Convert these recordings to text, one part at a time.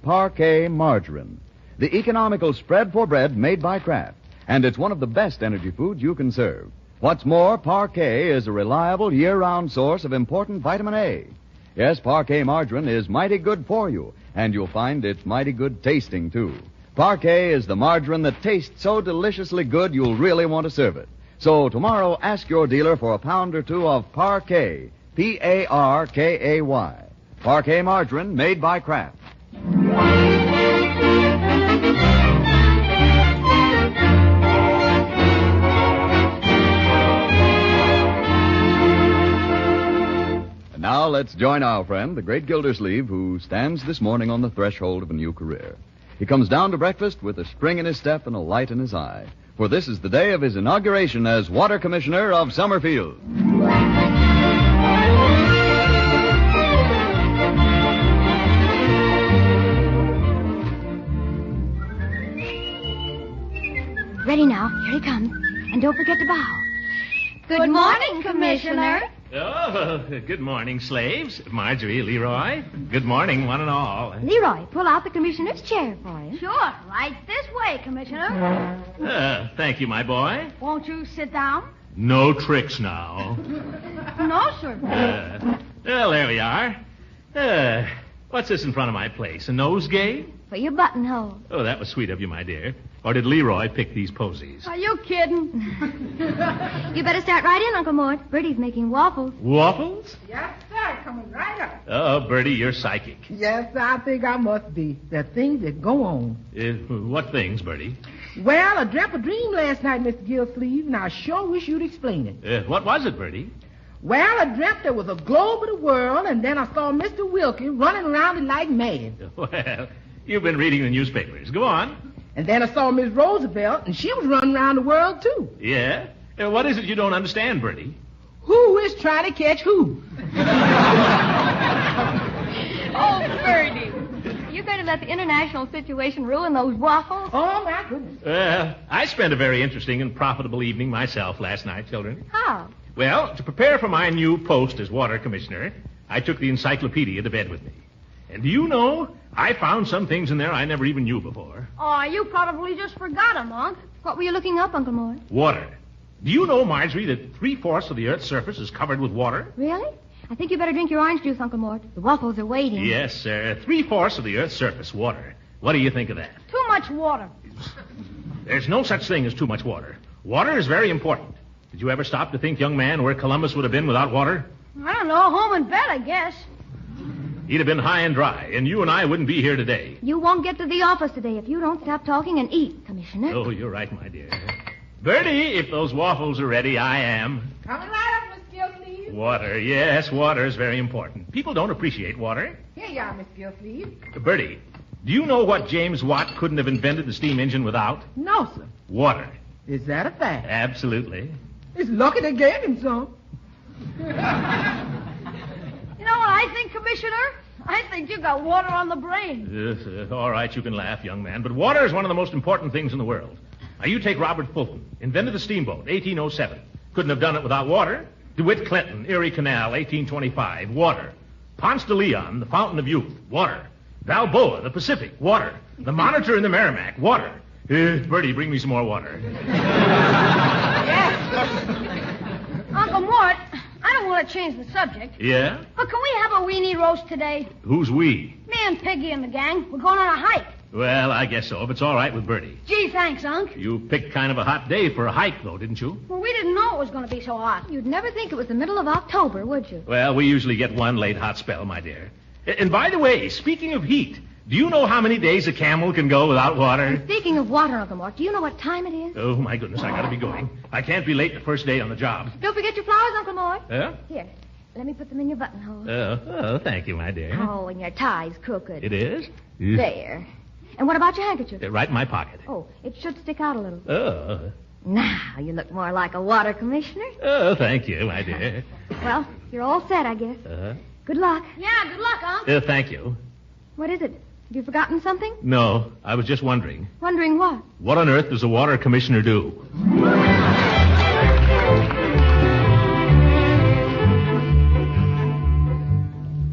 Parquet margarine, the economical spread for bread made by Kraft. And it's one of the best energy foods you can serve. What's more, Parquet is a reliable year-round source of important vitamin A. Yes, Parquet margarine is mighty good for you, and you'll find it's mighty good tasting, too. Parquet is the margarine that tastes so deliciously good you'll really want to serve it. So tomorrow, ask your dealer for a pound or two of Parquet, Parkay. Parquet margarine made by Kraft. And now let's join our friend, the great Gildersleeve, who stands this morning on the threshold of a new career. He comes down to breakfast with a spring in his step and a light in his eye. For this is the day of his inauguration as Water Commissioner of Summerfield. Ready now. Here he comes. And don't forget to bow. Good morning, Commissioner. Oh, good morning, slaves. Marjorie, Leroy. Good morning, one and all. Leroy, pull out the commissioner's chair for him. Sure. Right this way, Commissioner. Thank you, my boy. Won't you sit down? No tricks now. No, sir. Well, there we are. What's this in front of my place? A nosegay? For your buttonhole. Oh, that was sweet of you, my dear. Or did Leroy pick these posies? Are you kidding? You better start right in, Uncle Mort. Bertie's making waffles. Waffles? Yes, sir. Coming right up. Oh, Bertie, you're psychic. Yes, I think I must be. The things that go on. What things, Bertie? Well, I dreamt a dream last night, Mr. Gillsleeve, and I sure wish you'd explain it. What was it, Bertie? Well, I dreamt there was a globe of the world, and then I saw Mr. Wilkie running around it like mad. Well, you've been reading the newspapers. Go on. And then I saw Miss Roosevelt, and she was running around the world, too. Yeah? What is it you don't understand, Bertie? Who is trying to catch who? Oh, Bertie. You're going to let the international situation ruin those waffles? Oh, my goodness. Well, I spent a very interesting and profitable evening myself last night, children. How? Well, to prepare for my new post as water commissioner, I took the encyclopedia to bed with me. And do you know, I found some things in there I never even knew before. Oh, you probably just forgot them, Unc. What were you looking up, Uncle Mort? Water. Do you know, Marjorie, that 3/4 of the Earth's surface is covered with water? Really? I think you better drink your orange juice, Uncle Mort. The waffles are waiting. Yes, sir. 3/4 of the Earth's surface, water. What do you think of that? Too much water. There's no such thing as too much water. Water is very important. Did you ever stop to think, young man, where Columbus would have been without water? I don't know. Home in bed, I guess. He'd have been high and dry, and you and I wouldn't be here today. You won't get to the office today if you don't stop talking and eat, Commissioner. Oh, you're right, my dear. Bertie, if those waffles are ready, I am. Coming right up, Miss Gillsleeve. Water, yes, water is very important. People don't appreciate water. Here you are, Miss Gillsleeve. Bertie, do you know what James Watt couldn't have invented the steam engine without? No, sir. Water. Is that a fact? Absolutely. It's lucky they gave him some. You know what I think, Commissioner? I think you got water on the brain. Yes, all right, you can laugh, young man, but water is one of the most important things in the world. Now, you take Robert Fulton, invented the steamboat, 1807. Couldn't have done it without water. DeWitt Clinton, Erie Canal, 1825, water. Ponce de Leon, the Fountain of Youth, water. Balboa, the Pacific, water. The Monitor and the Merrimack, water. Bertie, bring me some more water. Uncle Mort, I don't want to change the subject. Yeah? But can we have a weenie roast today? Who's we? Me and Piggy and the gang. We're going on a hike. Well, I guess so, if it's all right with Bertie. Gee, thanks, Unc. You picked kind of a hot day for a hike, though, didn't you? Well, we didn't know it was going to be so hot. You'd never think it was the middle of October, would you? Well, we usually get one late hot spell, my dear. And by the way, speaking of heat, do you know how many days a camel can go without water? Speaking of water, Uncle Mort, do you know what time it is? Oh, my goodness, I gotta be going. I can't be late the first day on the job. Don't forget your flowers, Uncle Mort. Huh? Here, let me put them in your buttonhole. Oh, thank you, my dear. Oh, and your tie's crooked. It is? There. And what about your handkerchief? Right in my pocket. Oh, it should stick out a little. Oh. Now, you look more like a water commissioner. Oh, thank you, my dear. Well, you're all set, I guess. Good luck. Yeah, good luck, Unc. Thank you. What is it? Have you forgotten something? No, I was just wondering. Wondering what? What on earth does a water commissioner do?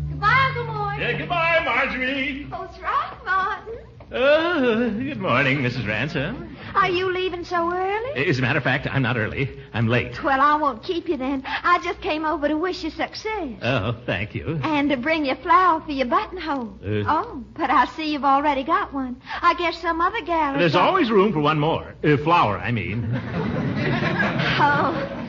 Goodbye, Uncle Mort. Yeah, goodbye, Marjorie. Oh, what's wrong, Mort? Oh, good morning, Mrs. Ransom. Are you leaving so early? As a matter of fact, I'm not early. I'm late. Well, I won't keep you then. I just came over to wish you success. Oh, thank you. And to bring you flour for your buttonhole. Oh, but I see you've already got one. I guess some other gal... There's always room for one more. Flour, I mean. Oh...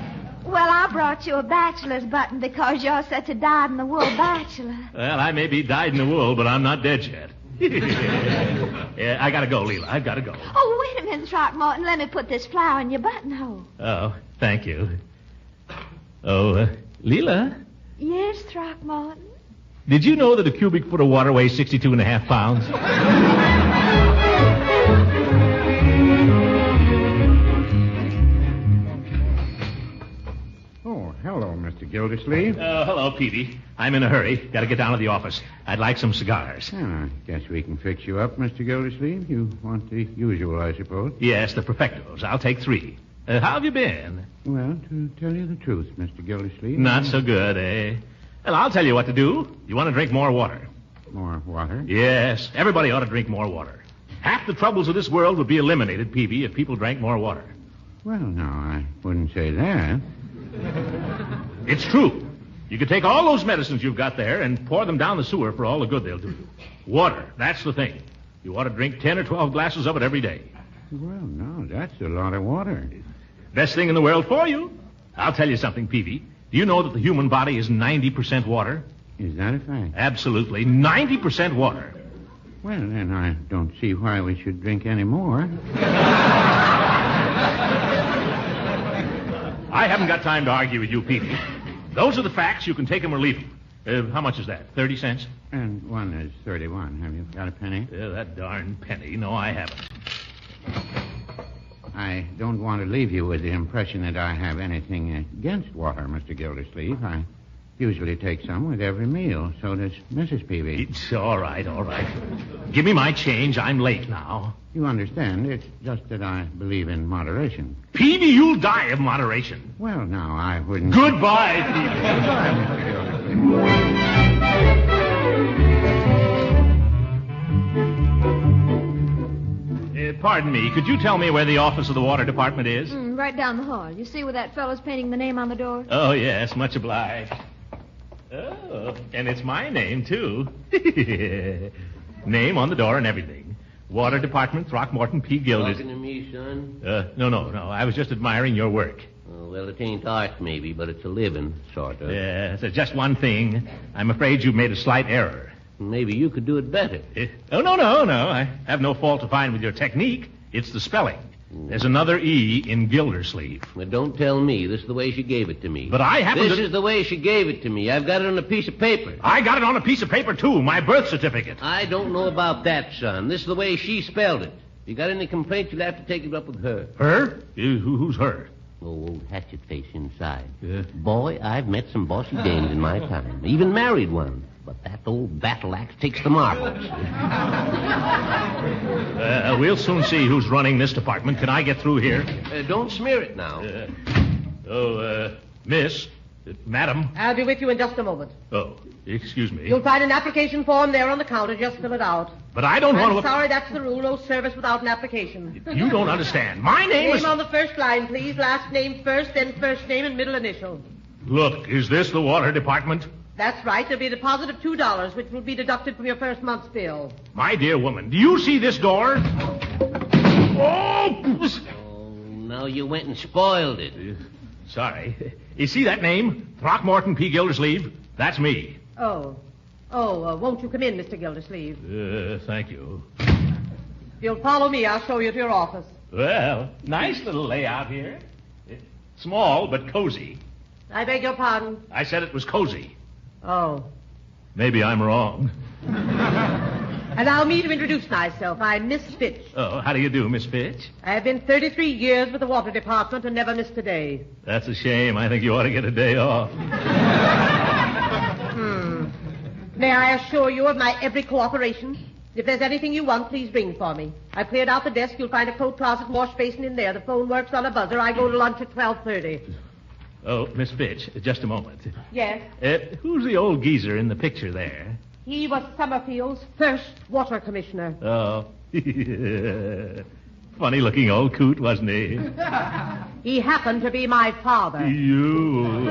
Well, I brought you a bachelor's button because you're such a dyed-in-the-wool bachelor. Well, I may be dyed in the wool, but I'm not dead yet. Yeah, I gotta go, Leela. I've gotta go. Oh, wait a minute, Throckmorton. Let me put this flower in your buttonhole. Oh, thank you. Oh, Leela? Yes, Throckmorton? Did you know that a cubic foot of water weighs 62.5 pounds? Hello, Mr. Gildersleeve. Hello, Peavy. I'm in a hurry. Got to get down to the office. I'd like some cigars. I guess we can fix you up, Mr. Gildersleeve. You want the usual, I suppose. Yes, the perfectos. I'll take 3. How have you been? Well, to tell you the truth, Mr. Gildersleeve... Not so good, eh? Well, I'll tell you what to do. You want to drink more water? More water? Yes. Everybody ought to drink more water. Half the troubles of this world would be eliminated, Peavy, if people drank more water. Well, no, I wouldn't say that. It's true. You could take all those medicines you've got there and pour them down the sewer for all the good they'll do you. Water, that's the thing. You ought to drink 10 or 12 glasses of it every day. Well, no, that's a lot of water. Best thing in the world for you. I'll tell you something, Peavy. Do you know that the human body is 90% water? Is that a fact? Absolutely. 90% water. Well, then I don't see why we should drink any more. I haven't got time to argue with you, Peavy. Those are the facts. You can take them or leave them. How much is that? 30 cents? And one is 31. Have you got a penny? That darn penny. No, I haven't. I don't want to leave you with the impression that I have anything against water, Mr. Gildersleeve. I usually take some with every meal. So does Mrs. Peavy. It's all right, all right. Give me my change. I'm late now. You understand. It's just that I believe in moderation. Peavy, you'll die of moderation. Well, now, I wouldn't... Goodbye, Peavy. Goodbye, Mr. Gildersleeve. Pardon me. Could you tell me where the office of the water department is? Right down the hall. You see where that fellow's painting the name on the door? Oh, yes. Much obliged. Oh, and it's my name, too. Name on the door and everything. Water Department, Throckmorton P. Gildersleeve. Talking to me, son? No. I was just admiring your work. Oh, well, it ain't art, maybe, but it's a living, sort of. Yes, just one thing. I'm afraid you've made a slight error. Maybe you could do it better. Oh, no. I have no fault to find with your technique. It's the spelling. There's another E in Gildersleeve. Well, don't tell me. This is the way she gave it to me. But I happen This is the way she gave it to me. I've got it on a piece of paper. I got it on a piece of paper, too. My birth certificate. I don't know about that, son. This is the way she spelled it. If you got any complaints, you'll have to take it up with her. Her? Who's her? Oh, old hatchet face inside. Boy, I've met some bossy dames in my time. Even married one. But that old battle axe takes the marbles. We'll soon see who's running this department. Can I get through here? Don't smear it now. Miss, madam. I'll be with you in just a moment. Oh, excuse me. You'll find an application form there on the counter. Just fill it out. But I don't want to... I'm sorry, that's the rule. No service without an application. You don't understand. My name is... Name on the first line, please. Last name first, then first name and middle initial. Look, is this the water department? That's right. There'll be a deposit of $2, which will be deducted from your first month's bill. My dear woman, do you see this door? Oh! Now you went and spoiled it. Sorry. You see that name? Throckmorton P. Gildersleeve? That's me. Won't you come in, Mr. Gildersleeve? Thank you. If you'll follow me, I'll show you to your office. Well, nice little layout here. Small, but cozy. I beg your pardon? I said it was cozy. Oh. Maybe I'm wrong. Allow me to introduce myself. I'm Miss Fitch. Oh, how do you do, Miss Fitch? I've been 33 years with the water department and never missed a day. That's a shame. I think you ought to get a day off. May I assure you of my every cooperation? If there's anything you want, please ring for me. I've cleared out the desk. You'll find a coat closet and wash basin in there. The phone works on a buzzer. I go to lunch at 12:30. Oh, Miss Fitch, just a moment. Yes? Who's the old geezer in the picture there? He was Summerfield's first water commissioner. Oh. Funny-looking old coot, wasn't he? He happened to be my father. You.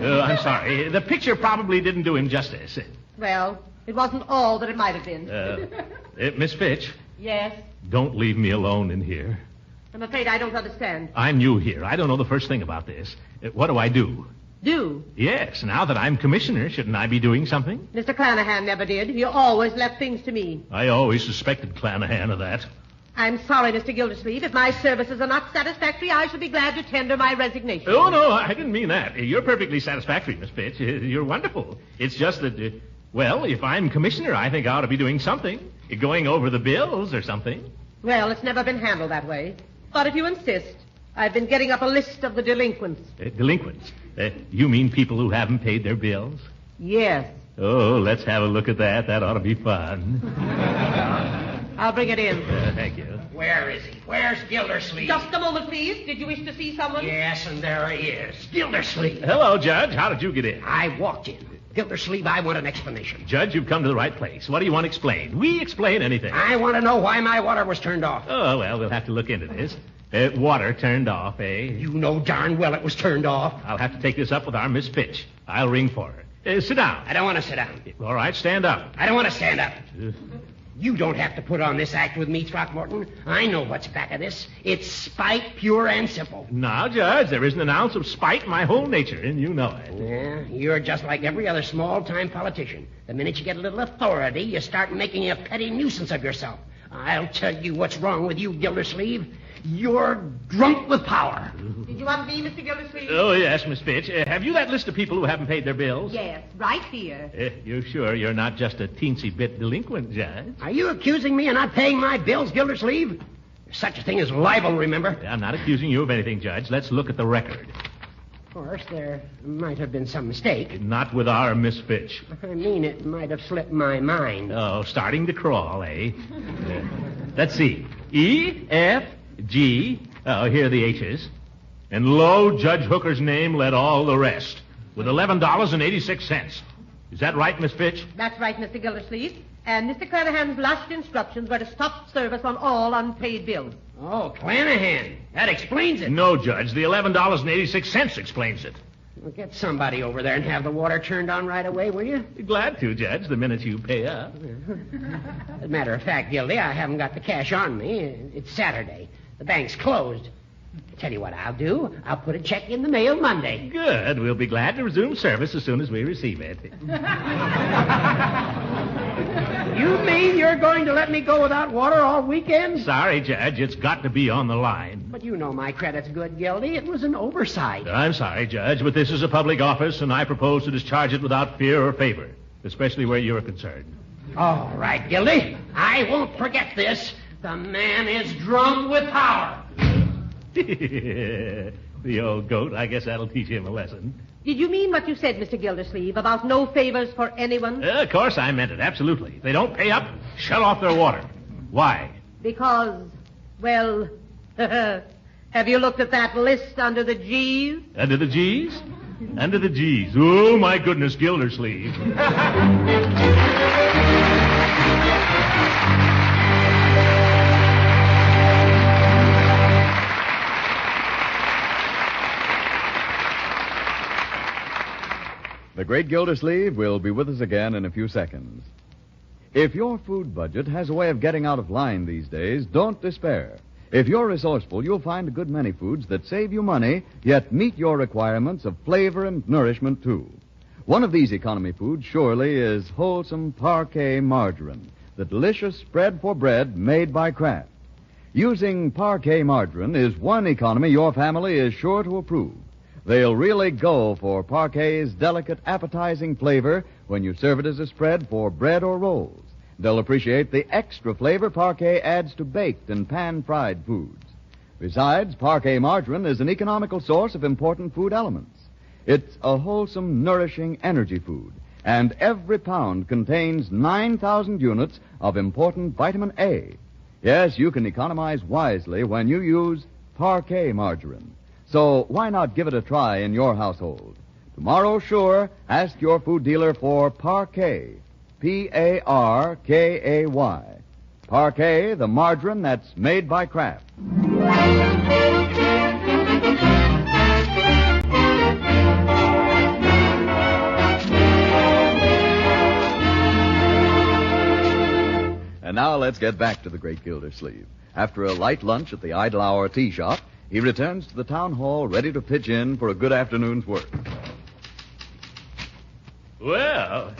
I'm sorry. The picture probably didn't do him justice. Well, it wasn't all that it might have been. Miss Fitch, Yes? don't leave me alone in here. I'm afraid I don't understand. I'm new here. I don't know the first thing about this. What do I do? Do? Yes, now that I'm commissioner, shouldn't I be doing something? Mr. Clanahan never did. He always left things to me. I always suspected Clanahan of that. I'm sorry, Mr. Gildersleeve. If my services are not satisfactory, I shall be glad to tender my resignation. Oh, no, I didn't mean that. You're perfectly satisfactory, Miss Fitch. You're wonderful. It's just that, well, if I'm commissioner, I think I ought to be doing something. Going over the bills or something. Well, it's never been handled that way. But if you insist, I've been getting up a list of the delinquents. Delinquents? You mean people who haven't paid their bills? Yes. Oh, let's have a look at that. That ought to be fun. I'll bring it in. Thank you. Where is he? Where's Gildersleeve? Just a moment, please. Did you wish to see someone? Yes, and there he is. Gildersleeve. Hello, Judge. How did you get in? I walked in. Gildersleeve, I want an explanation. Judge, you've come to the right place. What do you want explained? We explain anything. I want to know why my water was turned off. Oh, well, we'll have to look into this. Water turned off, eh? You know darn well it was turned off. I'll have to take this up with our Miss Fitch. I'll ring for her. Sit down. I don't want to sit down. All right, stand up. I don't want to stand up. You don't have to put on this act with me, Throckmorton. I know what's back of this. It's spite, pure and simple. Now, Judge, there isn't an ounce of spite in my whole nature, and you know it. Yeah, you're just like every other small-time politician. The minute you get a little authority, you start making a petty nuisance of yourself. I'll tell you what's wrong with you, Gildersleeve. You're drunk with power. Did you want me, Mr. Gildersleeve? Oh, yes, Miss Fitch. Have you that list of people who haven't paid their bills? Yes, right here. You're sure you're not just a teensy bit delinquent, Judge? Are you accusing me of not paying my bills, Gildersleeve? There's such a thing as libel, remember? I'm not accusing you of anything, Judge. Let's look at the record. Of course, there might have been some mistake. Not with our Miss Fitch. I mean, it might have slipped my mind. Oh, starting to crawl, eh? Let's see. E, F, G. Oh, here are the H's. And lo, Judge Hooker's name led all the rest, with $11.86. Is that right, Miss Fitch? That's right, Mr. Gildersleeve. And Mr. Clanahan's last instructions were to stop service on all unpaid bills. Oh, Clanahan. That explains it. No, Judge. The $11.86 explains it. Well, get somebody over there and have the water turned on right away, will you? Glad to, Judge, the minute you pay up. As a matter of fact, Gildy, I haven't got the cash on me. It's Saturday. The bank's closed. Tell you what I'll do. I'll put a check in the mail Monday. Good. We'll be glad to resume service as soon as we receive it. You mean you're going to let me go without water all weekend? Sorry, Judge. It's got to be on the line. But you know my credit's good, Gildy. It was an oversight. I'm sorry, Judge, but this is a public office, and I propose to discharge it without fear or favor, especially where you're concerned. All right, Gildy. I won't forget this. The man is drunk with power. The old goat. I guess that'll teach him a lesson. Did you mean what you said, Mr. Gildersleeve, about no favors for anyone? Of course I meant it, absolutely. If they don't pay up, shut off their water. Why? Because, well, have you looked at that list under the G's? Under the G's? Under the G's. Oh, my goodness, Gildersleeve. The great Gildersleeve will be with us again in a few seconds. If your food budget has a way of getting out of line these days, don't despair. If you're resourceful, you'll find a good many foods that save you money, yet meet your requirements of flavor and nourishment, too. One of these economy foods, surely, is wholesome parquet margarine, the delicious spread for bread made by Kraft. Using parquet margarine is one economy your family is sure to approve. They'll really go for parquet's delicate, appetizing flavor when you serve it as a spread for bread or rolls. They'll appreciate the extra flavor parquet adds to baked and pan-fried foods. Besides, parquet margarine is an economical source of important food elements. It's a wholesome, nourishing energy food, and every pound contains 9,000 units of important vitamin A. Yes, you can economize wisely when you use parquet margarine. So why not give it a try in your household? Tomorrow, sure, ask your food dealer for Parkay. Parkay. Parkay, the margarine that's made by Kraft. And now let's get back to the great Gildersleeve. After a light lunch at the Idle Hour tea shop, he returns to the town hall ready to pitch in for a good afternoon's work. Well,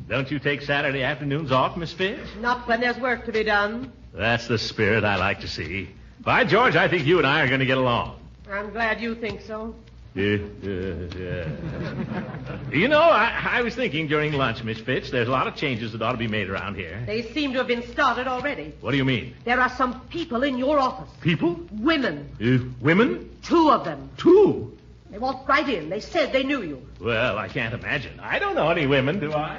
don't you take Saturday afternoons off, Miss Fitz? Not when there's work to be done. That's the spirit I like to see. By George, I think you and I are going to get along. I'm glad you think so. You know, I was thinking during lunch, Miss Fitz, there's a lot of changes that ought to be made around here. They seem to have been started already. What do you mean? There are some people in your office. People? Women. Women? 2 of them. 2? They walked right in. They said they knew you. Well, I can't imagine. I don't know any women, do I?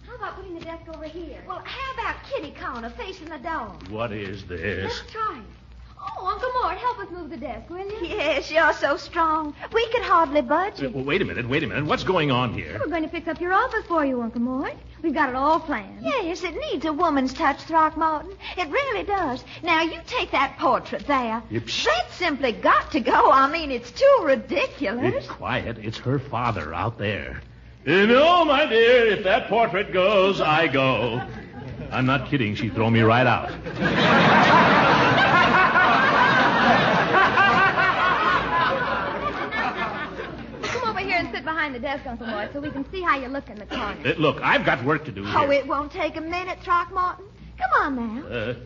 How about putting the desk over here? Well, how about kitty corner facing the door? What is this? Let's try it. Oh, Uncle Mort, help us move the desk, will you? Yes, you're so strong. We could hardly budge it. Well, wait a minute. What's going on here? We're going to fix up your office for you, Uncle Mort. We've got it all planned. Yes, it needs a woman's touch, Throckmorton. It really does. Now, you take that portrait there. That's simply got to go. I mean, it's too ridiculous. It's quiet. It's her father out there. No, my dear, if that portrait goes, I go. I'm not kidding. She'd throw me right out. And sit behind the desk, Uncle Mort, so we can see how you look in the corner. Look, I've got work to do here. Oh, it won't take a minute, Throckmorton. Come on now.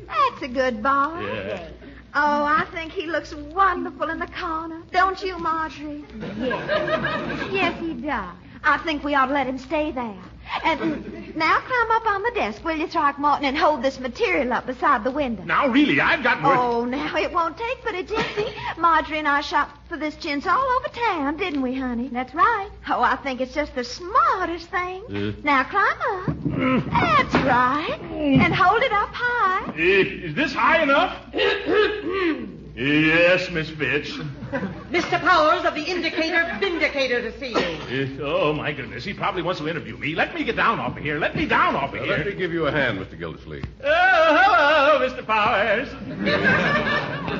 That's a good boy. Yeah. Oh, I think he looks wonderful in the corner. Don't you, Marjorie? Yes. Yes, he does. I think we ought to let him stay there. And now climb up on the desk, will you, Throckmorton, and hold this material up beside the window. Now, really, I've got work. Oh, now, it won't take but a jiffy. Marjorie and I shopped for this chintz all over town, didn't we, honey? That's right. Oh, I think it's just the smartest thing. Now, climb up. That's right. And hold it up high. Is this high enough? Yes, Miss Fitz. Mr. Powers of the Indicator Vindicator to see you. Oh, my goodness. He probably wants to interview me. Let me get down off of here. Let me down off of here. Let me give you a hand, Mr. Gildersleeve. Oh, hello, Mr. Powers.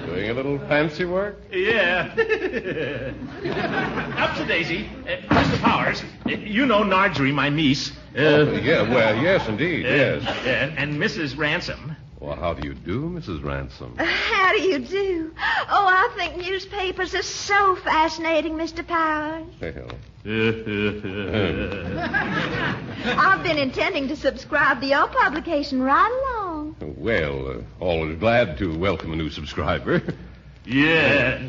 Doing a little fancy work? Yeah. Up to Daisy. Mr. Powers, you know Marjorie, my niece. Yes, indeed, yes. And Mrs. Ransom. Well, how do you do, Mrs. Ransom? How do you do? Oh, I think newspapers are so fascinating, Mr. Powers. Well. I've been intending to subscribe to your publication right along. Well, always glad to welcome a new subscriber. Yes.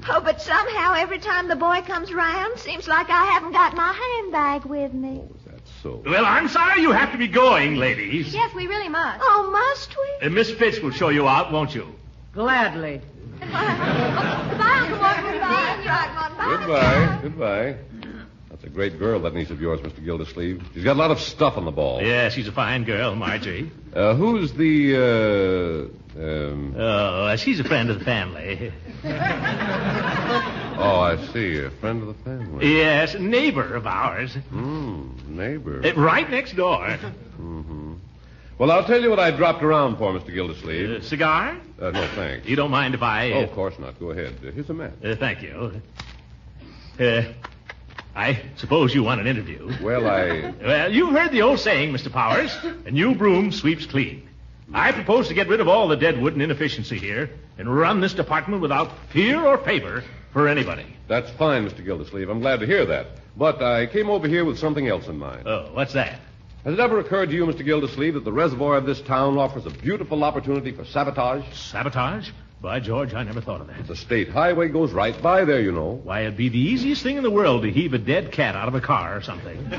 Oh, but somehow every time the boy comes round, seems like I haven't got my handbag with me. Oh, is that so? Well, I'm sorry you have to be going, ladies. Yes, we really must. Oh, must we? Miss Fitz will show you out, won't you? Gladly. Goodbye, Uncle Mort. Goodbye. That's a great girl, that niece of yours, Mr. Gildersleeve. She's got a lot of stuff on the ball. Yeah, she's a fine girl, Marjorie. Who's the, she's a friend of the family. Oh, I see. A friend of the family. Yes, neighbor of ours. Neighbor. Right next door. Mm-hmm. Well, I'll tell you what I dropped around for, Mr. Gildersleeve. Cigar? No, thanks. You don't mind if I... Oh, of course not. Go ahead. Here's a match. Thank you. I suppose you want an interview. Well, Well, you've heard the old saying, Mr. Powers. A new broom sweeps clean. I propose to get rid of all the deadwood and inefficiency here and run this department without fear or favor for anybody. That's fine, Mr. Gildersleeve. I'm glad to hear that. But I came over here with something else in mind. Oh, what's that? Has it ever occurred to you, Mr. Gildersleeve, that the reservoir of this town offers a beautiful opportunity for sabotage? Sabotage? By George, I never thought of that. The state highway goes right by there, you know. Why, it'd be the easiest thing in the world to heave a dead cat out of a car or something. You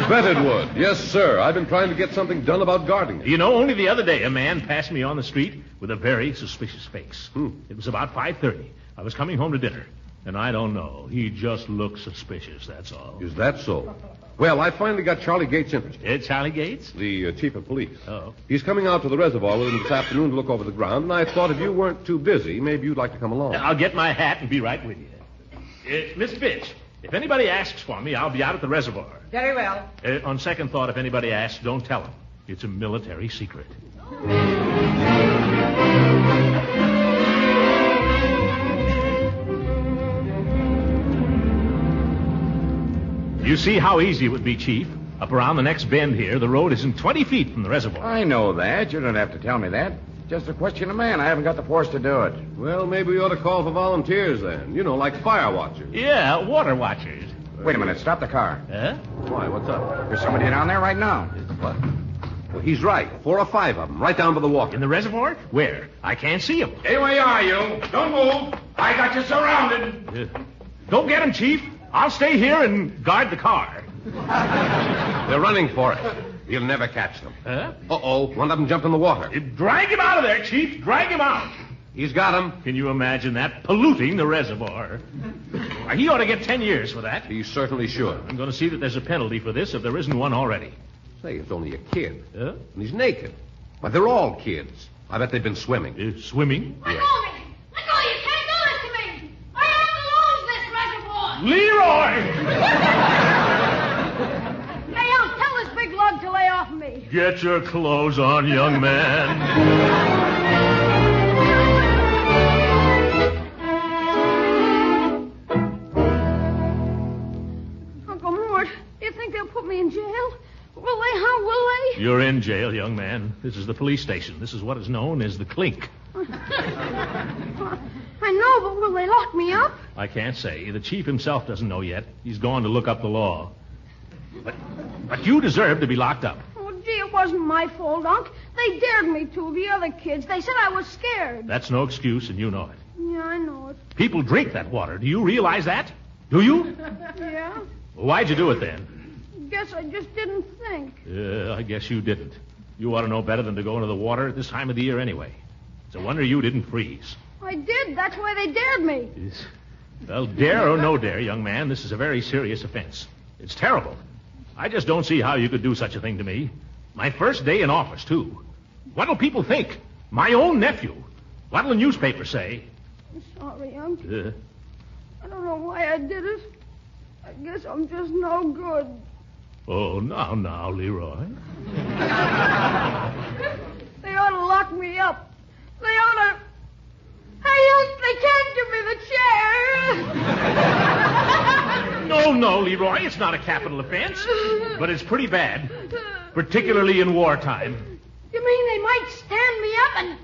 bet it would. Yes, sir. I've been trying to get something done about guarding it. You know, only the other day, a man passed me on the street with a very suspicious face. It was about 5:30. I was coming home to dinner, and I don't know. He just looked suspicious, that's all. Is that so? Well, I finally got Charlie Gates interested. Charlie Gates? The chief of police. Oh. He's coming out to the reservoir with him this afternoon to look over the ground, and I thought if you weren't too busy, maybe you'd like to come along. I'll get my hat and be right with you. Miss Fitch, if anybody asks for me, I'll be out at the reservoir. Very well. On second thought, if anybody asks, don't tell them. It's a military secret. You see how easy it would be, Chief? Up around the next bend here, the road isn't 20 feet from the reservoir. I know that. You don't have to tell me that. Just a question of man. I haven't got the force to do it. Well, maybe we ought to call for volunteers then. You know, like fire watchers. Yeah, water watchers. Wait a minute. Stop the car. Huh? Why, what's up? There's somebody down there right now. What? Well, he's right. 4 or 5 of them, right down by the walker. In the reservoir? Where? I can't see them. Stay where you are, you. Don't move. I got you surrounded. Don't get him, Chief. I'll stay here and guard the car. They're running for it. You'll never catch them. Huh? Uh-oh. One of them jumped in the water. Drag him out of there, Chief. Drag him out. He's got him. Can you imagine that? Polluting the reservoir. He ought to get 10 years for that. He certainly should. I'm going to see that there's a penalty for this if there isn't one already. Say, it's only a kid. Huh? And he's naked. But they're all kids. I bet they've been swimming. Swimming? Let go of me! Let go! You can't do this to me! I have to lose this reservoir! Leroy! Hey, young, tell this big lug to lay off me. Get your clothes on, young man. Uncle Mort, you think they'll put me in jail? Will they, huh? Will they? You're in jail, young man. This is the police station. This is what is known as the clink. I know, but will they lock me up? I can't say. The chief himself doesn't know yet. He's gone to look up the law. But you deserve to be locked up. Oh, gee, it wasn't my fault, Unc. They dared me to, the other kids. They said I was scared. That's no excuse, and you know it. Yeah, I know it. People drink that water. Do you realize that? Do you? Yeah? Well, why'd you do it then? Guess I just didn't think. I guess you didn't. You ought to know better than to go into the water at this time of the year anyway. It's a wonder you didn't freeze. I did. That's why they dared me. Well, dare or no dare, young man, this is a very serious offense. It's terrible. I just don't see how you could do such a thing to me. My first day in office, too. What'll people think? My own nephew. What'll the newspaper say? I'm sorry, Unc. I don't know why I did it. I guess I'm just no good. Oh, now, Leroy. They ought to lock me up. They ought to... Hey, Unc, they can't give me the chair. No, Leroy, it's not a capital offense. But it's pretty bad. Particularly in wartime. You mean they might stand me up and...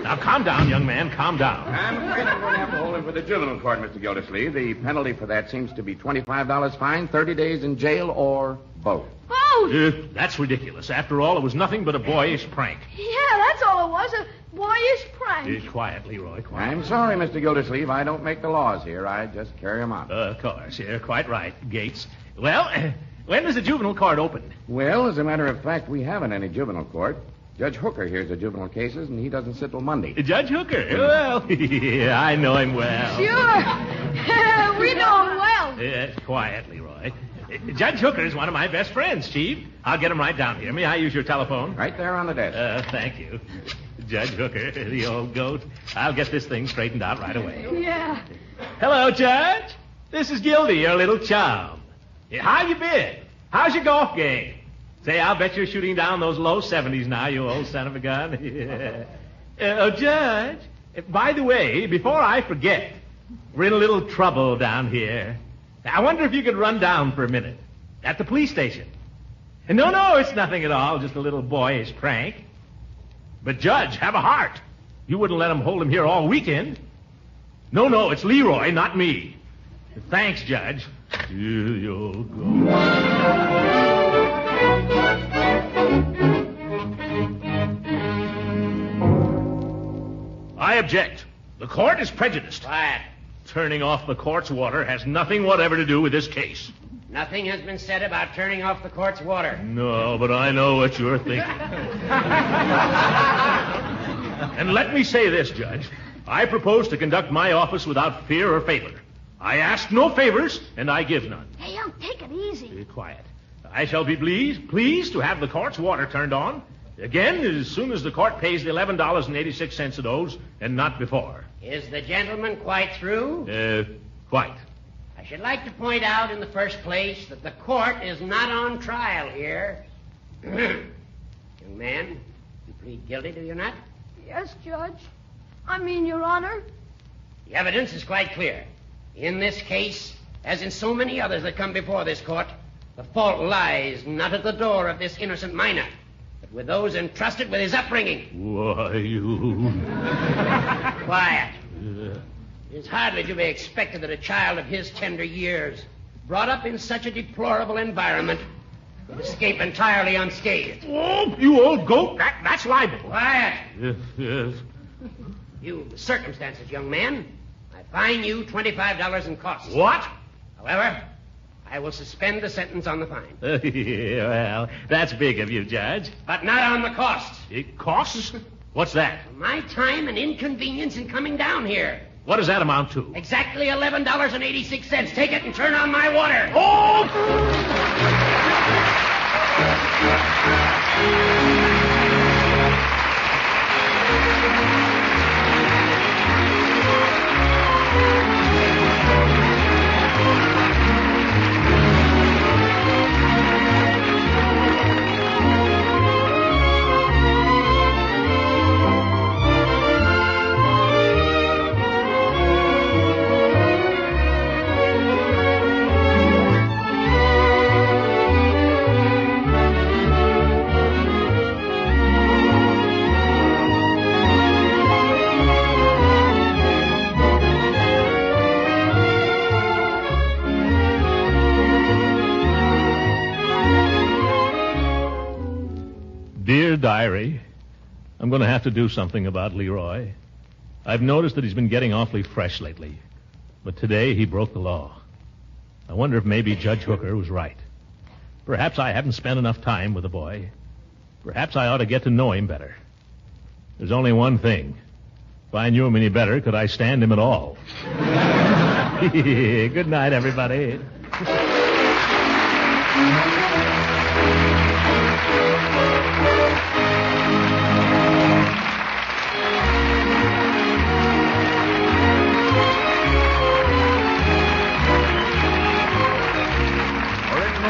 Now, calm down, young man, calm down. I'm afraid I'm going to have to hold him for the juvenile court, Mr. Gildersleeve. The penalty for that seems to be $25 fine, 30 days in jail, or both. Both? That's ridiculous. After all, it was nothing but a boyish prank. Yeah, that's all it was, a boyish prank. Quiet, Leroy, quiet. I'm sorry, Mr. Gildersleeve. I don't make the laws here. I just carry them out. Of course, you're quite right, Gates. Well, when does the juvenile court open? Well, as a matter of fact, we haven't any juvenile court. Judge Hooker hears the juvenile cases, and he doesn't sit till Monday. Judge Hooker? Well, yeah, I know him well. Sure. We know him well. Quiet, Leroy. Judge Hooker is one of my best friends, Chief. I'll get him right down here. May I use your telephone? Right there on the desk. Thank you. Judge Hooker, the old goat. I'll get this thing straightened out right away. Yeah. Hello, Judge. This is Gildy, your little chum. How you been? How's your golf game? Say, I'll bet you're shooting down those low 70s now, you old son of a gun. Judge, by the way, before I forget, we're in a little trouble down here. I wonder if you could run down for a minute. At the police station. No, it's nothing at all, just a little boyish prank. But, Judge, have a heart. You wouldn't let him hold him here all weekend. No, it's Leroy, not me. Thanks, Judge. You old goat. I object. The court is prejudiced. Quiet. Turning off the court's water has nothing whatever to do with this case. Nothing has been said about turning off the court's water. No, but I know what you're thinking. And let me say this, Judge. I propose to conduct my office without fear or favor. I ask no favors, and I give none. Hey, Unc, take it easy. Be quiet. I shall be pleased to have the court's water turned on Again, as soon as the court pays the $11.86 it owes, and not before. Is the gentleman quite through? Quite. I should like to point out in the first place that the court is not on trial here. Young man, you plead guilty, do you not? Yes, Judge. I mean, Your Honor. The evidence is quite clear. In this case, as in so many others that come before this court, the fault lies not at the door of this innocent minor, but with those entrusted with his upbringing. Why, you... Quiet. It is hardly to be expected that a child of his tender years, brought up in such a deplorable environment, would escape entirely unscathed. Oh, you old goat. That's libel. Quiet. Yes. You circumstances, young man. I fine you $25 in costs. What? However, I will suspend the sentence on the fine. Well, that's big of you, Judge. But not on the costs. Costs? What's that? My time and inconvenience in coming down here. What does that amount to? Exactly $11.86. Take it and turn on my water. Oh! Dear Diary, I'm going to have to do something about Leroy. I've noticed that he's been getting awfully fresh lately. But today he broke the law. I wonder if maybe Judge Hooker was right. Perhaps I haven't spent enough time with the boy. Perhaps I ought to get to know him better. There's only one thing. If I knew him any better, could I stand him at all? Good night, everybody.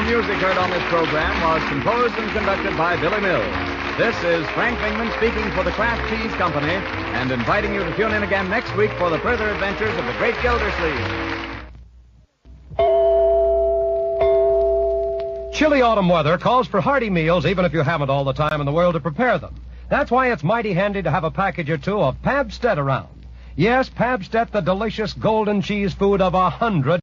Music heard on this program was composed and conducted by Billy Mills. This is Frank Bingman speaking for the Kraft Cheese Company and inviting you to tune in again next week for the further adventures of the Great Gildersleeve. Chilly autumn weather calls for hearty meals even if you haven't all the time in the world to prepare them. That's why it's mighty handy to have a package or two of Pabstet around. Yes, Pabstet, the delicious golden cheese food of 100.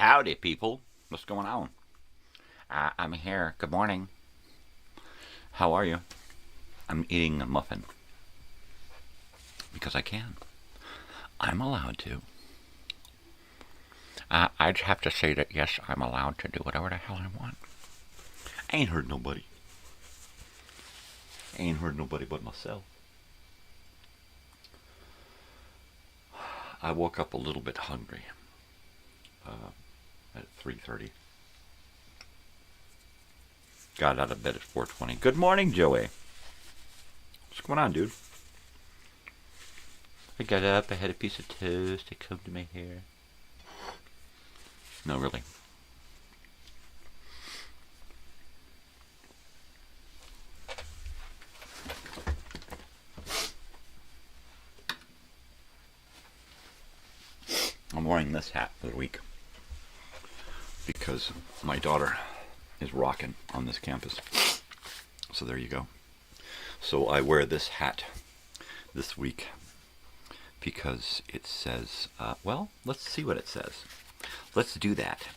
Howdy, people. What's going on? I'm here. Good morning. How are you? I'm eating a muffin. Because I can. I'm allowed to. I'd have to say that, yes, I'm allowed to do whatever the hell I want. I ain't hurt nobody. I ain't hurt nobody but myself. I woke up a little bit hungry at 3:30. Got out of bed at 4:20. Good morning, Joey. What's going on, dude? I got up, I had a piece of toast, I combed my hair. No, really. I'm wearing this hat for the week because my daughter is rocking on this campus. So there you go. So I wear this hat this week because it says, well, let's see what it says. Let's do that.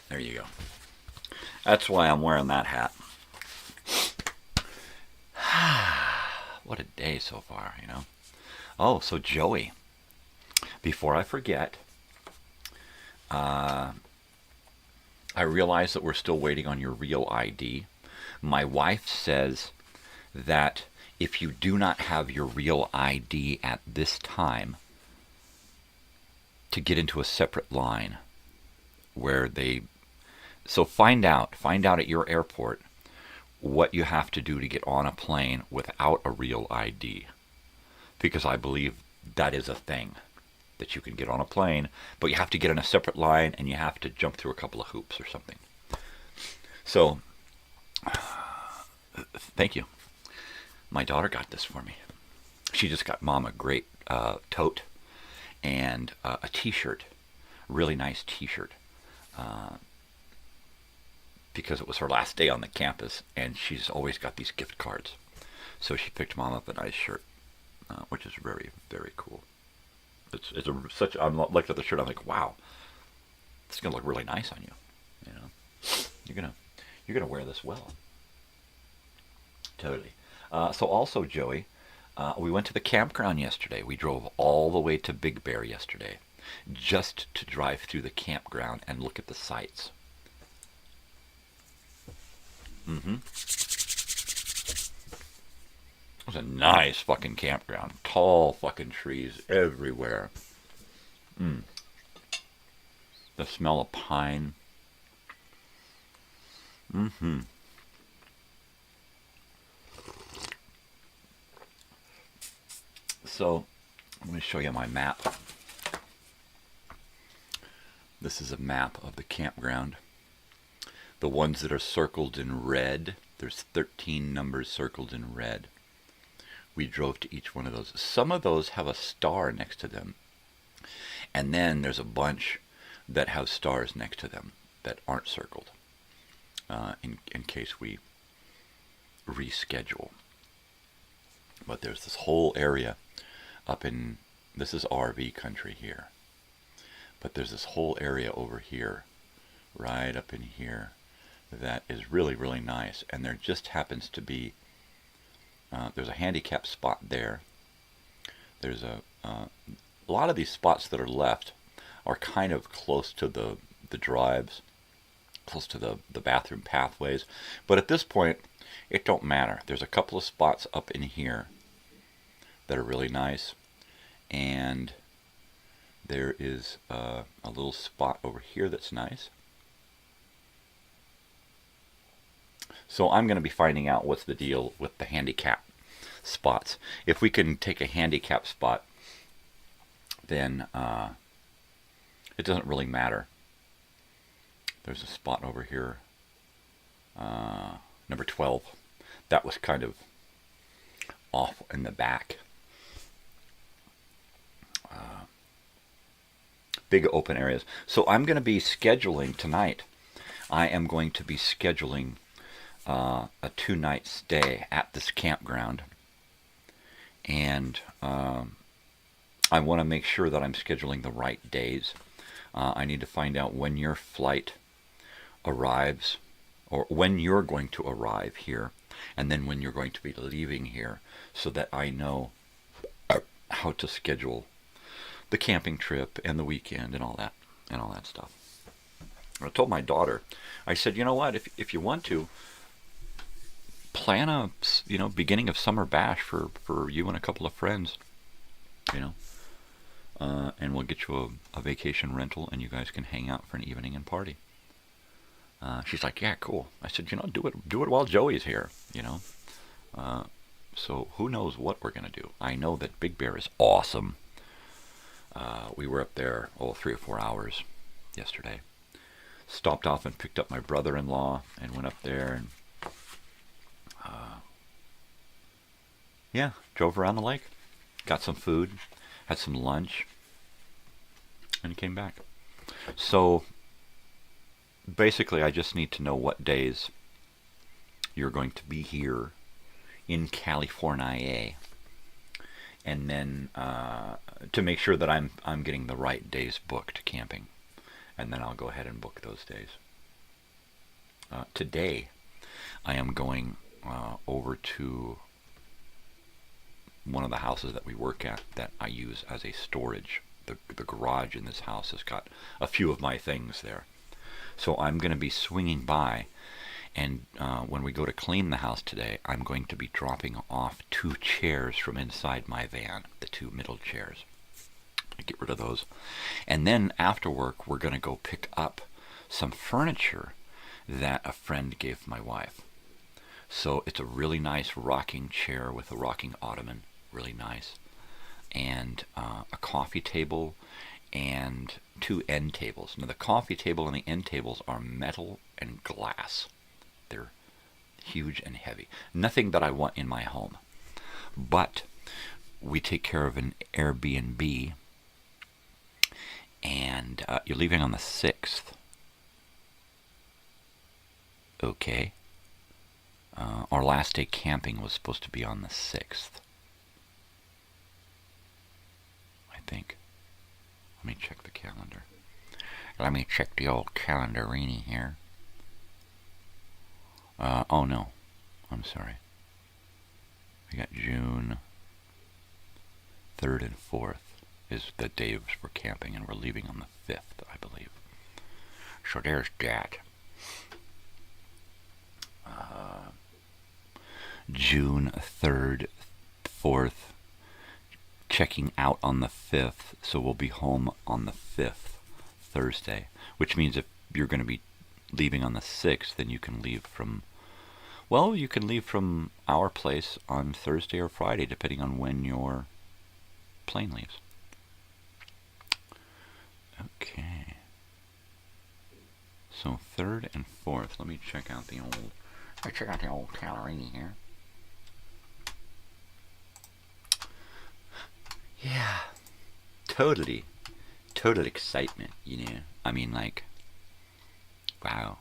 There you go. That's why I'm wearing that hat. What a day so far, you know. Oh, so Joey, before I forget, I realize that we're still waiting on your real ID. My wife says that if you do not have your real ID at this time, to get into a separate line where they... So find out at your airport what you have to do to get on a plane without a real ID. Because I believe that is a thing, that you can get on a plane, but you have to get in a separate line and you have to jump through a couple of hoops or something. So, thank you. My daughter got this for me. She just got Mom a great tote and a t-shirt, really nice t-shirt. Because it was her last day on the campus, and she's always got these gift cards. So she picked Mom up a nice shirt, which is very, very cool. I'm looked at the shirt, I'm like, wow, this is gonna look really nice on you. You know, you're gonna wear this well. Totally. So also, Joey, we went to the campground yesterday. We drove all the way to Big Bear yesterday, just to drive through the campground and look at the sights. It was a nice fucking campground. Tall fucking trees everywhere. The smell of pine. So, I'm going to show you my map. This is a map of the campground. The ones that are circled in red, there's 13 numbers circled in red. We drove to each one of those. Some of those have a star next to them. And then there's a bunch that have stars next to them that aren't circled, in case we reschedule. But there's this whole area up in, this is RV country here. But there's this whole area over here, right up in here, that is really, really nice. And there just happens to be, there's a handicap spot there. There's a lot of these spots that are left are kind of close to the drives, close to the bathroom pathways. But at this point, it don't matter. There's a couple of spots up in here that are really nice. And there is a little spot over here that's nice. So I'm going to be finding out what's the deal with the handicap spots. If we can take a handicap spot, then it doesn't really matter. There's a spot over here, number 12. That was kind of off in the back. Big open areas. So I'm going to be scheduling tonight. I am going to be scheduling a 2-night stay at this campground. And I want to make sure that I'm scheduling the right days. I need to find out when your flight arrives, or when you're going to arrive here, and then when you're going to be leaving here, so that I know how to schedule the camping trip and the weekend and all that stuff. I told my daughter, I said, you know what, if you want to, plan a beginning of summer bash for you and a couple of friends, and we'll get you a vacation rental, and you guys can hang out for an evening and party. She's like, yeah, cool. I said, do it while Joey's here, So who knows what we're going to do. I know that Big Bear is awesome. We were up there, 3 or 4 hours yesterday. Stopped off and picked up my brother-in-law and went up there and, drove around the lake. Got some food, had some lunch, and came back. So basically, I just need to know what days you're going to be here in California, and then to make sure that I'm getting the right days booked camping, and then I'll go ahead and book those days. Today, I am going over to one of the houses that we work at that I use as a storage. The garage in this house has got a few of my things there. So I'm going to be swinging by, and when we go to clean the house today, I'm going to be dropping off 2 chairs from inside my van, the 2 middle chairs. I get rid of those. And then after work, we're going to go pick up some furniture that a friend gave my wife. So it's a really nice rocking chair with a rocking ottoman, really nice, and a coffee table and 2 end tables. Now the coffee table and the end tables are metal and glass. They're huge and heavy. Nothing that I want in my home. But we take care of an Airbnb, and you're leaving on the 6th. Okay. Our last day camping was supposed to be on the 6th. I think. Let me check the calendar. Let me check the old calendarini here. Oh no. I'm sorry. We got June 3rd and 4th is the days we're camping, and we're leaving on the 5th, I believe. So there's that. June 3rd, 4th, checking out on the 5th, so we'll be home on the 5th, Thursday, which means if you're going to be leaving on the 6th, then you can leave from, you can leave from our place on Thursday or Friday, depending on when your plane leaves. Okay. So 3rd and 4th, let me check out the old calorie here. Yeah, total excitement, I mean, like, wow.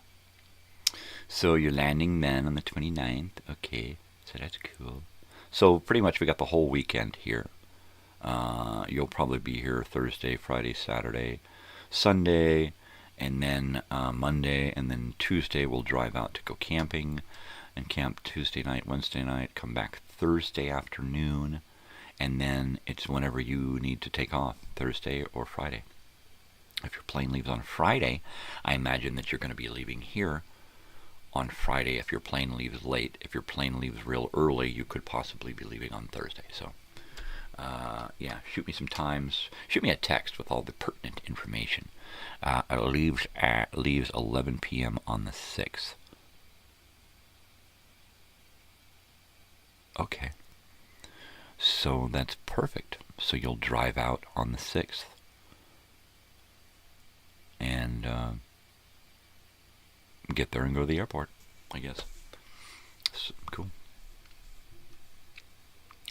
So you're landing then on the 29th, okay, so that's cool. So pretty much we got the whole weekend here. You'll probably be here Thursday, Friday, Saturday, Sunday, and then Monday, and then Tuesday we'll drive out to go camping, and camp Tuesday night, Wednesday night, come back Thursday afternoon, and then it's whenever you need to take off, Thursday or Friday. If your plane leaves on Friday, I imagine that you're going to be leaving here on Friday. If your plane leaves late, if your plane leaves real early, you could possibly be leaving on Thursday. So, shoot me some times. Shoot me a text with all the pertinent information. It leaves 11 p.m. on the 6th. Okay. So that's perfect. So you'll drive out on the 6th. And get there and go to the airport, I guess. So, cool.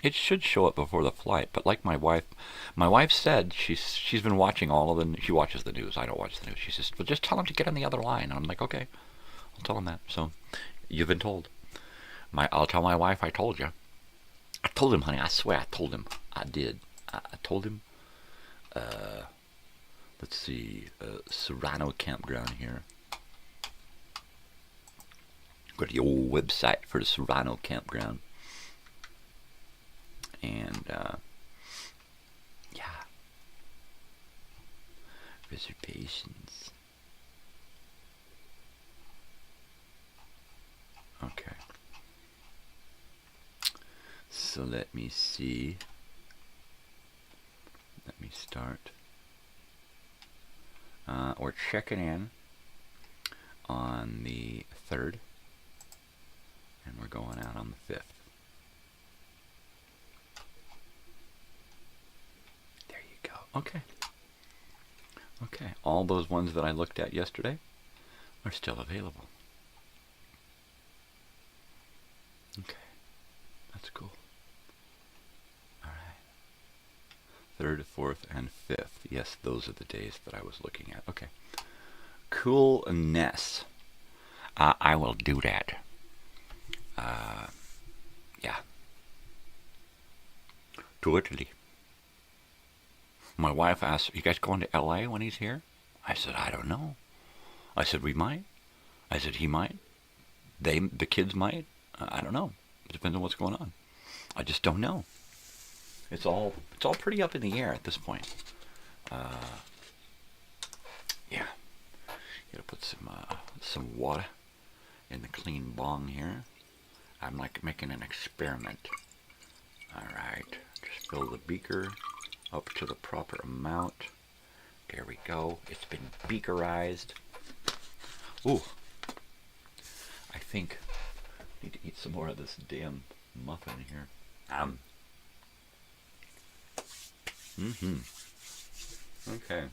It should show up before the flight, but like my wife said, she's been watching all of she watches the news. I don't watch the news. She says, well, just tell them to get on the other line. And I'm like, okay, I'll tell them that. So You've been told. I'll tell my wife I told you. I told him, honey. I swear I told him. I did. I told him. Let's see. Serrano Campground here. Go to the old website for the Serrano Campground. And, yeah. Reservations. Okay. So let me see. Let me start. We're checking in on the 3rd. And we're going out on the 5th. There you go. Okay. Okay. All those ones that I looked at yesterday are still available. Okay. That's cool. All right. 3rd, 4th, and 5th. Yes, those are the days that I was looking at. Okay. Coolness. I will do that. Yeah. Totally. My wife asked, you guys going to L.A. when he's here? I said, I don't know. I said, we might. I said, he might. The kids might. I don't know. It depends on what's going on. I just don't know. It's all pretty up in the air at this point. Yeah. Gotta put some water in the clean bong here. I'm like making an experiment. Alright, just fill the beaker up to the proper amount. There we go. It's been beakerized. Ooh. I think I need to eat some more of this damn muffin here. Okay.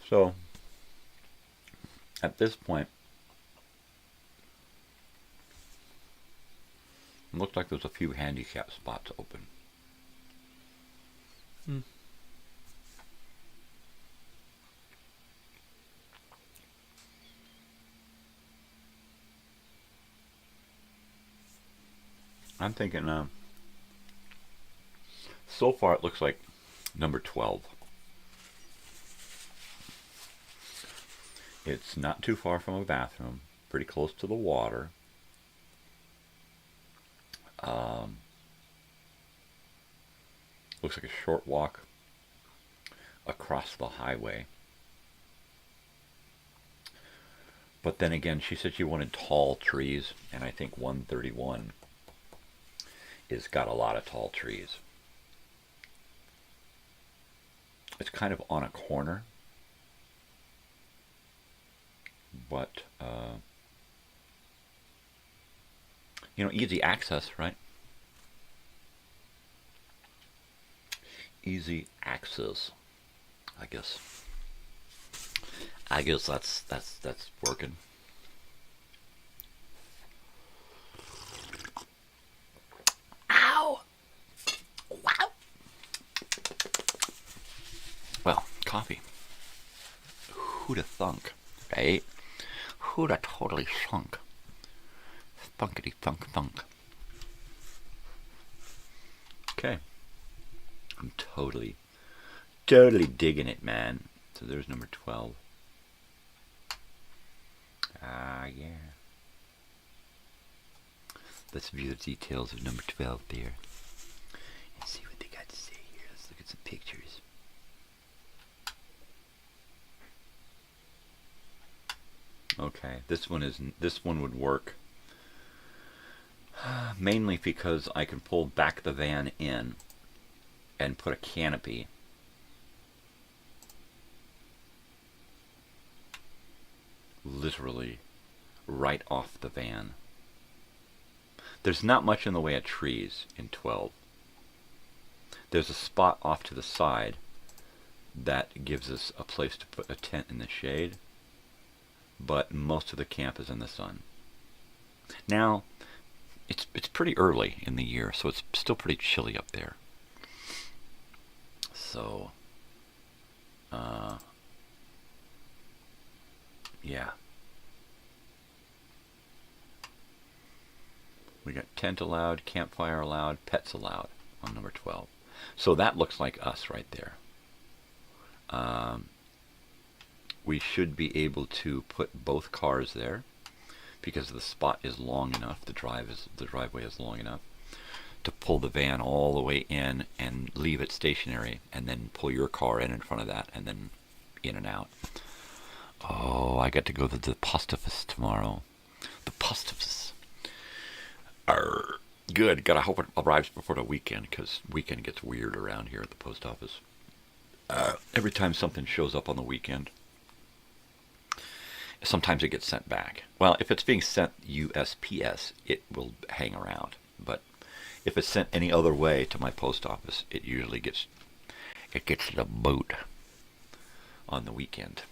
So, at this point, it looks like there's a few handicap spots open. I'm thinking, so far it looks like number 12. It's not too far from a bathroom, pretty close to the water. Looks like a short walk across the highway. But then again, she said she wanted tall trees, and I think 131 is got a lot of tall trees. It's kind of on a corner. But, you know, easy access, right? Easy access, I guess. I guess that's working. Ow! Wow! Well, coffee. Who'da thunk, right? Who'da totally thunk? Thunkety thunk thunk. Okay. I'm totally digging it, man. So there's number 12. Yeah. Let's view the details of number 12 there. And see what they got to say here. Let's look at some pictures. Okay, this one would work. Mainly because I can pull back the van in and put a canopy literally right off the van. There's not much in the way of trees in 12. There's a spot off to the side that gives us a place to put a tent in the shade, but most of the camp is in the sun. Now, it's pretty early in the year, so it's still pretty chilly up there. So, Yeah. We got tent allowed, campfire allowed, pets allowed on number 12. So that looks like us right there. We should be able to put both cars there because the spot is long enough, the driveway is long enough to pull the van all the way in and leave it stationary and then pull your car in front of that and then in and out. Oh, I got to go to the post office tomorrow. The post office. Good. Gotta hope it arrives before the weekend, because weekend gets weird around here at the post office. Every time something shows up on the weekend, sometimes it gets sent back. Well, if it's being sent USPS, it will hang around. But if it's sent any other way to my post office, it usually gets the boot on the weekend.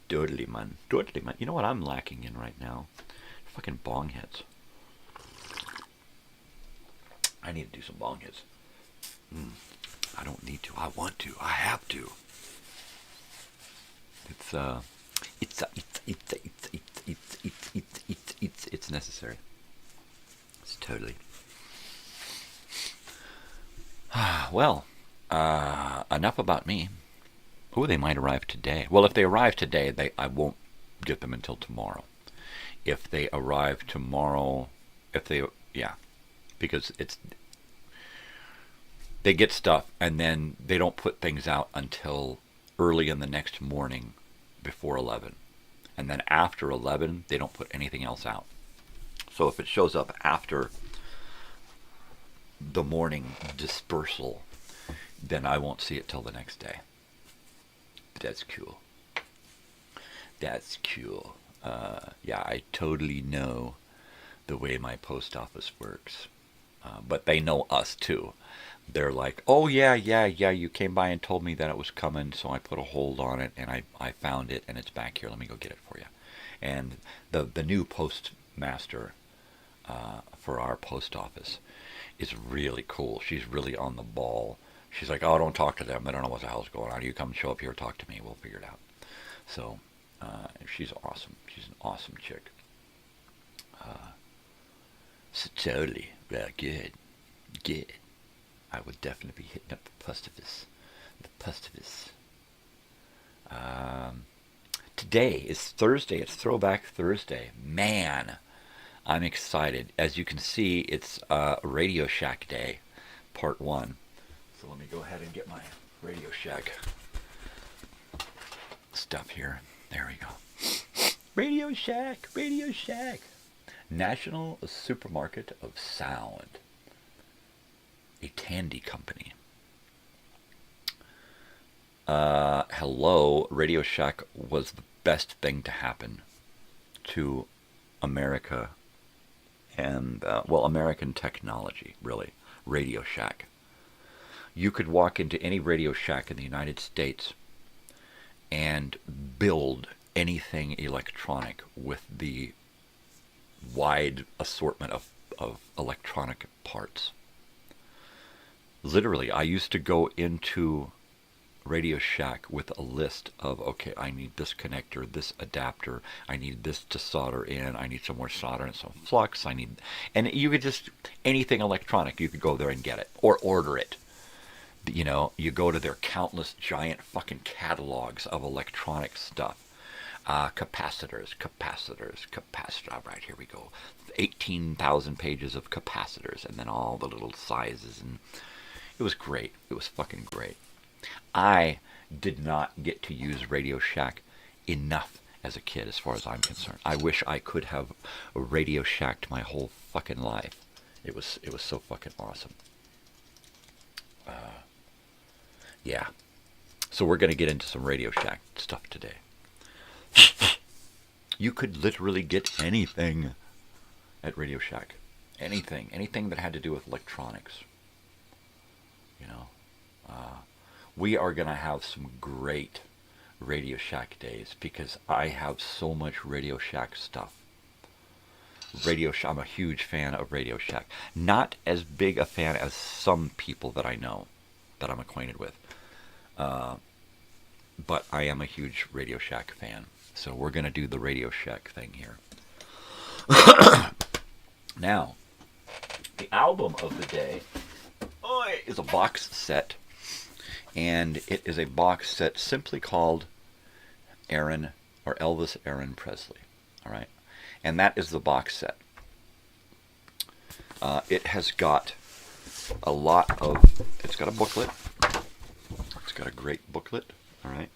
Totally, man. Totally, man. You know what I'm lacking in right now? Fucking bong hits. I need to do some bong hits. I don't need to. I want to. I have to. It's necessary. It's totally. Well, enough about me. Oh, they might arrive today. Well, if they arrive today, I won't get them until tomorrow. If they arrive tomorrow, because they get stuff and then they don't put things out until early in the next morning before 11. And then after 11, they don't put anything else out. So if it shows up after the morning dispersal, then I won't see it till the next day. That's cool. That's cool. Yeah, I totally know the way my post office works. But they know us too. They're like, oh yeah, you came by and told me that it was coming, so I put a hold on it, and I found it, and it's back here. Let me go get it for you. And the new postmaster for our post office is really cool. She's really on the ball. She's like, oh, don't talk to them. They don't know what the hell's going on. You come show up here, talk to me. We'll figure it out. So she's awesome. She's an awesome chick. So totally. Well, good. I would definitely be hitting up the post office. Today is Thursday. It's Throwback Thursday. Man, I'm excited. As you can see, it's Radio Shack Day, Part 1. So let me go ahead and get my Radio Shack stuff here. There we go. Radio Shack. National Supermarket of Sound. A Tandy company. Hello, Radio Shack was the best thing to happen to America and, American technology, really. Radio Shack. You could walk into any Radio Shack in the United States and build anything electronic with the wide assortment of electronic parts. Literally, I used to go into Radio Shack with a list of, okay, I need this connector, this adapter, I need this to solder in, I need some more solder and some flux, and you could just, anything electronic, you could go there and get it, or order it. You know, you go to their countless giant fucking catalogs of electronic stuff. Capacitors. Right, here we go. 18,000 pages of capacitors, and then all the little sizes, and it was great. It was fucking great. I did not get to use Radio Shack enough as a kid, as far as I'm concerned. I wish I could have Radio Shacked my whole fucking life. It was so fucking awesome. Yeah. So we're going to get into some Radio Shack stuff today. You could literally get anything at Radio Shack. Anything that had to do with electronics. You know, we are going to have some great Radio Shack days because I have so much Radio Shack stuff. I'm a huge fan of Radio Shack. Not as big a fan as some people that I know, that I'm acquainted with. but I am a huge Radio Shack fan. So we're going to do the Radio Shack thing here. Now, the album of the day is a box set. And it is a box set simply called Elvis Aaron Presley. All right. And that is the box set. It has got a lot of, it's got a booklet. It's got a great booklet. All right.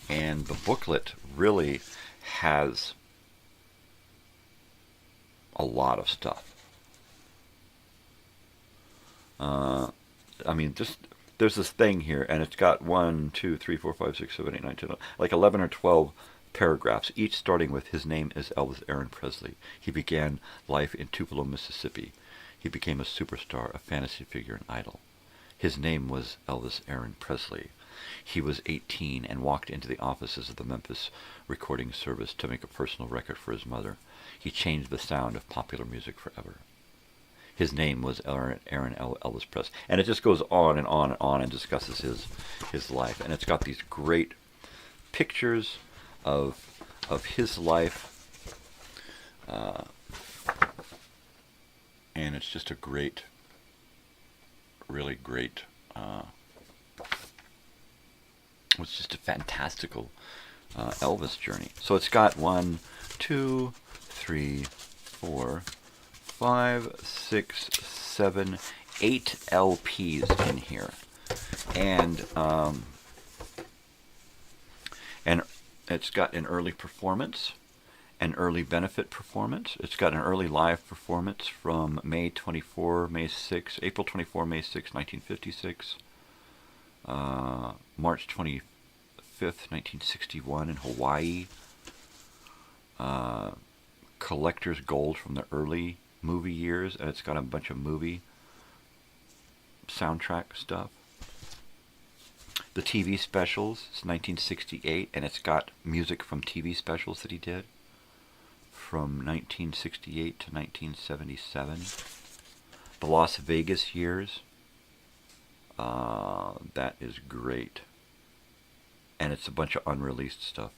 And the booklet really has a lot of stuff. I mean, just there's this thing here, and it's got 1, 2, 3, 4, 5, 6, 7, 8, 9, 10, like 11 or 12 paragraphs, each starting with his name is Elvis Aaron Presley. He began life in Tupelo, Mississippi. He became a superstar, a fantasy figure, an idol. His name was Elvis Aaron Presley. He was 18 and walked into the offices of the Memphis Recording Service to make a personal record for his mother. He changed the sound of popular music forever. His name was Aaron Elvis Presley. And it just goes on and on and on and discusses his life. And it's got these great pictures of his life. And it's just a great, really great, it's just a fantastical Elvis journey. So it's got 1, 2, 3, 4, 5, 6, 7, 8 LPs in here. And it's got an early performance, an early benefit performance. It's got an early live performance from April 24, May 6, 1956. March 25th, 1961 in Hawaii. Collector's Gold from the early movie years, and it's got a bunch of movie soundtrack stuff. The TV specials, it's 1968, and it's got music from TV specials that he did from 1968 to 1977. The Las Vegas years, that is great. And it's a bunch of unreleased stuff.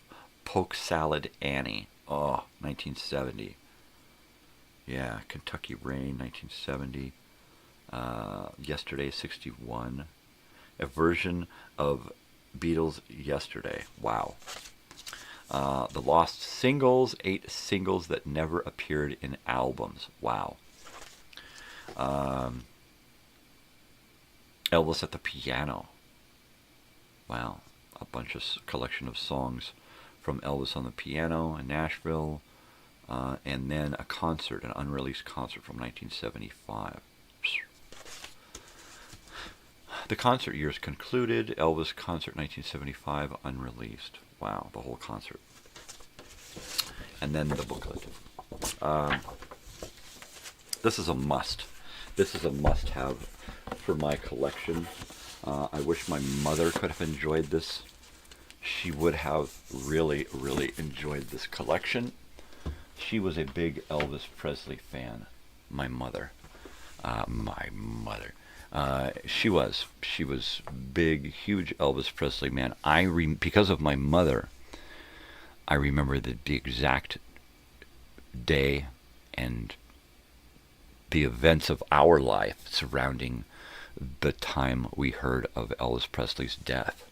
Poke Salad Annie, 1970. Yeah, Kentucky Rain, 1970. Yesterday, 61. A version of Beatles' Yesterday. Wow. The Lost Singles, 8 singles that never appeared in albums. Wow. Elvis at the Piano. Wow. A bunch of collection of songs from Elvis on the piano in Nashville. And then a concert, an unreleased concert from 1975. The concert years concluded. Elvis concert 1975 unreleased. Wow, the whole concert. And then the booklet. This is a must. This is a must-have for my collection. I wish my mother could have enjoyed this. She would have really, really enjoyed this collection. She was a big Elvis Presley fan. My mother. She was big, huge Elvis Presley man. Because of my mother, I remember the exact day and the events of our life surrounding the time we heard of Elvis Presley's death.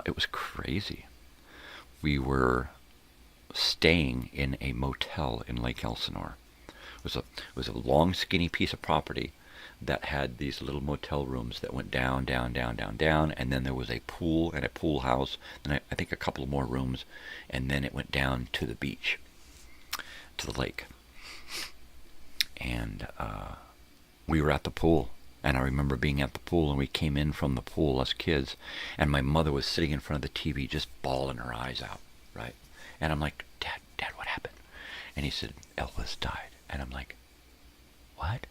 It was crazy. We were staying in a motel in Lake Elsinore. It was a long, skinny piece of property that had these little motel rooms that went down, down, down, down, down, and then there was a pool and a pool house, and I think a couple more rooms, and then it went down to the beach, to the lake. And we were at the pool, and I remember being at the pool, and we came in from the pool, us kids, and my mother was sitting in front of the TV just bawling her eyes out, right? And I'm like, Dad, what happened? And he said, Elvis died. And I'm like, what?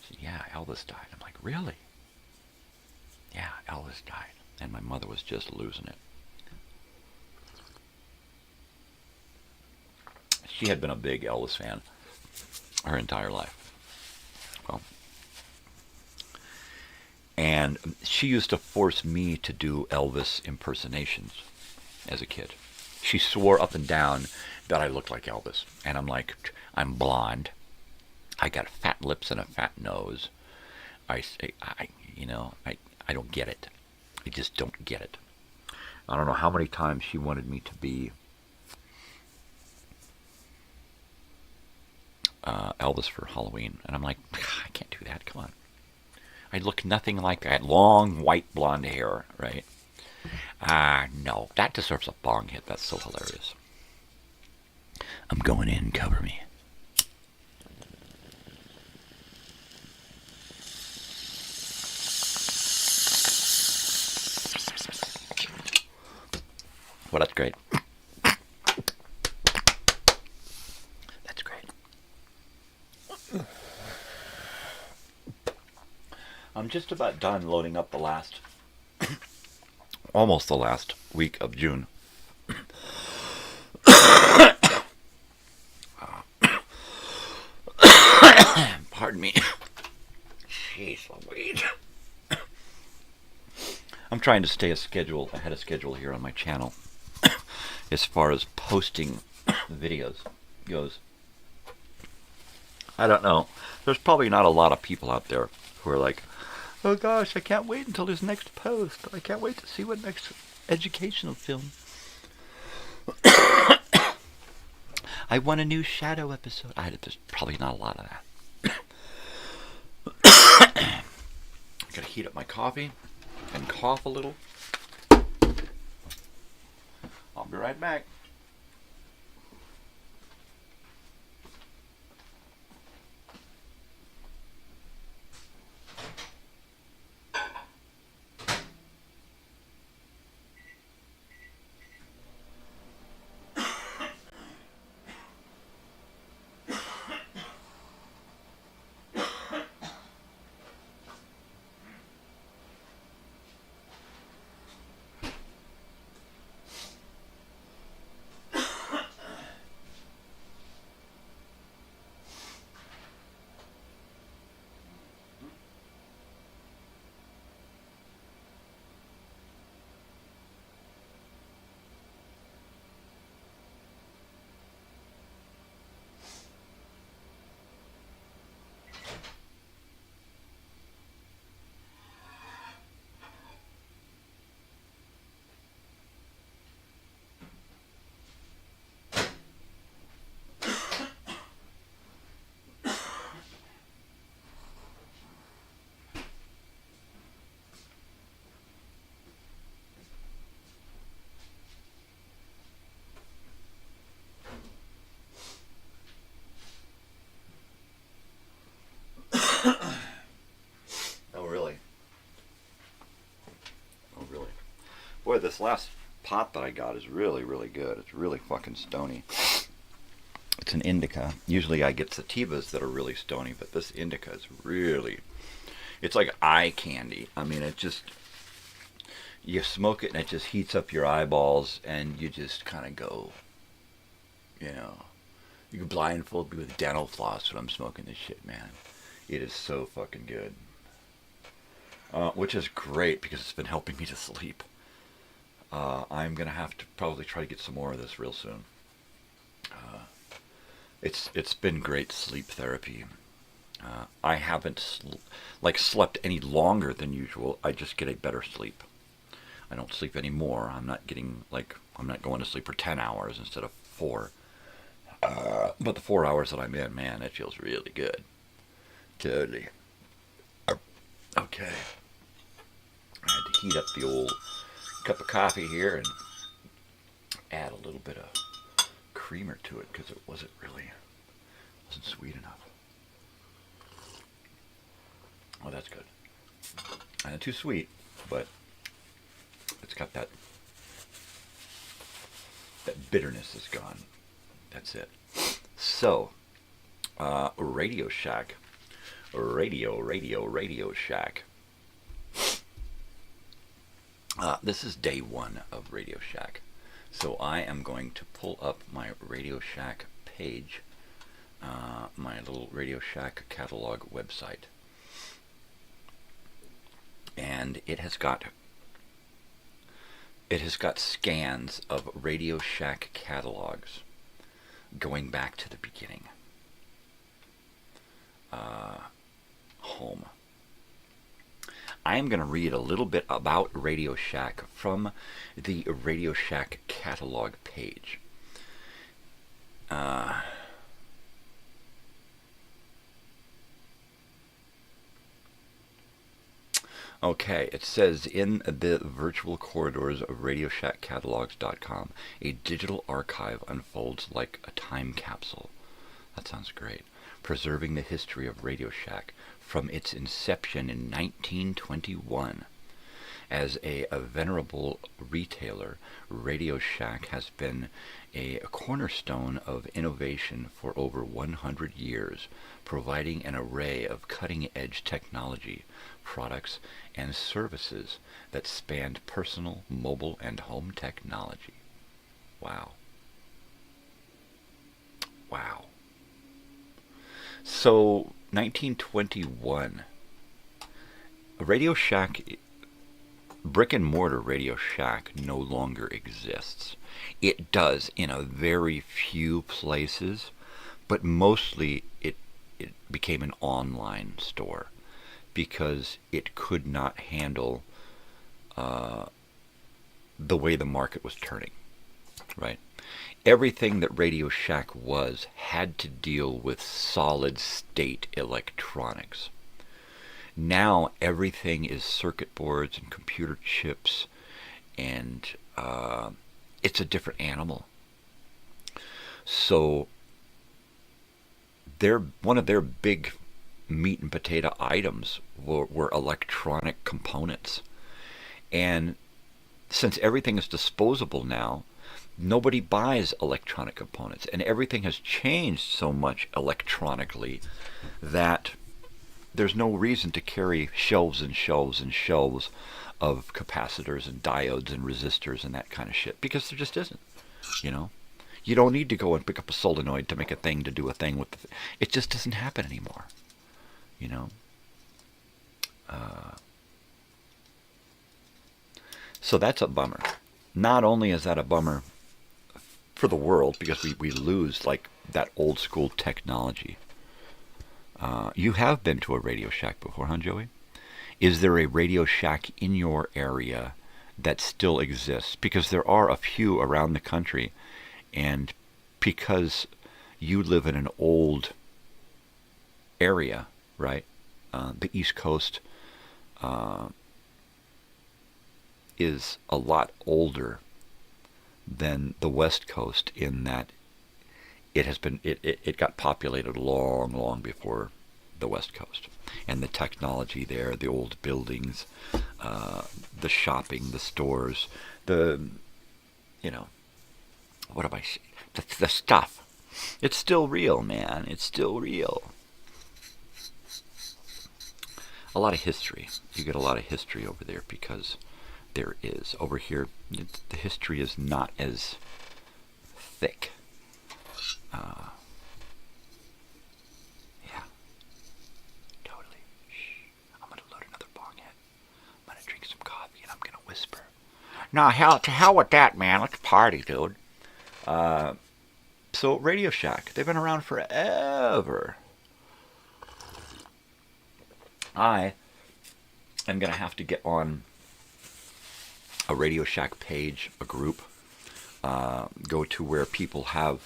He said, yeah, Elvis died. I'm like, really? Yeah, Elvis died. And my mother was just losing it. She had been a big Elvis fan her entire life. Well, and she used to force me to do Elvis impersonations as a kid. She swore up and down that I looked like Elvis. And I'm like, I'm blonde. I got fat lips and a fat nose. I don't get it. I just don't get it. I don't know how many times she wanted me to be Elvis for Halloween. And I'm like, I can't do that. Come on. I look nothing like that. Long, white, blonde hair, right? No. That deserves a bong hit. That's so hilarious. I'm going in. Cover me. Well, that's great. That's great. I'm just about done loading up the last, almost the last week of June. Pardon me. Jeez Louise. I'm trying to stay ahead of schedule here on my channel as far as posting videos goes. I don't know. There's probably not a lot of people out there who are like, oh gosh, I can't wait until his next post. I can't wait to see what next educational film. I want a new Shadow episode. There's probably not a lot of that. Gotta heat up my coffee and cough a little. I'll be right back. Oh, really? Oh, really? Boy, this last pot that I got is really, really good. It's really fucking stony. It's an indica. Usually I get sativas that are really stony, but this indica is really... It's like eye candy. I mean, it just... You smoke it and it just heats up your eyeballs and you just kind of go, you know... You can blindfold me with dental floss when I'm smoking this shit, man. It is so fucking good. Which is great because it's been helping me to sleep. I'm going to have to probably try to get some more of this real soon. It's been great sleep therapy. I haven't slept any longer than usual. I just get a better sleep. I don't sleep anymore. I'm not going to sleep for 10 hours instead of 4. But the 4 hours that I'm in, man, it feels really good. Totally. Okay. I had to heat up the old cup of coffee here and add a little bit of creamer to it because it wasn't sweet enough. Oh, that's good. Not too sweet, but it's got that bitterness is gone. That's it. So, Radio Shack. Radio Shack. This is day 1 of Radio Shack. So I am going to pull up my Radio Shack page, my little Radio Shack catalog website. And it has got scans of Radio Shack catalogs going back to the beginning. Home. I am going to read a little bit about Radio Shack from the Radio Shack catalog page. Okay, it says in the virtual corridors of RadioShackCatalogs.com, a digital archive unfolds like a time capsule. That sounds great. Preserving the history of Radio Shack from its inception in 1921. As a venerable retailer, Radio Shack has been a cornerstone of innovation for over 100 years, providing an array of cutting-edge technology, products, and services that spanned personal, mobile, and home technology. Wow. Wow. So, 1921, Radio Shack, brick and mortar Radio Shack no longer exists. It does in a very few places, but mostly it became an online store because it could not handle the way the market was turning, right? Everything that Radio Shack was had to deal with solid-state electronics. Now everything is circuit boards and computer chips, and it's a different animal. So one of their big meat and potato items were electronic components. And since everything is disposable now, nobody buys electronic components, and everything has changed so much electronically that there's no reason to carry shelves and shelves and shelves of capacitors and diodes and resistors and that kind of shit, because there just isn't, you know. You don't need to go and pick up a solenoid to make a thing to do a thing with the it just doesn't happen anymore, you know. So that's a bummer. Not only is that a bummer for the world, because we lose like that old school technology. You have been to a Radio Shack before, huh, Joey? Is there a Radio Shack in your area that still exists? Because there are a few around the country, and because you live in an old area, right? The East Coast is a lot older than the West Coast in that it has been it got populated long before the West Coast, and the technology there, the old buildings, the shopping, the stores, the what am I saying? The stuff. It's still real, man. It's still real. A lot of history. You get a lot of history over there because there is. Over here, the history is not as thick. Yeah. Totally. Shh. I'm going to load another bong head. I'm going to drink some coffee and I'm going to whisper. No, to hell with that, man. Let's party, dude. So, Radio Shack. They've been around forever. I am going to have to get on a Radio Shack page, a group, go to where people have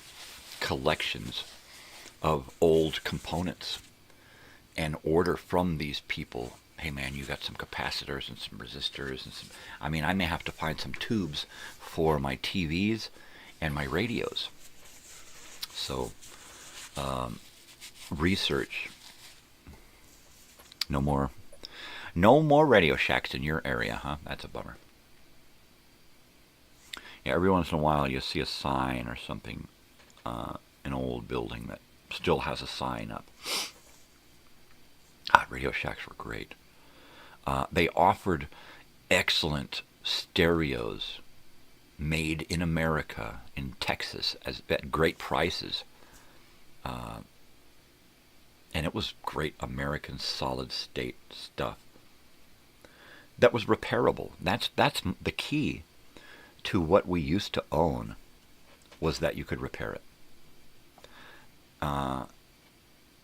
collections of old components and order from these people. Hey man, you got some capacitors and some resistors and some, I mean, I may have to find some tubes for my TVs and my radios. So, research. No more Radio Shacks in your area, huh? That's a bummer. Yeah, every once in a while you see a sign or something, an old building that still has a sign up. Radio Shacks were great. They offered excellent stereos made in America, in Texas, at great prices. And it was great American solid state stuff. that was repairable. That's the key to what we used to own, was that you could repair it.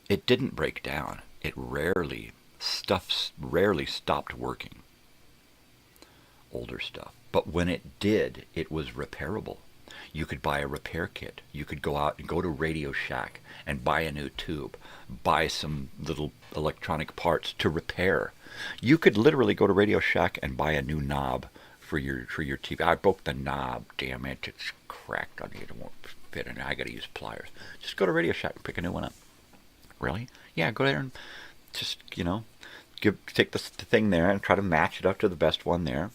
It didn't break down. It rarely stopped working. Older stuff. But when it did, it was repairable. You could buy a repair kit. You could go out and go to Radio Shack and buy a new tube, buy some little electronic parts to repair. You could literally go to Radio Shack and buy a new knob for your TV. I broke the knob. Damn it, it's cracked on it. It won't fit in. I got to use pliers. Just go to Radio Shack and pick a new one up. Really? Yeah, go there and just, take the thing there and try to match it up to the best one there.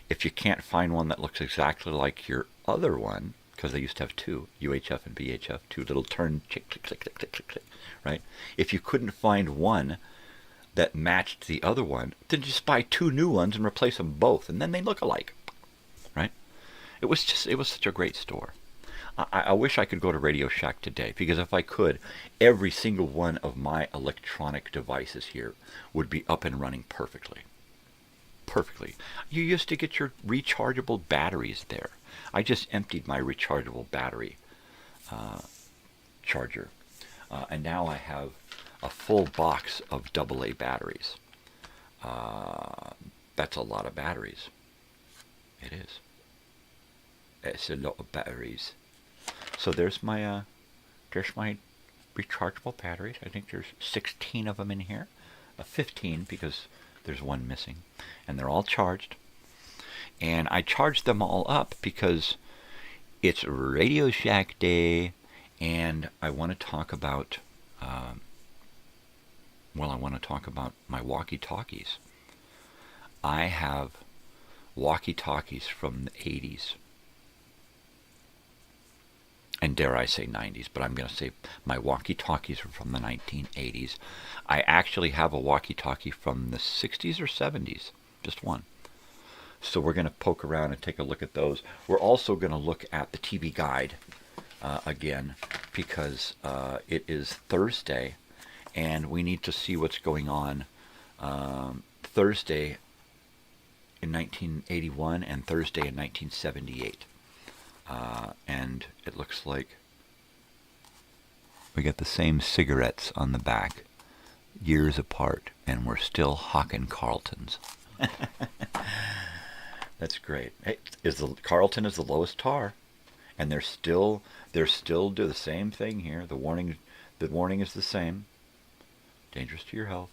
If you can't find one that looks exactly like your other one, because they used to have two, UHF and BHF, two little turn, click, click, click, click, click, click, click, right? If you couldn't find one that matched the other one, then just buy two new ones and replace them both, and then they look alike, right? It was such a great store. I wish I could go to Radio Shack today, because if I could, every single one of my electronic devices here would be up and running perfectly. Perfectly. You used to get your rechargeable batteries there. I just emptied my rechargeable battery charger, and now I have a full box of AA batteries. That's a lot of batteries. It is. It's a lot of batteries. So there's my rechargeable batteries. I think there's 16 of them in here. 15 because there's one missing. And they're all charged. And I charged them all up because it's Radio Shack Day, and I want to talk about my walkie-talkies. I have walkie-talkies from the 80s. And dare I say 90s, but I'm going to say my walkie-talkies are from the 1980s. I actually have a walkie-talkie from the 60s or 70s, just one. So we're going to poke around and take a look at those. We're also going to look at the TV guide again, because it is Thursday, and we need to see what's going on Thursday in 1981 and Thursday in 1978. And it looks like we got the same cigarettes on the back, years apart, and we're still hawking Carltons. That's great. Hey, Carlton is the lowest tar, and they're still do the same thing here. The warning is the same. Dangerous to your health.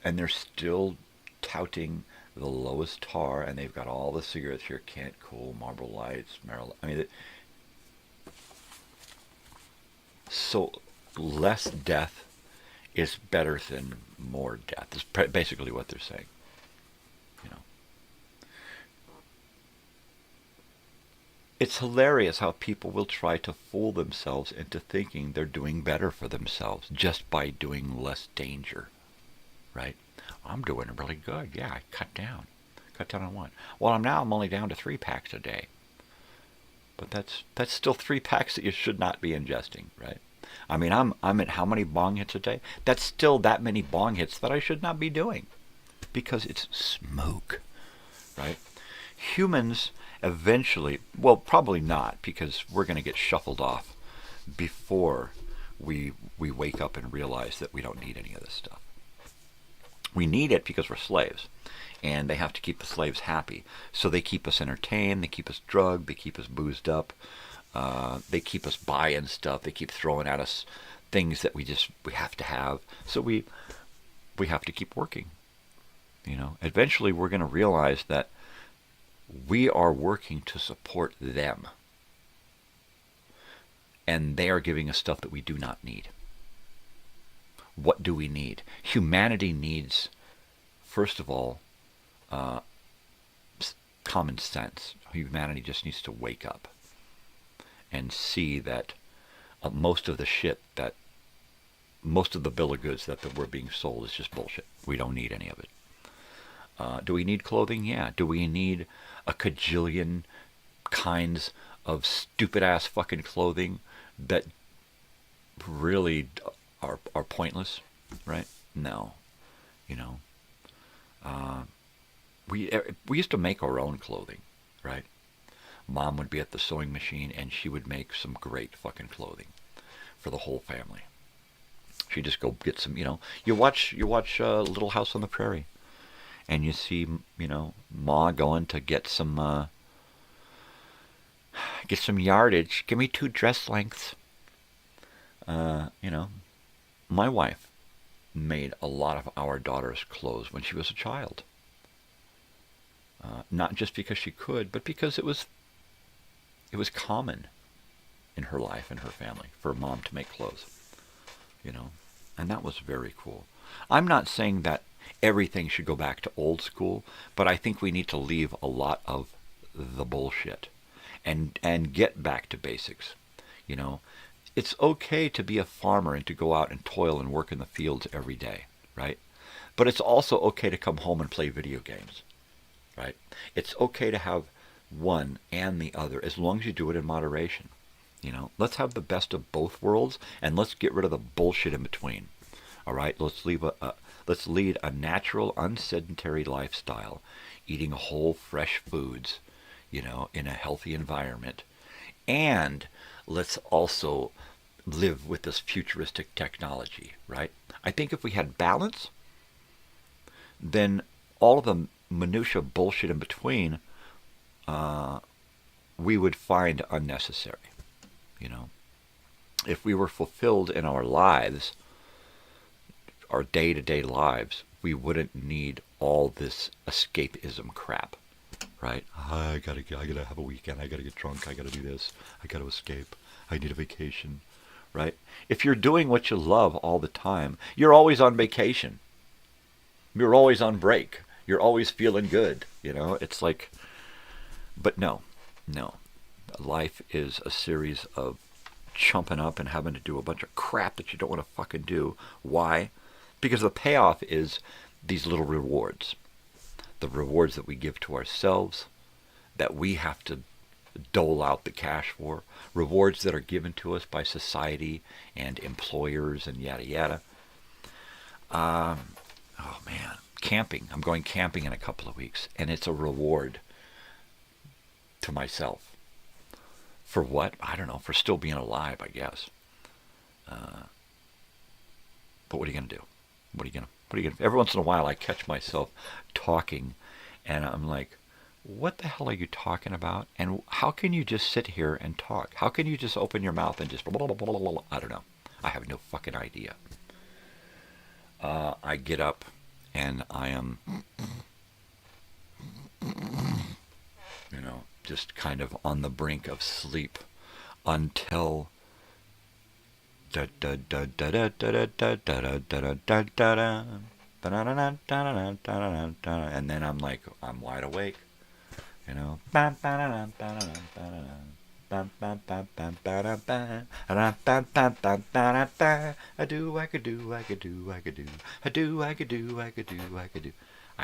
And they're still touting the lowest tar, and they've got all the cigarettes here: Kent, Cool, Marlboro Lights, Merrill. I mean, so less death is better than more death. Is basically what they're saying. It's hilarious how people will try to fool themselves into thinking they're doing better for themselves just by doing less danger, right? I'm doing really good. Yeah, I cut down. Cut down on what? Well, I'm only down to 3 packs a day. But that's still 3 packs that you should not be ingesting, right? I mean, I'm at how many bong hits a day? That's still that many bong hits that I should not be doing, because it's smoke, right? Humans eventually, well, probably not, because we're going to get shuffled off before we wake up and realize that we don't need any of this stuff. We need it because we're slaves, and they have to keep the slaves happy. So they keep us entertained, they keep us drugged, they keep us boozed up, they keep us buying stuff, they keep throwing at us things that we have to have. So we have to keep working. Eventually we're going to realize that we are working to support them, and they are giving us stuff that we do not need. What do we need? Humanity needs, first of all, common sense. Humanity just needs to wake up and see that most of the bill of goods that we're being sold is just bullshit. We don't need any of it. Do we need clothing? Yeah. Do we need a cajillion kinds of stupid-ass fucking clothing that really are pointless, right? No. we used to make our own clothing, right? Mom would be at the sewing machine, and she would make some great fucking clothing for the whole family. She'd just go get some, you watch Little House on the Prairie, and you see, Ma going to get some yardage. Give me 2 dress lengths. My wife made a lot of our daughter's clothes when she was a child. Not just because she could, but because it was common in her life and her family for Mom to make clothes. And that was very cool. I'm not saying that everything should go back to old school, but I think we need to leave a lot of the bullshit and get back to basics. It's okay to be a farmer and to go out and toil and work in the fields every day, right? But it's also okay to come home and play video games, right? It's okay to have one and the other as long as you do it in moderation. Let's have the best of both worlds, and let's get rid of the bullshit in between. All right, let's lead a natural, unsedentary lifestyle, eating whole, fresh foods, in a healthy environment, and let's also live with this futuristic technology, right? I think if we had balance, then all of the minutia bullshit in between, we would find unnecessary. If we were fulfilled in our lives, our day-to-day lives, we wouldn't need all this escapism crap, right? I gotta have a weekend. I gotta get drunk. I gotta do this. I gotta escape. I need a vacation, right? If you're doing what you love all the time, you're always on vacation. You're always on break. You're always feeling good. It's like, but no. Life is a series of chumping up and having to do a bunch of crap that you don't want to fucking do. Why? Because the payoff is these little rewards. The rewards that we give to ourselves, that we have to dole out the cash for. Rewards that are given to us by society and employers and yada yada. Oh man, camping. I'm going camping in a couple of weeks, and it's a reward to myself. For what? I don't know. For still being alive, I guess. But what are you going to do? What are you going to... Every once in a while, I catch myself talking, and I'm like, what the hell are you talking about? And how can you just sit here and talk? How can you just open your mouth and just... Blah, blah, blah, blah, blah? I don't know. I have no fucking idea. I get up, and I am... just kind of on the brink of sleep until and then I'm like, I'm wide awake, I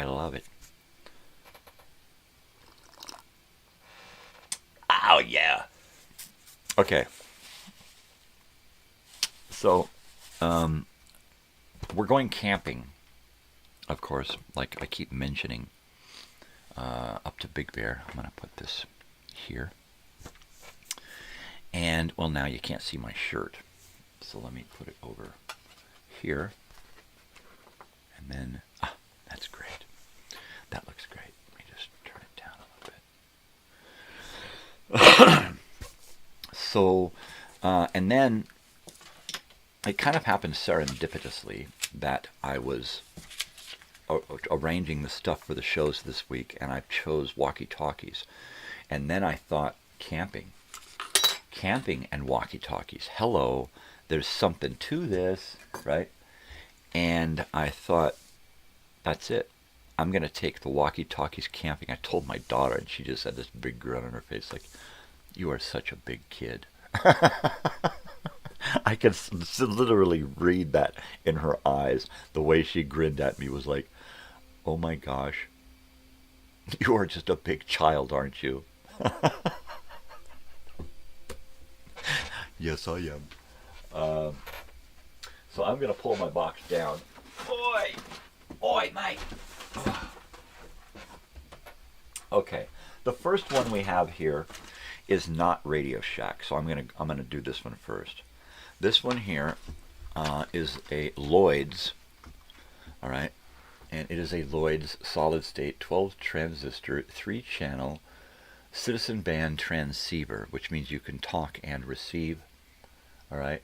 love it. Oh, yeah. Okay. So, we're going camping, of course, like I keep mentioning, up to Big Bear. I'm going to put this here. And, well, now you can't see my shirt. So let me put it over here. And then, that's great. That looks great. Let me just turn it down a little bit. So, and then it kind of happened serendipitously that I was arranging the stuff for the shows this week, and I chose walkie-talkies. And then I thought, camping and walkie-talkies. Hello, there's something to this, right? And I thought, that's it. I'm going to take the walkie-talkies camping. I told my daughter, and she just had this big grin on her face, like, you are such a big kid. I could literally read that in her eyes. The way she grinned at me was like, oh my gosh, you are just a big child, aren't you? Yes, I am. So I'm going to pull my box down. Oi, mate. Okay, the first one we have here is not Radio Shack, so I'm gonna do this one first. This one here is a Lloyd's, all right, and it is a Lloyd's solid state 12 transistor 3-channel citizen band transceiver, which means you can talk and receive, all right,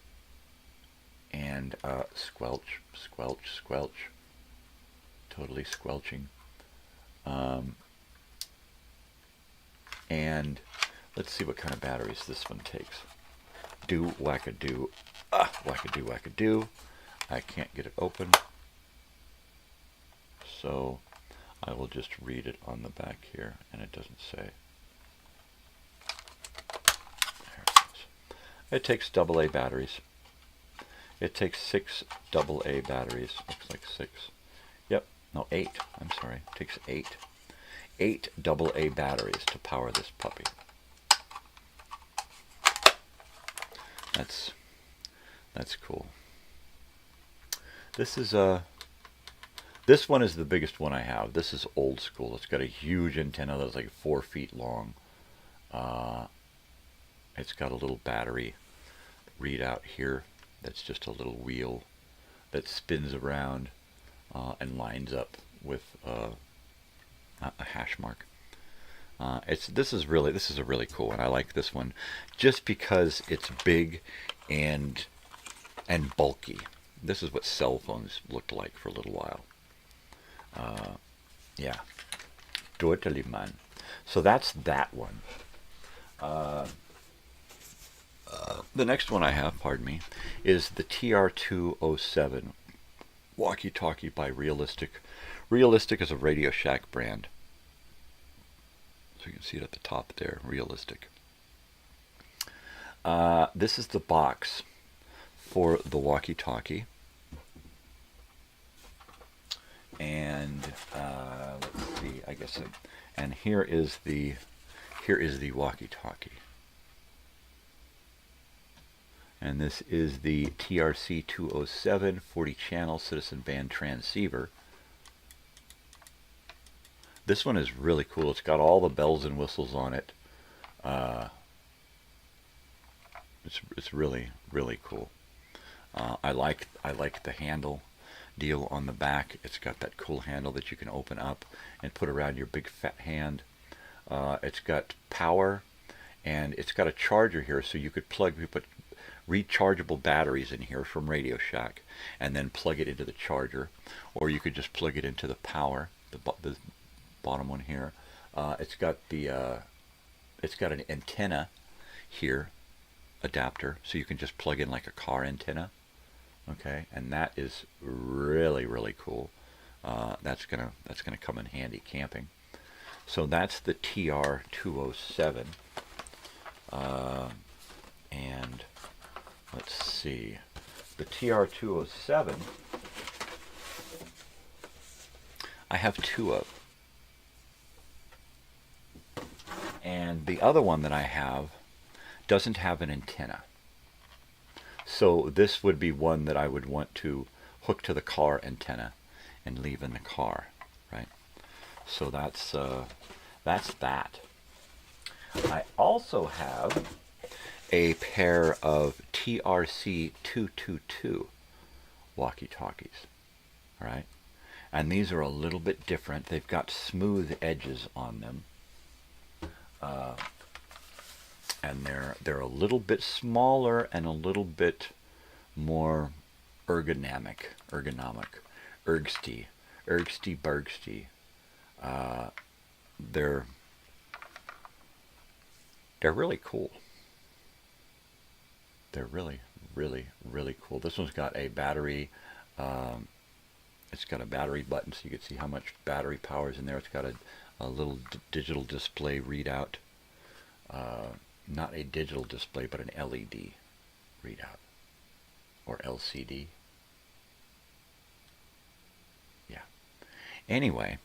and squelch, squelch, squelch, totally squelching. And let's see what kind of batteries this one takes. Do wackadoo, wackadoo, wackadoo. I can't get it open, so I will just read it on the back here, and it doesn't say. There it is. It takes AA batteries. It takes 6 AA batteries. Looks like 6. Yep, no, 8. I'm sorry. It takes 8. 8 AA batteries to power this puppy. That's cool. This is this one is the biggest one I have. This is old school. It's got a huge antenna that's like 4 feet long. It's got a little battery readout here. That's just a little wheel that spins around and lines up with a hash mark. This is a really cool one. I like this one just because it's big and bulky. This is what cell phones looked like for a little while. Yeah, totally, man. So that's that one. The next one I have, pardon me, is the TR207 walkie-talkie by Realistic. Realistic is a Radio Shack brand. So you can see it at the top there, Realistic. This is the box for the walkie-talkie. And let's see, I guess, and here is the walkie-talkie. And this is the TRC207 40-channel citizen band transceiver. This one is really cool. It's got all the bells and whistles on it. It's really, really cool. I like the handle deal on the back. It's got that cool handle that you can open up and put around your big fat hand. It's got power, and it's got a charger here, so you could put rechargeable batteries in here from Radio Shack and then plug it into the charger, or you could just plug it into the power, the bottom one here. It's got an antenna here, adapter, so you can just plug in like a car antenna. Okay, and that is really, really cool. That's gonna come in handy camping. So that's the TR207. And let's see, the TR207, I have 2 of. And the other one that I have doesn't have an antenna. So this would be one that I would want to hook to the car antenna and leave in the car, right? So that's that. I also have a pair of TRC222 walkie-talkies, all right? And these are a little bit different. They've got smooth edges on them. And they're a little bit smaller and a little bit more ergonomic, ergsty bergsty. They're really cool. They're really, really, really cool. This one's got a battery. It's got a battery button, so you can see how much battery power is in there. It's got a little digital display readout. Not a digital display, but an LED readout. Or LCD. Yeah. Anyway,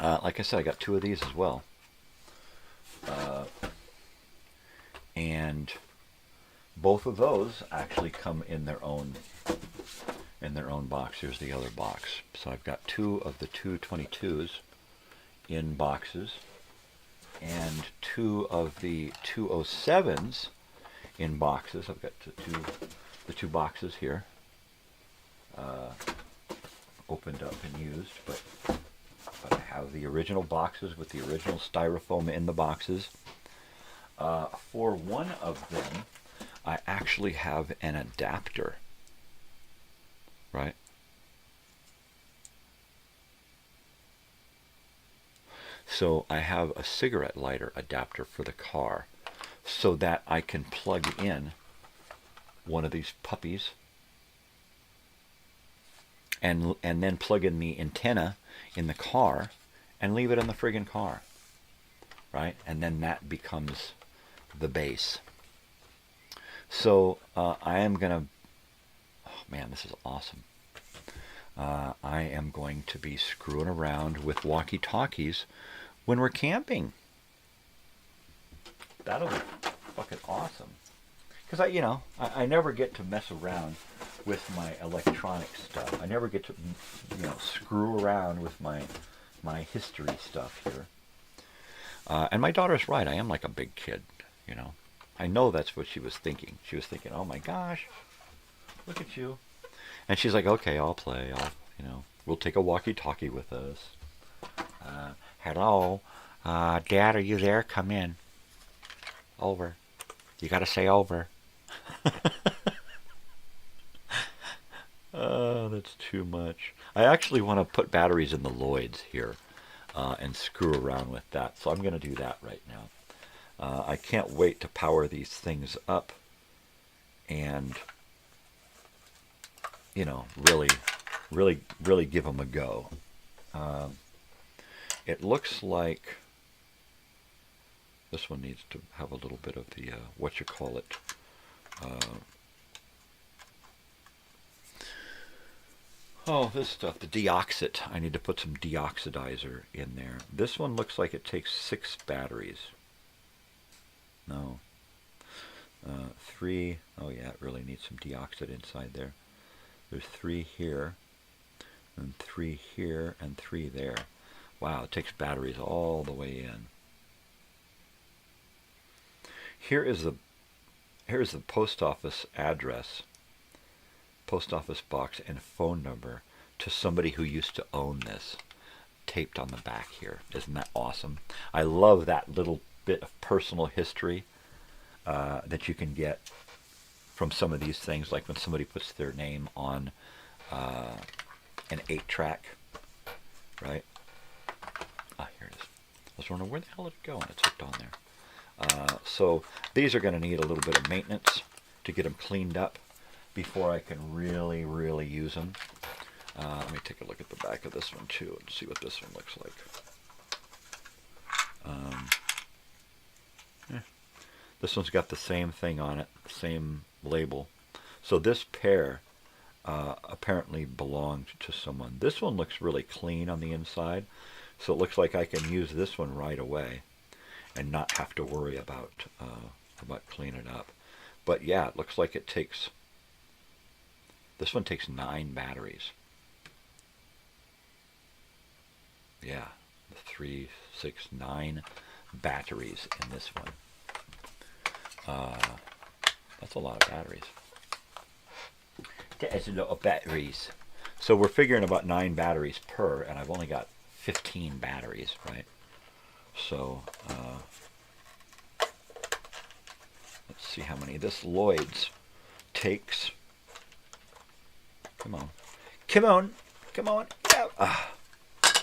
like I said, I got 2 of these as well. And both of those actually come in their own box. Here's the other box. So I've got 2 of the 222s in boxes, and 2 of the 207s in boxes. I've got the two boxes here, opened up and used, but I have the original boxes with the original styrofoam in the boxes. For one of them, I actually have an adapter, right? So I have a cigarette lighter adapter for the car so that I can plug in one of these puppies and then plug in the antenna in the car and leave it in the friggin' car, right? And then that becomes the base. So I am going to, oh man, this is awesome. I am going to be screwing around with walkie-talkies when we're camping. That'll be fucking awesome. Because I never get to mess around with my electronic stuff. I never get to, screw around with my history stuff here. And my daughter's right. I am like a big kid, I know that's what she was thinking. She was thinking, oh my gosh, look at you. And she's like, okay, I'll play. We'll take a walkie-talkie with us. Hello, Dad, are you there? Come in. Over. You got to say over. Oh, that's too much. I actually want to put batteries in the Lloyds here and screw around with that. So I'm going to do that right now. I can't wait to power these things up and, really give them a go. It looks like this one needs to have a little bit of the, this stuff, the deoxit. I need to put some deoxidizer in there. This one looks like it takes 6 batteries. No. 3. Oh yeah, it really needs some deoxit inside there. There's 3 here, and 3 here, and 3 there. Wow, it takes batteries all the way in. Here's the post office address, post office box, and phone number to somebody who used to own this, taped on the back here. Isn't that awesome? I love that little bit of personal history that you can get from some of these things, like when somebody puts their name on an 8-track, right? Ah, here it is. I was wondering where the hell did it go, and it's hooked on there. So these are going to need a little bit of maintenance to get them cleaned up before I can really, really use them. Let me take a look at the back of this one too and see what this one looks like. This one's got the same thing on it, the same label. So this pair apparently belonged to someone. This one looks really clean on the inside, so it looks like I can use this one right away and not have to worry about cleaning up. But yeah, it looks like it takes, this one takes 9 batteries. Yeah, 3, 6, 9 batteries in this one. That's a lot of batteries. That is a lot of batteries. So we're figuring about 9 batteries per, and I've only got 15 batteries, right? So, let's see how many. This Lloyd's takes, come on. Yeah.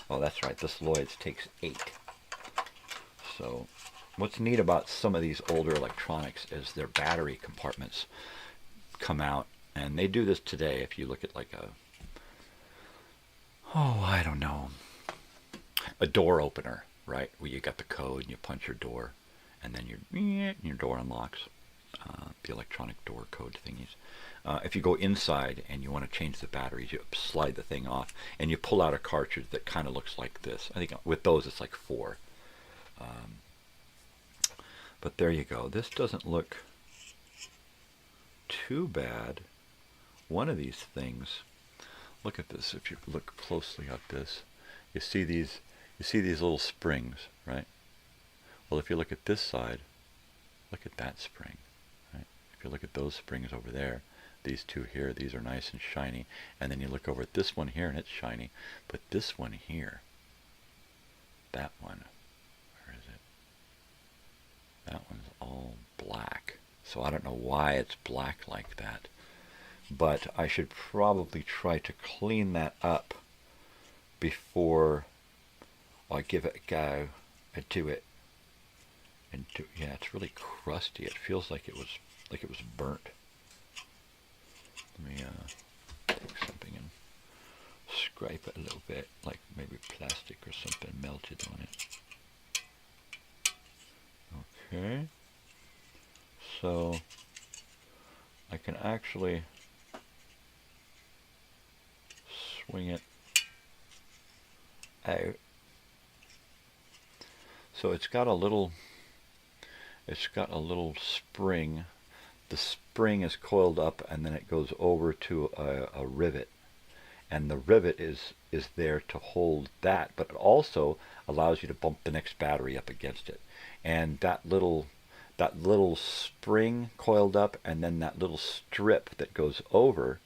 Oh, that's right. This Lloyd's takes 8. So, what's neat about some of these older electronics is their battery compartments come out, and they do this today. If you look at like I don't know, a door opener, right? Where you got the code and you punch your door, and then your door unlocks. The electronic door code thingies. If you go inside and you want to change the batteries, you slide the thing off, and you pull out a cartridge that kind of looks like this. I think with those it's like 4. But there you go. This doesn't look too bad. One of these things, look at this. If you look closely at this, you see these You see these little springs, right? Well, if you look at this side, look at that spring, right? If you look at those springs over there, these two here, these are nice and shiny. And then you look over at this one here and it's shiny. But this one here, that one, where is it? That one's all black. So I don't know why it's black like that. But I should probably try to clean that up before I give it a go and do it. Yeah, it's really crusty. It feels like it was burnt. Let me take something and scrape it a little bit, like maybe plastic or something melted on it. Okay. So I can actually swing it out. So it's got a little spring. The spring is coiled up and then it goes over to a rivet. And the rivet is there to hold that, but it also allows you to bump the next battery up against it. And that little spring coiled up and then that little strip that goes over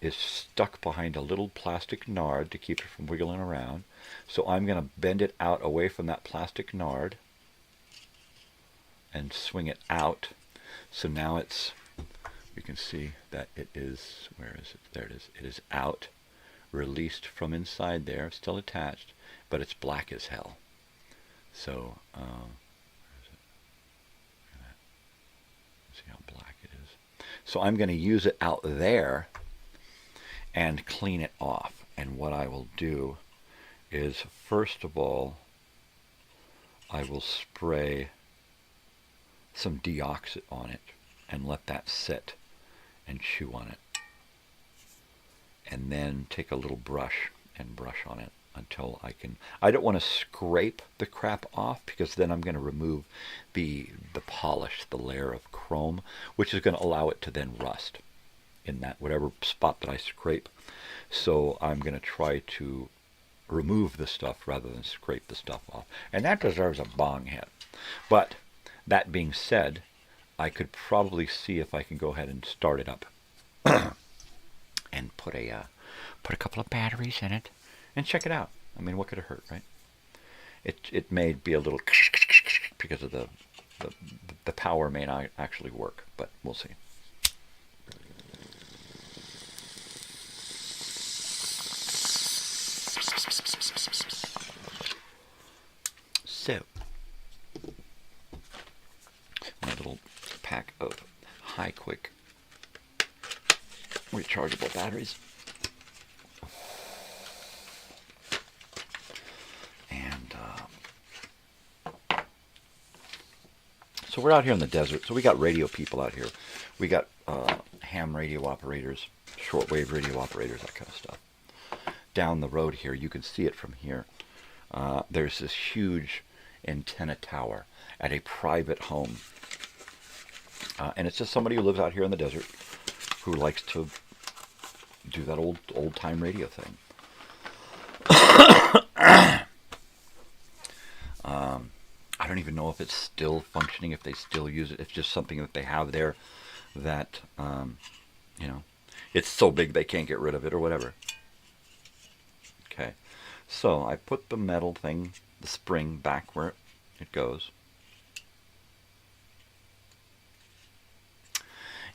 is stuck behind a little plastic nard to keep it from wiggling around. So I'm going to bend it out away from that plastic nard and swing it out. So now you can see that it is, where is it? There it is. It is out, released from inside there, still attached, but it's black as hell. So, where is it? See how black it is. So I'm going to use it out there and clean it off. And what I will do is, first of all, I will spray some deoxit on it and let that sit and chew on it. And then take a little brush and brush on it until I don't want to scrape the crap off, because then I'm going to remove the polish, the layer of chrome, which is going to allow it to then rust in that whatever spot that I scrape. So I'm going to try to remove the stuff rather than scrape the stuff off. And that deserves a bong hit. But that being said, I could probably see if I can go ahead and start it up and put a couple of batteries in it and check it out. I mean, what could it hurt, right? It may be a little because of the power may not actually work, but we'll see. So, my little pack of high-quick rechargeable batteries. And so we're out here in the desert. So we got radio people out here. We got ham radio operators, shortwave radio operators, that kind of stuff. Down the road here, you can see it from here. There's this huge antenna tower at a private home. And it's just somebody who lives out here in the desert who likes to do that old-time radio thing. I don't even know if it's still functioning, if they still use it. It's just something that they have there that, it's so big they can't get rid of it or whatever. Okay, so I put the metal thing, the spring, back where it goes.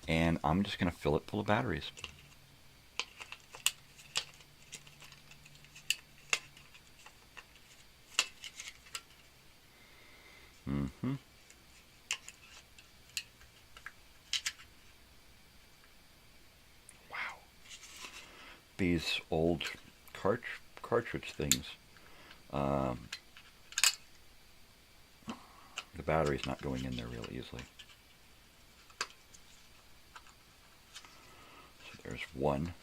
And I'm just going to fill it full of batteries. Mm-hmm. Wow. These old cartridge things, the battery's not going in there real easily. So there's one.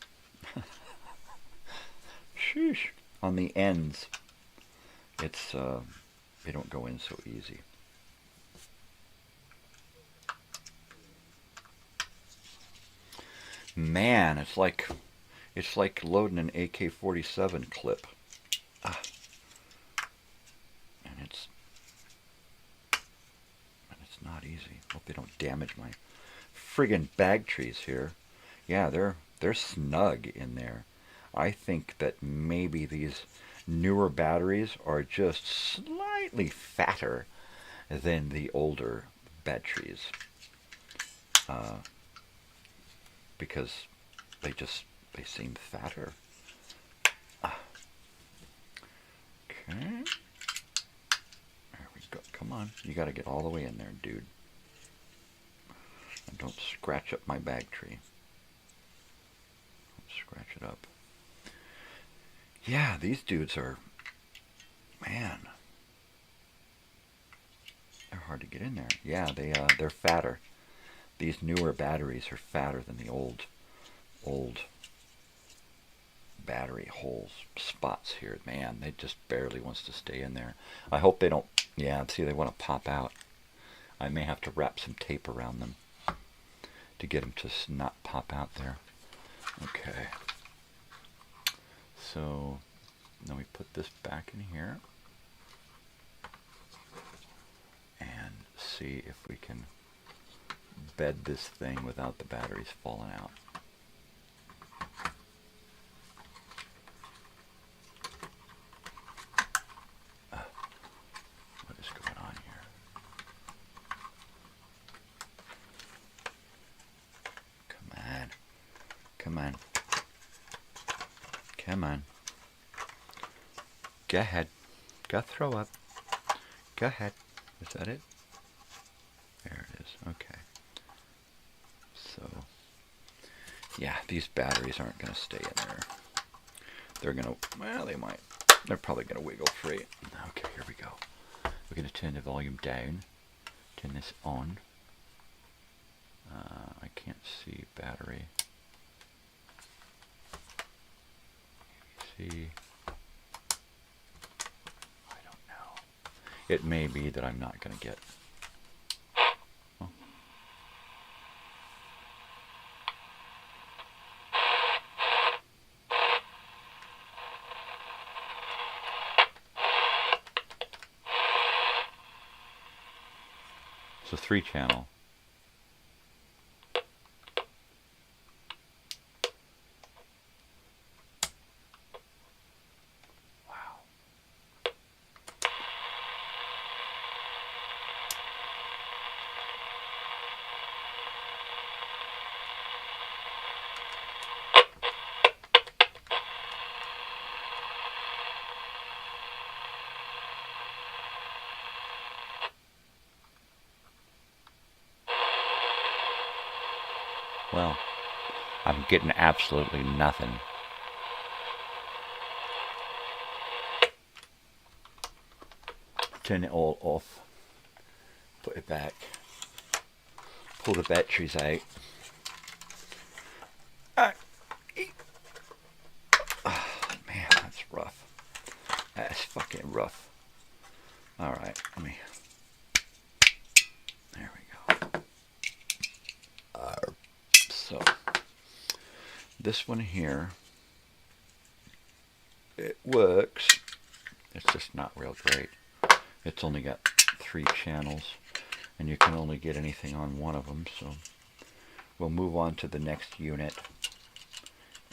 Sheesh. On the ends, it's they don't go in so easy. Man, it's like loading an AK-47 clip. easy. Hope they don't damage my friggin' bag trees here. Yeah, they're snug in there. I think that maybe these newer batteries are just slightly fatter than the older batteries. Because they seem fatter. Okay. There we go. Come on. You got to get all the way in there, dude. And don't scratch up my bag tree. Don't scratch it up. Yeah, these dudes are, man, they're hard to get in there. Yeah, they're fatter. These newer batteries are fatter than the old battery holes, spots here. Man, they just barely wants to stay in there. I hope they don't, yeah, see, they want to pop out. I may have to wrap some tape around them to get them to not pop out there. Okay. So, then we put this back in here and see if we can bed this thing without the batteries falling out. What is going on here? Come on. Come on. Come on. Go ahead. Go throw up. Go ahead. Is that it? There it is. Okay. So, yeah, these batteries aren't going to stay in there. They're going to, well, they might. They're probably going to wiggle free. Okay, here we go. We're going to turn the volume down. Turn this on. I can't see battery. See. I don't know. It may be that I'm not going to get. Oh. It's a 3-channel. Well, I'm getting absolutely nothing. Turn it all off. Put it back. Pull the batteries out. Oh, man, that's rough. That's fucking rough. Alright, let me... There we go. So, this one here, it works. It's just not real great. It's only got 3 channels, and you can only get anything on one of them. So, we'll move on to the next unit,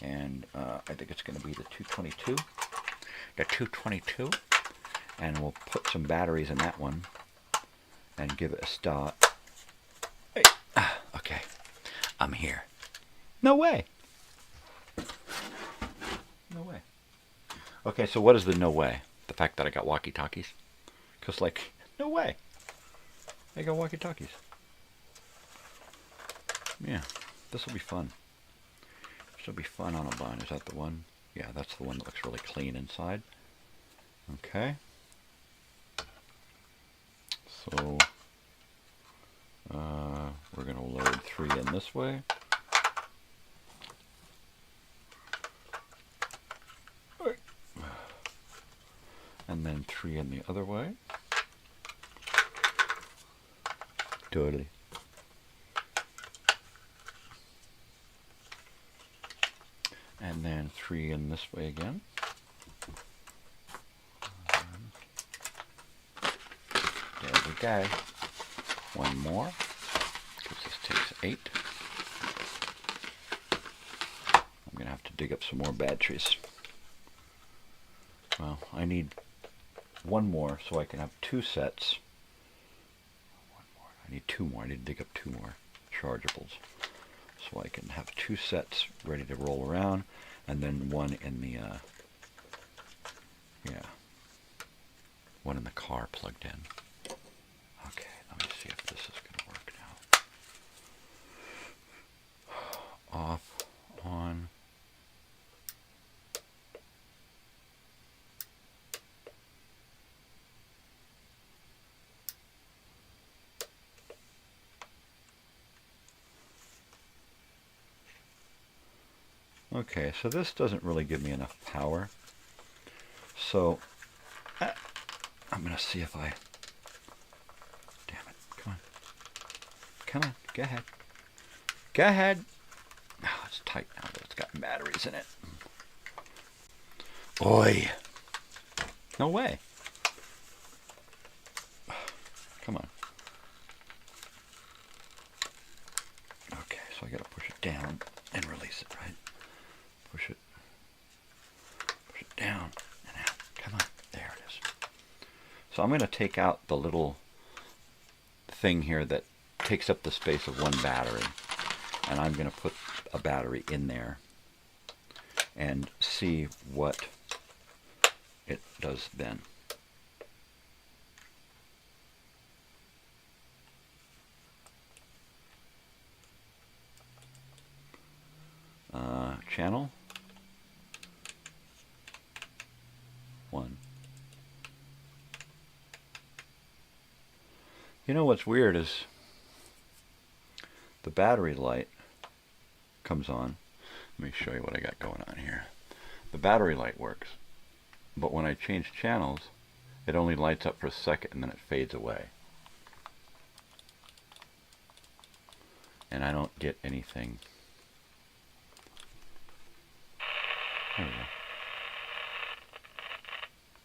and I think it's going to be the 222. The 222, and we'll put some batteries in that one, and give it a start. Hey. Okay. I'm here. No way. No way. Okay, so what is the no way? The fact that I got walkie-talkies? Because, like, no way. I got walkie-talkies. Yeah, this will be fun. This will be fun on a bun. Is that the one? Yeah, that's the one that looks really clean inside. Okay. So... we're going to load 3 in this way. And then 3 in the other way. Totally. And then 3 in this way again. There we go. One more, because this takes 8. I'm going to have to dig up some more batteries. Well, I need one more so I can have 2 sets. One more. I need 2 more. I need to dig up 2 more chargeables so I can have 2 sets ready to roll around, and then one in the one in the car plugged in. Okay, let me see if this is going to work now. Off, on. Okay, so this doesn't really give me enough power. So I'm going to see if I... Damn it. Come on. Come on. Go ahead. Go ahead. Oh, it's tight now, but it's got batteries in it. Oi. No way. Come on. Okay, so I got to push it down and release it, right? Push it down and out. Come on. There it is. So I'm going to take out the little thing here that takes up the space of one battery, and I'm going to put a battery in there and see what it does then. Channel 1. You know what's weird is the battery light comes on. Let me show you what I got going on here. The battery light works, but when I change channels, it only lights up for a second and then it fades away. And I don't get anything. There we go.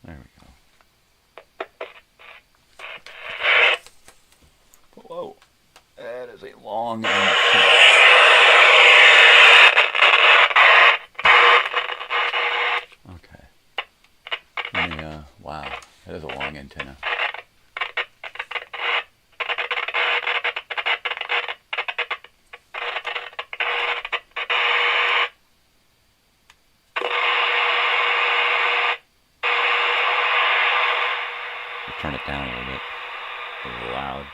There we go. Whoa. That is a long antenna. Okay. Wow. That is a long antenna. Turn it down a little bit. A little loud.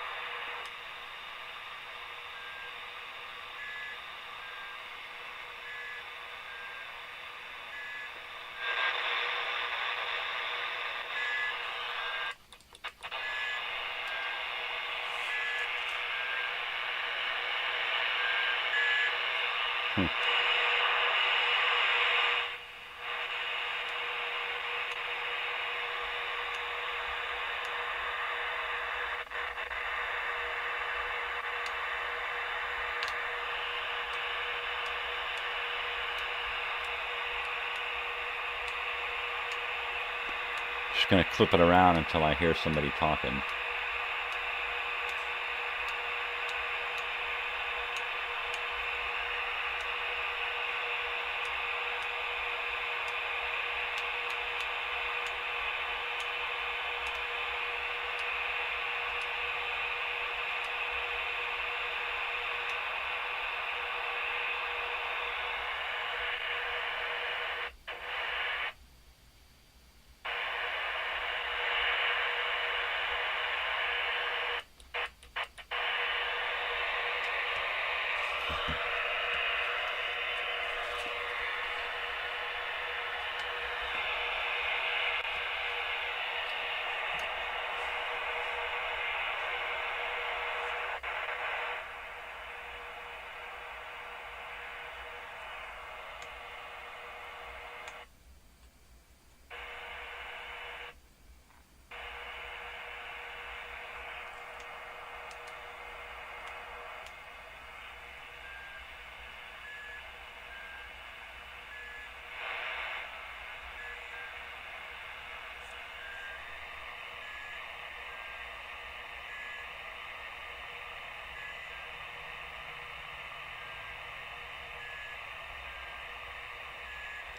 Just going to clip it around until I hear somebody talking.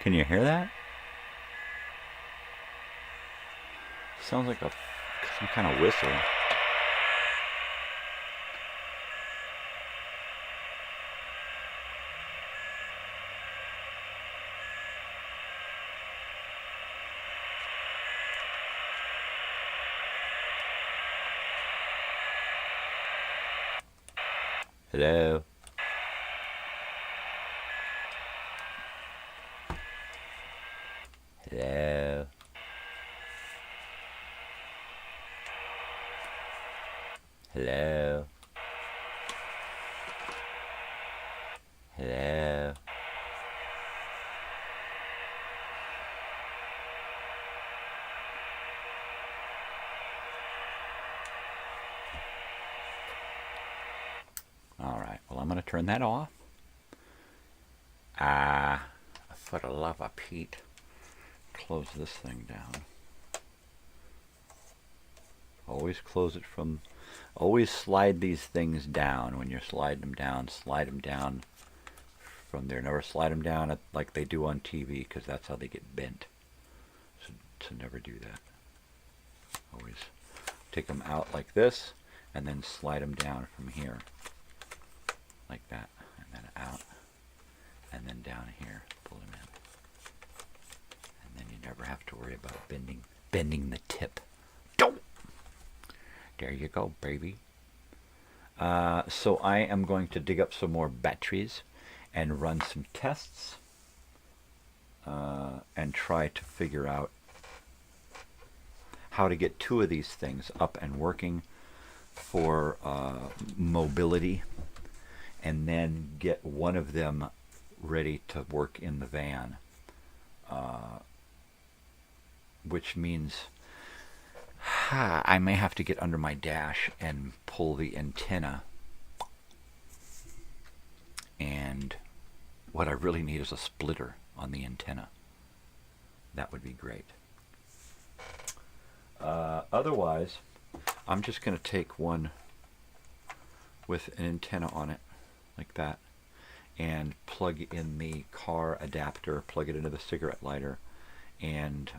Can you hear that? Sounds like some kind of whistle. Hello? Hello? Hello? Hello? All right, well, I'm going to turn that off. For the love of Pete, close this thing down. Always close it from... Always slide these things down. When you're sliding them down, slide them down from there. Never slide them down like they do on TV, because that's how they get bent. So never do that. Always take them out like this, and then slide them down from here. Like that. And then out. And then down here. Pull them in. And then you never have to worry about bending the tip. There you go, baby. So I am going to dig up some more batteries and run some tests and try to figure out how to get 2 of these things up and working for mobility, and then get one of them ready to work in the van, which means I may have to get under my dash and pull the antenna. And what I really need is a splitter on the antenna. That would be great. Otherwise, I'm just going to take one with an antenna on it, like that, and plug in the car adapter, plug it into the cigarette lighter, and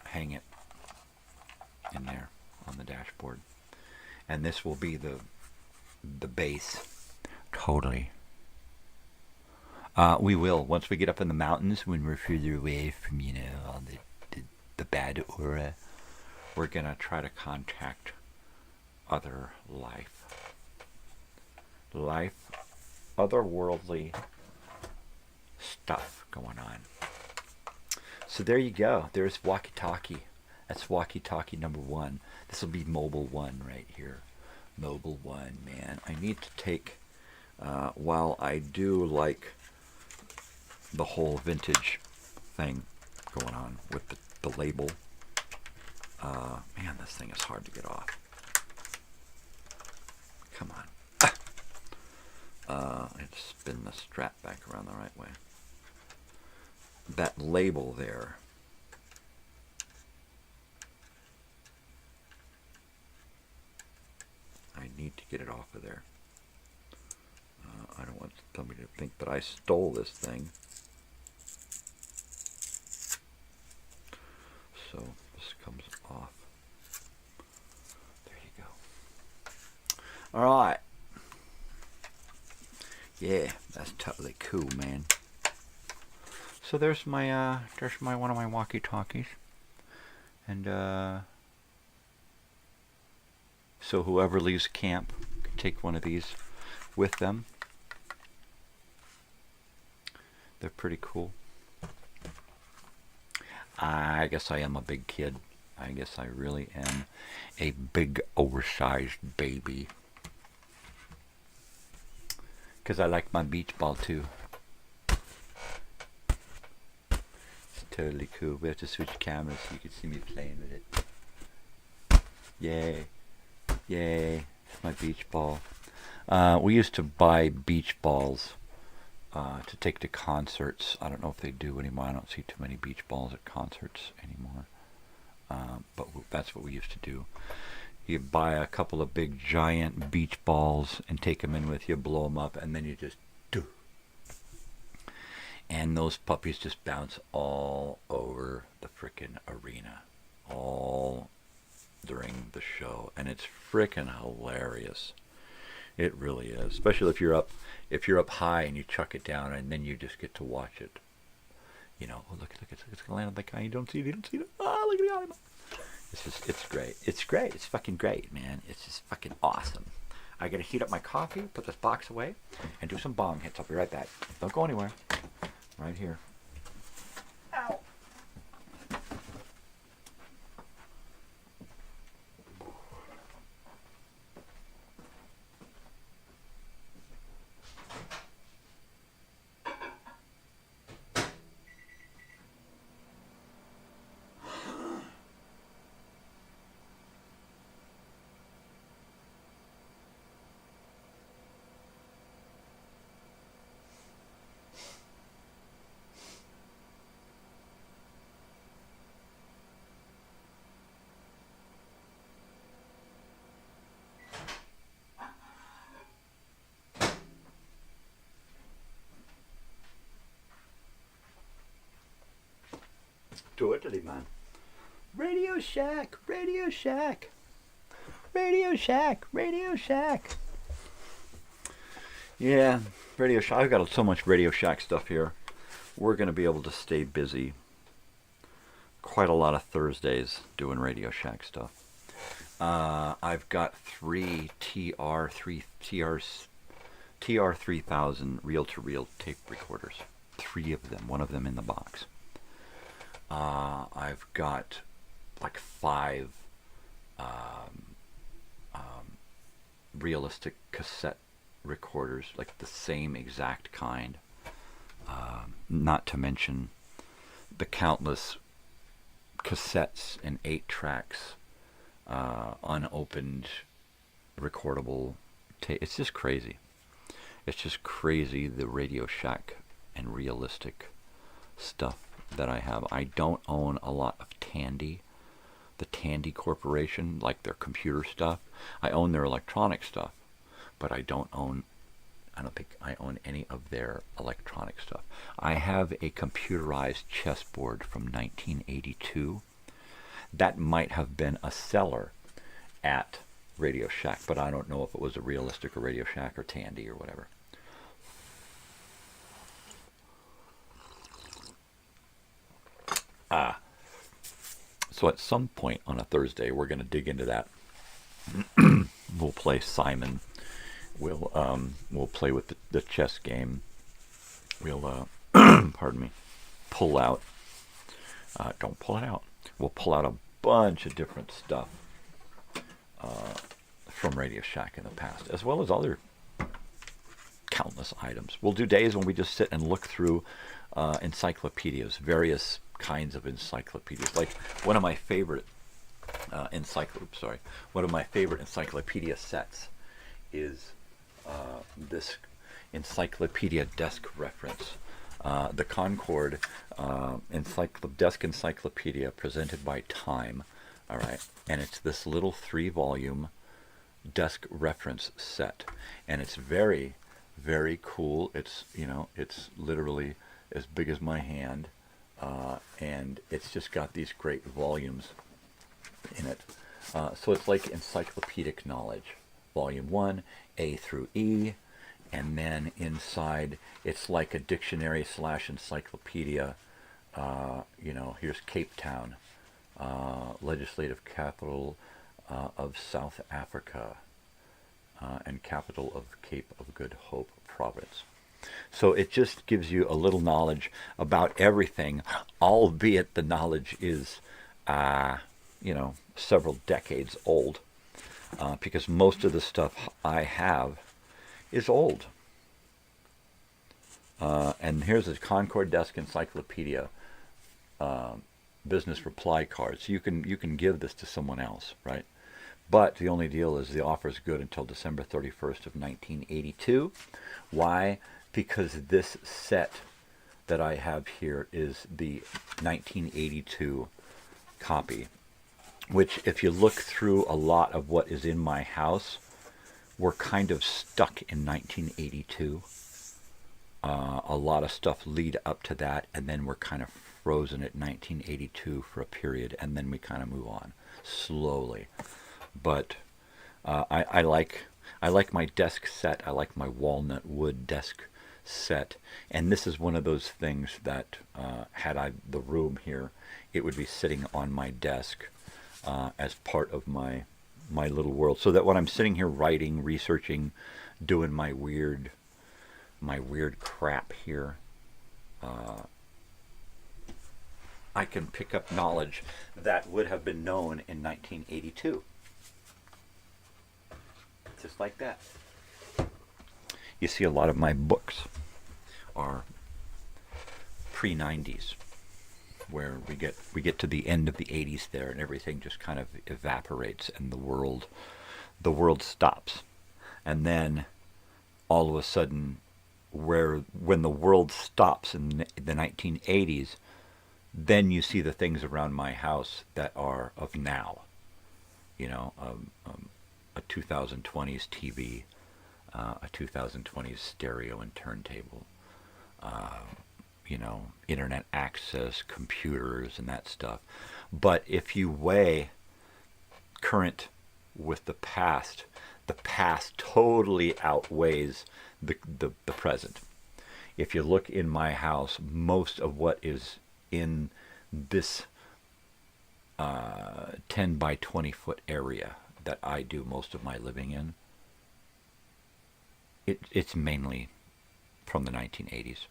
hang it in there on the dashboard. And this will be the base. Totally. We will, once we get up in the mountains, when we're further away from, you know, all the bad aura, we're going to try to contact other life. Otherworldly stuff going on. So there you go. There's walkie-talkie. That's walkie-talkie number 1. This will be mobile 1 right here. Mobile 1, man. I need to take, while I do like the whole vintage thing going on with the label, man, this thing is hard to get off. Come on. I have to spin the strap back around the right way. That label there, I need to get it off of there. I don't want somebody to think that I stole this thing. So this comes off. There you go. All right. Yeah, that's totally cool, man. So there's my one of my walkie-talkies, and so whoever leaves camp can take one of these with them. They're pretty cool. I guess I am a big kid. I guess I really am a big, oversized baby. Because I like my beach ball too. It's totally cool. We have to switch cameras so you can see me playing with it. Yay. Yay. It's my beach ball. We used to buy beach balls to take to concerts. I don't know if they do anymore. I don't see too many beach balls at concerts anymore. But that's what we used to do. You buy a couple of big giant beach balls and take them in with you, blow them up, and then you just do. And those puppies just bounce all over the frickin' arena, all during the show, and it's frickin' hilarious. It really is, especially if you're up high and you chuck it down, and then you just get to watch it. You know, oh, look, it's gonna land on that guy. You don't see it. Oh, look at the animal. It's great. It's great. It's fucking great, man. It's just fucking awesome. I gotta heat up my coffee, put this box away, and do some bong hits. I'll be right back. Don't go anywhere. Right here. Ow. Totally, man. Radio Shack, Radio Shack, Radio Shack, Radio Shack. Yeah, Radio Shack. I've got so much Radio Shack stuff here. We're going to be able to stay busy quite a lot of Thursdays doing Radio Shack stuff. I've got 3 TR3000 reel-to-reel tape recorders. 3 of them, one of them in the box. I've got like 5 realistic cassette recorders, like the same exact kind. Not to mention the countless cassettes and 8 tracks, unopened, recordable tape. It's just crazy. It's just crazy, the Radio Shack and realistic stuff that I have. I don't own a lot of Tandy, the Tandy Corporation, like their computer stuff. I own their electronic stuff, but I don't think I own any of their electronic stuff. I have a computerized chessboard from 1982. That might have been a seller at Radio Shack, but I don't know if it was a realistic or Radio Shack or Tandy or whatever. So at some point on a Thursday, we're going to dig into that. We'll play Simon. We'll play with the chess game. We'll, pardon me, pull out. Don't pull it out. We'll pull out a bunch of different stuff from Radio Shack in the past, as well as other countless items. We'll do days when we just sit and look through encyclopedias, various kinds of encyclopedias. Like one of my favorite encyclopedia sets is this Encyclopedia Desk Reference, the Concord Desk Encyclopedia presented by Time. All right, and it's this little 3-volume desk reference set, and it's very, very cool. It's it's literally as big as my hand. And it's just got these great volumes in it. So it's like encyclopedic knowledge. Volume 1, A through E. And then inside, it's like a dictionary / encyclopedia. Here's Cape Town, legislative capital of South Africa, and capital of Cape of Good Hope province. So it just gives you a little knowledge about everything, albeit the knowledge is, several decades old, because most of the stuff I have is old. And here's a Concord Desk Encyclopedia business reply card. So you can give this to someone else, right? But the only deal is the offer is good until December 31st of 1982. Why? Because this set that I have here is the 1982 copy, which if you look through a lot of what is in my house, we're kind of stuck in 1982. a lot of stuff lead up to that, and then we're kind of frozen at 1982 for a period, and then we kind of move on slowly. But I like my desk set. I like my walnut wood desk set, and this is one of those things that had I the room here, it would be sitting on my desk as part of my little world, so that when I'm sitting here writing, researching, doing my weird crap here, I can pick up knowledge that would have been known in 1982. Just like that. You see, a lot of my books are pre-90s, where we get to the end of the 80s there, and everything just kind of evaporates, and the world stops. And then all of a sudden, when the world stops in the 1980s, then you see the things around my house that are of now. You know, a 2020s TV, a 2020s stereo and turntable, you know, internet access, computers, and that stuff. But if you weigh current with the past totally outweighs the present. If you look in my house, most of what is in this 10 by 20 foot area that I do most of my living in, it's mainly from the 1980s.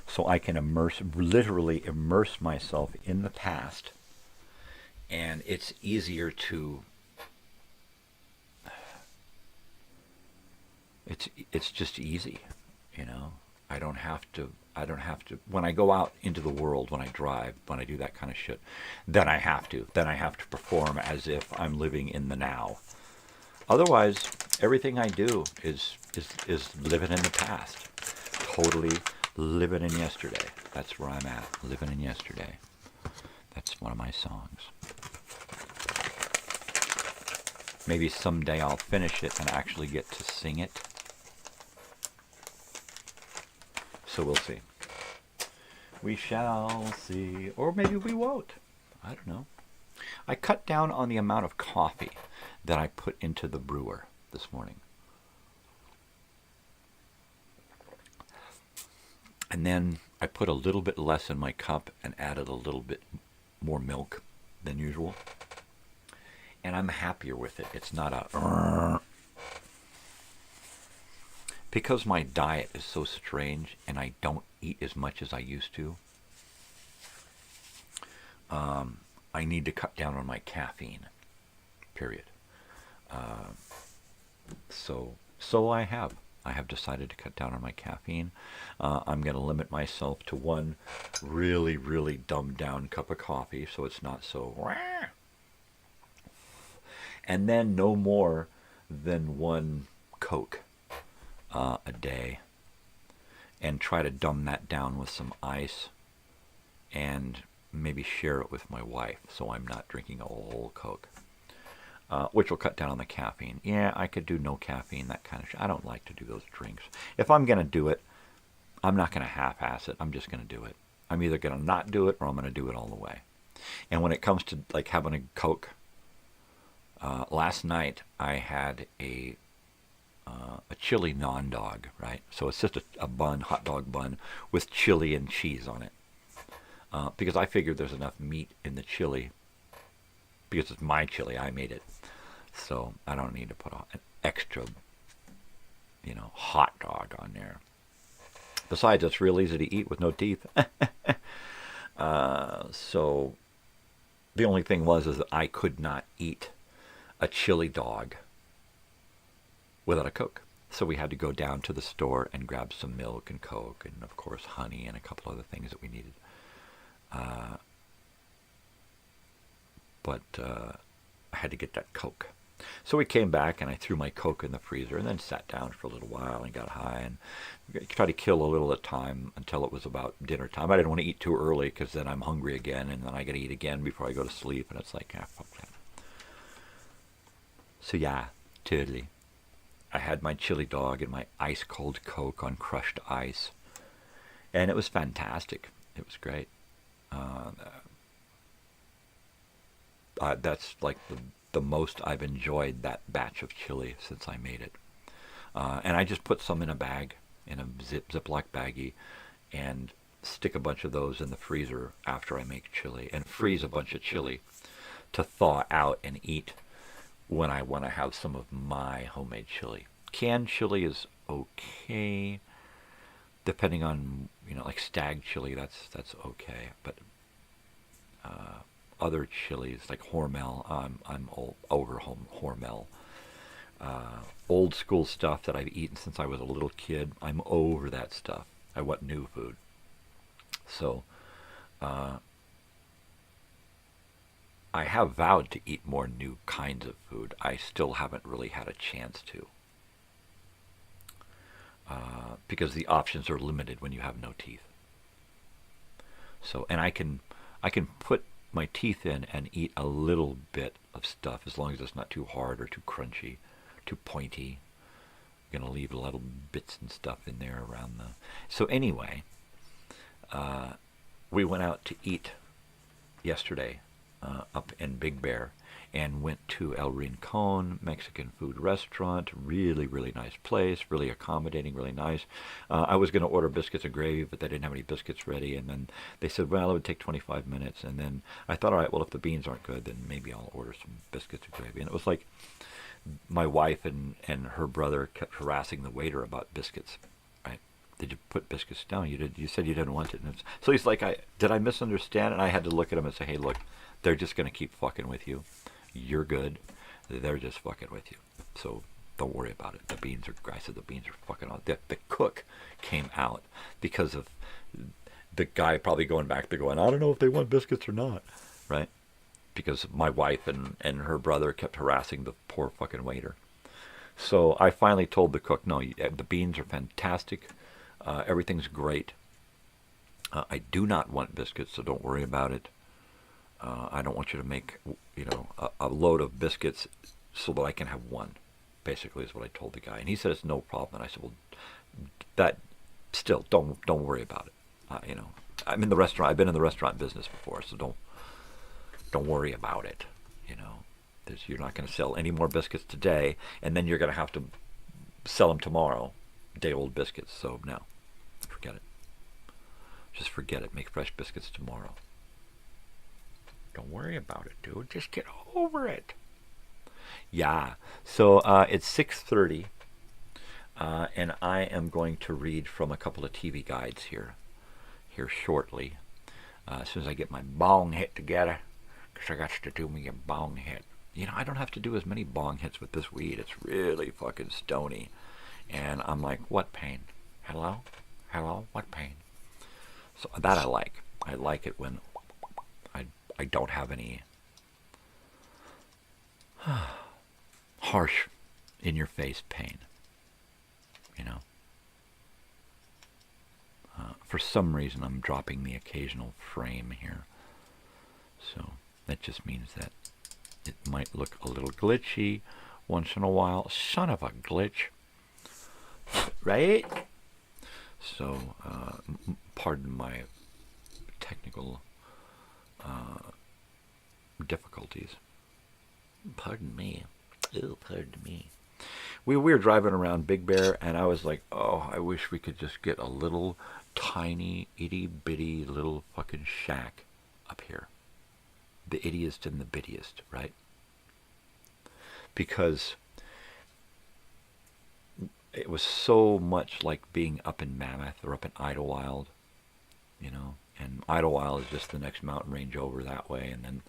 So I can literally immerse myself in the past, and it's easier to, it's just easy, you know. I don't have to, when I go out into the world, when I drive, when I do that kind of shit, then I have to perform as if I'm living in the now. Otherwise, everything I do is living in the past. Totally living in yesterday. That's where I'm at, living in yesterday. That's one of my songs. Maybe someday I'll finish it and actually get to sing it. So we'll see. We shall see. Or maybe we won't. I don't know. I cut down on the amount of coffee that I put into the brewer this morning. And then I put a little bit less in my cup and added a little bit more milk than usual. And I'm happier with it. It's not a... Because my diet is so strange and I don't eat as much as I used to, I need to cut down on my caffeine, period. So I have decided to cut down on my caffeine. I'm going to limit myself to one really, really dumbed down cup of coffee, so it's not so... And then no more than one Coke a day, and try to dumb that down with some ice and maybe share it with my wife, so I'm not drinking a whole Coke, which will cut down on the caffeine. Yeah, I could do no caffeine, that kind of shit. I don't like to do those drinks. If I'm going to do it, I'm not going to half-ass it. I'm just going to do it. I'm either going to not do it or I'm going to do it all the way. And when it comes to like having a Coke, last night I had a chili non-dog, right? So it's just a bun, hot dog bun, with chili and cheese on it. Because I figured there's enough meat in the chili, because it's my chili, I made it. So I don't need to put an extra, hot dog on there. Besides, it's real easy to eat with no teeth. So the only thing was that I could not eat a chili dog without a Coke. So we had to go down to the store and grab some milk and Coke and, of course, honey and a couple other things that we needed. But I had to get that Coke. So we came back and I threw my Coke in the freezer and then sat down for a little while and got high and tried to kill a little at a time until it was about dinner time. I didn't want to eat too early because then I'm hungry again and then I got to eat again before I go to sleep, and it's like, fuck that. So yeah, totally. I had my chili dog and my ice-cold Coke on crushed ice. And it was fantastic. It was great. That's like the most I've enjoyed that batch of chili since I made it. And I just put some in a bag, in a Ziploc baggie, and stick a bunch of those in the freezer after I make chili, and freeze a bunch of chili to thaw out and eat when I want to have some of my homemade chili. Canned chili is okay, depending on, like stag chili, that's okay. But other chilies like Hormel, I'm over Hormel. Old school stuff that I've eaten since I was a little kid, I'm over that stuff. I want new food. So, I have vowed to eat more new kinds of food. I still haven't really had a chance to. Because the options are limited when you have no teeth. So, and I can put my teeth in and eat a little bit of stuff as long as it's not too hard or too crunchy, too pointy. I'm going to leave little bits and stuff in there around the... So anyway, we went out to eat yesterday up in Big Bear and went to El Rincon Mexican food restaurant. Really, really nice place, really accommodating, really nice. I was going to order biscuits and gravy, but they didn't have any biscuits ready. And then they said, well, it would take 25 minutes. And then I thought, all right, well, if the beans aren't good, then maybe I'll order some biscuits and gravy. And it was like my wife and her brother kept harassing the waiter about biscuits. Right? Did you put biscuits down? You said you didn't want it. And so he's like, did I misunderstand? And I had to look at him and say, hey, look, they're just going to keep fucking with you. You're good. They're just fucking with you. So don't worry about it. The beans are, I said the beans are fucking on. The cook came out because of the guy probably going back to going, I don't know if they want biscuits or not. Right? Because my wife and her brother kept harassing the poor fucking waiter. So I finally told the cook, no, the beans are fantastic. Everything's great. I do not want biscuits, so don't worry about it. I don't want you to make, a load of biscuits so that I can have one, basically is what I told the guy. And he said, it's no problem. And I said, well, that, still, don't worry about it. I'm in the restaurant, I've been in the restaurant business before, so don't worry about it. You're not going to sell any more biscuits today, and then you're going to have to sell them tomorrow, day-old biscuits. So, no, forget it. Just forget it. Make fresh biscuits tomorrow. Don't worry about it, dude. Just get over it. Yeah. So it's 6:30, and I am going to read from a couple of TV guides here shortly. As soon as I get my bong hit together, because I got to do me a bong hit. I don't have to do as many bong hits with this weed. It's really fucking stony. And I'm like, what pain? Hello? What pain? So that I like. I like it when I don't have any harsh, in-your-face pain. For some reason, I'm dropping the occasional frame here. So that just means that it might look a little glitchy once in a while. Son of a glitch. Right? So, pardon my technical difficulties. Pardon me. Oh, pardon me. We were driving around Big Bear, and I was like, oh, I wish we could just get a little tiny, itty-bitty little fucking shack up here. The ittiest and the bittiest, right? Because it was so much like being up in Mammoth or up in Idlewild, and Idlewild is just the next mountain range over that way, and then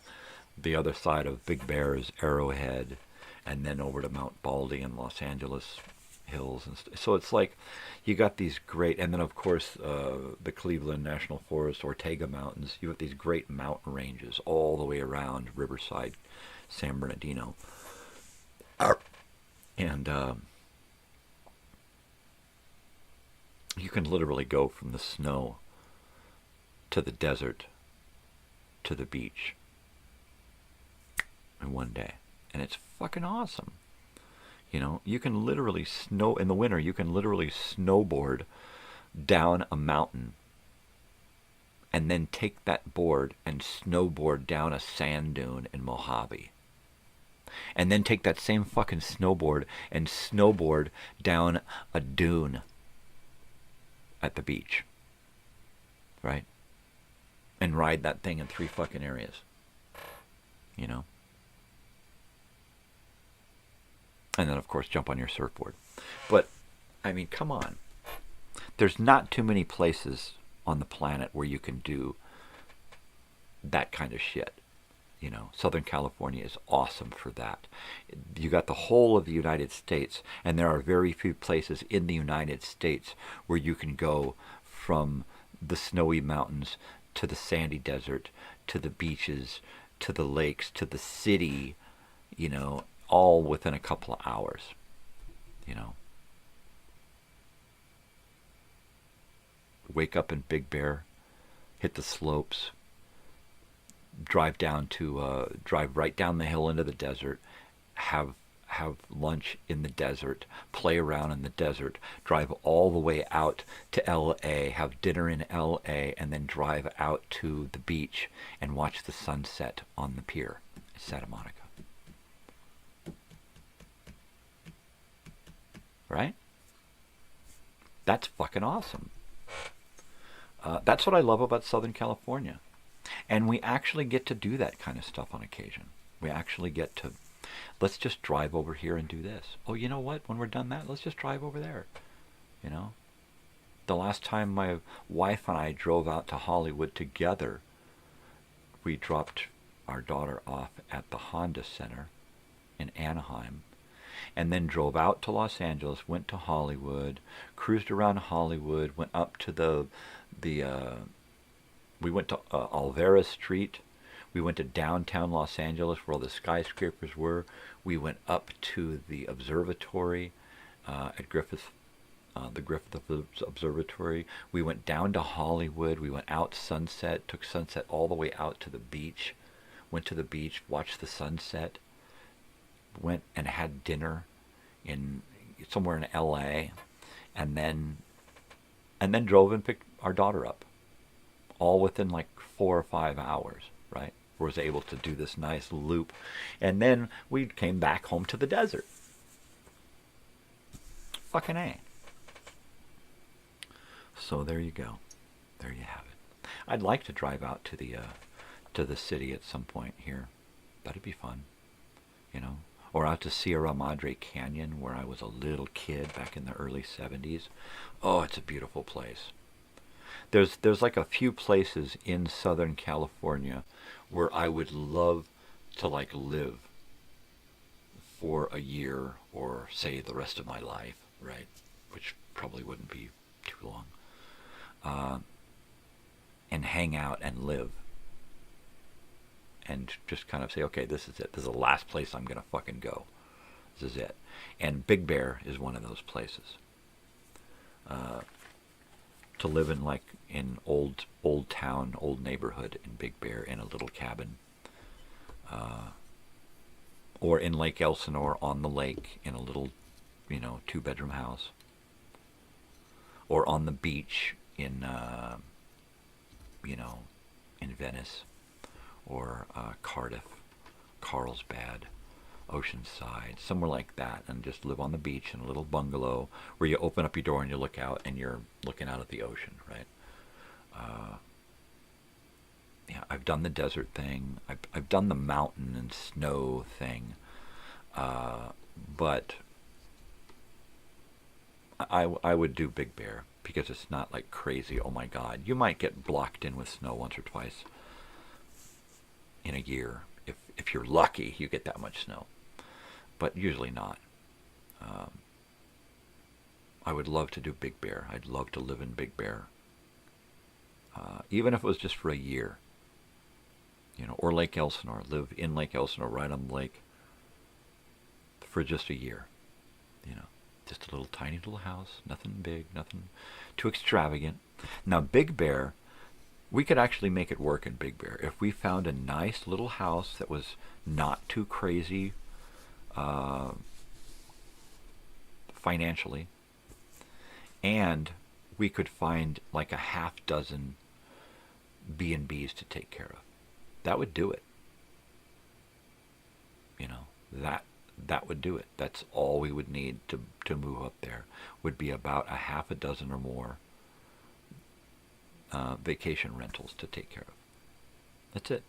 the other side of Big Bear is Arrowhead, and then over to Mount Baldy and Los Angeles Hills. So it's like you got these great, and then of course the Cleveland National Forest, Ortega Mountains. You got these great mountain ranges all the way around Riverside, San Bernardino. And you can literally go from the snow to the desert to the beach in one day. And it's fucking awesome. You know, you can literally in the winter, you can literally snowboard down a mountain and then take that board and snowboard down a sand dune in Mojave. And then take that same fucking snowboard and snowboard down a dune at the beach. Right? And ride that thing in 3 fucking areas. You know? And then, of course, jump on your surfboard. But, I mean, come on. There's not too many places on the planet where you can do that kind of shit. You know, Southern California is awesome for that. You got the whole of the United States, and there are very few places in the United States where you can go from the snowy mountains to the sandy desert, to the beaches, to the lakes, to the city, you know, all within a couple of hours, you know. Wake up in Big Bear, hit the slopes, drive right down the hill into the desert, have lunch in the desert, play around in the desert, drive all the way out to L.A., have dinner in L.A., and then drive out to the beach and watch the sunset on the pier in Santa Monica. Right? That's fucking awesome. That's what I love about Southern California. And we actually get to do that kind of stuff on occasion. We actually get to, let's just drive over here and do this. Oh, you know what? When we're done that, let's just drive over there. You know? The last time my wife and I drove out to Hollywood together, we dropped our daughter off at the Honda Center in Anaheim, and then drove out to Los Angeles, went to Hollywood, cruised around Hollywood, went up to we went to Alvera Street. We went to downtown Los Angeles where all the skyscrapers were. We went up to the observatory at the Griffith Observatory. We went down to Hollywood. We went out Sunset, took Sunset all the way out to the beach. Went to the beach, watched the sunset. Went and had dinner in somewhere in L.A. and then drove and picked our daughter up, all within like 4 or 5 hours. Right, was able to do this nice loop, and then we came back home to the desert. Fucking A. So there you go. There you have it. I'd like to drive out to the city at some point here. That'd be fun, you know. Or out to Sierra Madre Canyon, where I was a little kid back in the early 70s. Oh, it's a beautiful place. There's like a few places in Southern California where I would love to like live for a year or say the rest of my life, right? Which probably wouldn't be too long. And hang out and live. And just kind of say, okay, this is it. This is the last place I'm going to fucking go. This is it. And Big Bear is one of those places. To live in like in old town, old neighborhood in Big Bear in a little cabin. Or in Lake Elsinore on the lake in a little, 2-bedroom house. Or on the beach in, in Venice. Or Cardiff, Carlsbad, Oceanside, somewhere like that, and just live on the beach in a little bungalow where you open up your door and you look out and you're looking out at the ocean, right? Yeah, I've done the desert thing. I've done the mountain and snow thing, but I would do Big Bear because it's not like crazy. Oh my God, you might get blocked in with snow once or twice in a year. If you're lucky, you get that much snow, but usually not. I would love to do Big Bear. I'd love to live in Big Bear, even if it was just for a year. Or Lake Elsinore. Live in Lake Elsinore, right on the lake, for just a year. Just a little tiny little house, nothing big, nothing too extravagant. Now, Big Bear, we could actually make it work in Big Bear if we found a nice little house that was not too crazy financially, and we could find like a half dozen B&Bs to take care of. That would do it. You know, that would do it. That's all we would need to move up there, would be about a half a dozen or more vacation rentals to take care of. That's it.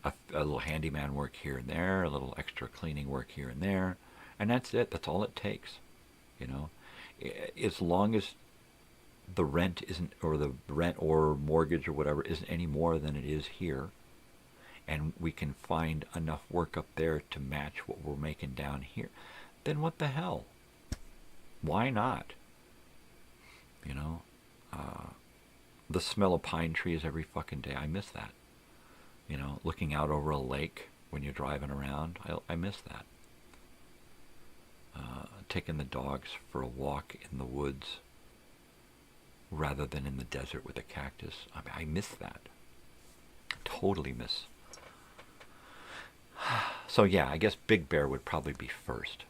A little handyman work here and there, a little extra cleaning work here and there, and that's it. That's all it takes. You know, as long as the rent isn't, or the rent or mortgage or whatever isn't any more than it is here, and we can find enough work up there to match what we're making down here, then what the hell? Why not? You know, the smell of pine trees every fucking day, I miss that. You know, looking out over a lake when you're driving around, I miss that. Taking the dogs for a walk in the woods rather than in the desert with a cactus, I miss that. Totally miss. So yeah, I guess Big Bear would probably be first.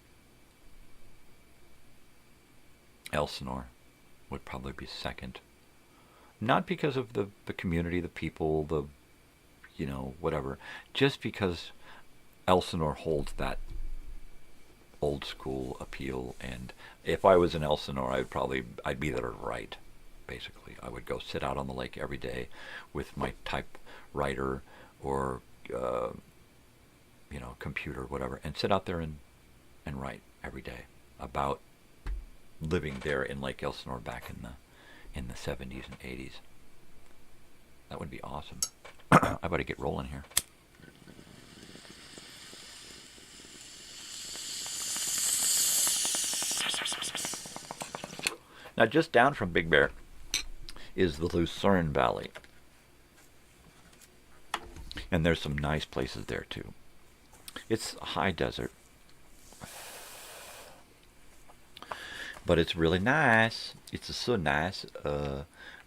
Elsinore would probably be second. Not because of the community, the people, the, you know, whatever. Just because Elsinore holds that old school appeal, and if I was in Elsinore, I'd be there right, basically. I would go sit out on the lake every day with my typewriter or you know, computer, whatever, and sit out there and write every day about living there in Lake Elsinore back in the 70s and 80s. That would be awesome. I better get rolling here. Now, just down from Big Bear is the Lucerne Valley. And there's some nice places there, too. It's a high desert. But it's really nice. It's so nice.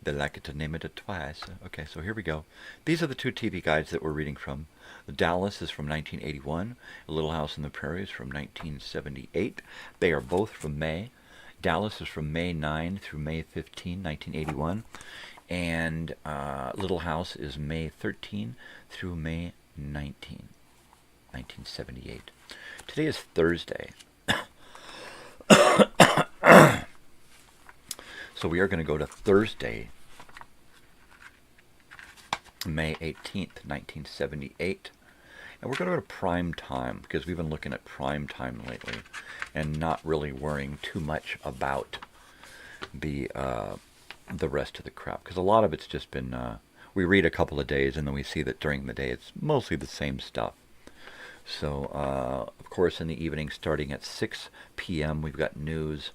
They like it to name it twice. Okay, so here we go. These are the two TV guides that we're reading from. Dallas is from 1981. A Little House on the Prairie is from 1978. They are both from May. Dallas is from May 9 through May 15, 1981. And Little House is May 13 through May 19, 1978. Today is Thursday. So we are going to go to Thursday, May 18th, 1978. And we're going to go to prime time, because we've been looking at prime time lately and not really worrying too much about the rest of the crap. Because a lot of it's just been, we read a couple of days and then we see that during the day it's mostly the same stuff. So, of course, in the evening, starting at 6 p.m., we've got news,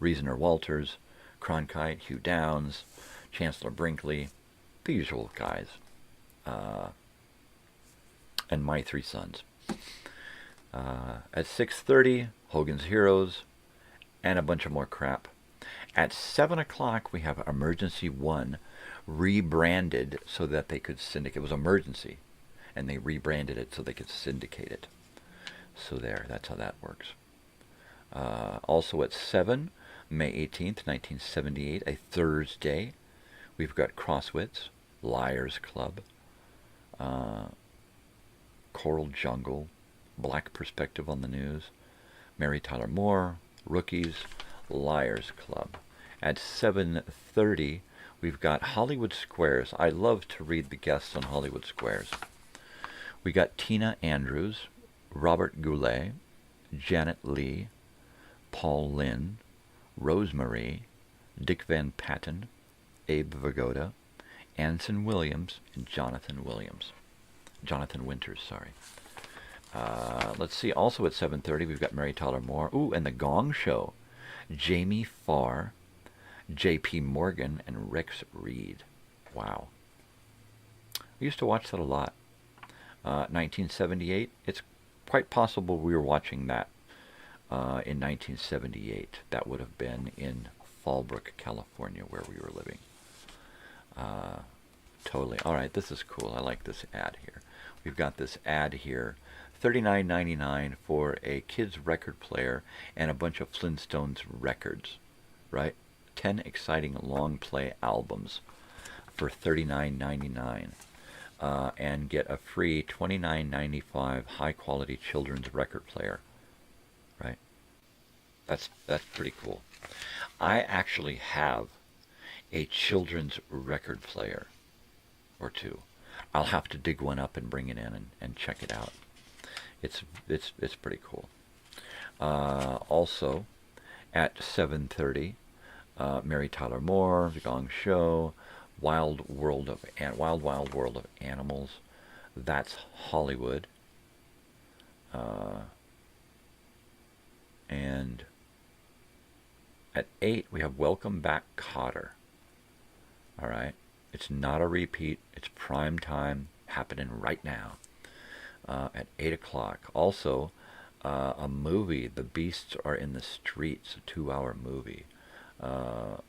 Reasoner Walters, Cronkite, Hugh Downs, Chancellor Brinkley, the usual guys, and My Three Sons. At 6:30, Hogan's Heroes, and a bunch of more crap. At 7 o'clock, we have Emergency 1, rebranded so that they could syndicate. It was Emergency, and they rebranded it so they could syndicate it. So there, that's how that works. Also at 7, May 18th, 1978, a Thursday, we've got Crosswits, Liars Club, Coral Jungle, Black Perspective on the News, Mary Tyler Moore, Rookies, Liars Club. At 7:30, we've got Hollywood Squares. I love to read the guests on Hollywood Squares. We got Tina Andrews, Robert Goulet, Janet Leigh, Paul Lynn, Rosemarie, Dick Van Patten, Abe Vigoda, Anson Williams, and Jonathan Winters, sorry. Let's see, also at 7:30, we've got Mary Tyler Moore. Ooh, and The Gong Show. Jamie Farr, J.P. Morgan, and Rex Reed. Wow. I used to watch that a lot. 1978, it's quite possible we were watching that in 1978. That would have been in Fallbrook, California, where we were living. Totally. All right, this is cool. I like this ad here. We've got this ad here, $39.99 for a kid's record player and a bunch of Flintstones records, right? 10 exciting long play albums for $39.99. And get a free $29.95 high quality children's record player, right? That's pretty cool. I actually have a children's record player or two. I'll have to dig one up and bring it in and check it out. It's pretty cool. Also, at 7:30, Mary Tyler Moore, The Gong Show, Wild World of Animals. That's Hollywood. And at 8 we have Welcome Back, Kotter. All right, it's not a repeat. It's prime time, happening right now. At 8 o'clock. Also, a movie, The Beasts Are in the Streets, a 2-hour movie. A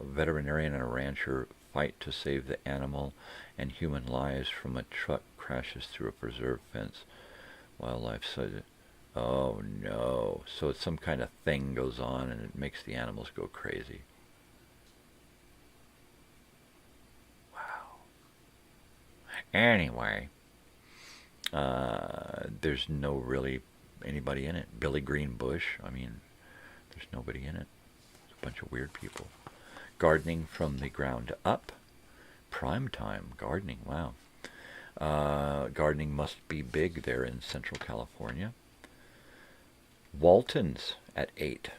veterinarian and a rancher fight to save the animal and human lives from a truck crashes through a preserve fence. Wildlife said, oh no. So it's some kind of thing goes on and it makes the animals go crazy. Wow. Anyway, there's no really anybody in it. Billy Green Bush, I mean, there's nobody in it. It's a bunch of weird people. Gardening from the Ground Up. Primetime gardening, wow. Gardening must be big there in Central California. Walton's at 8.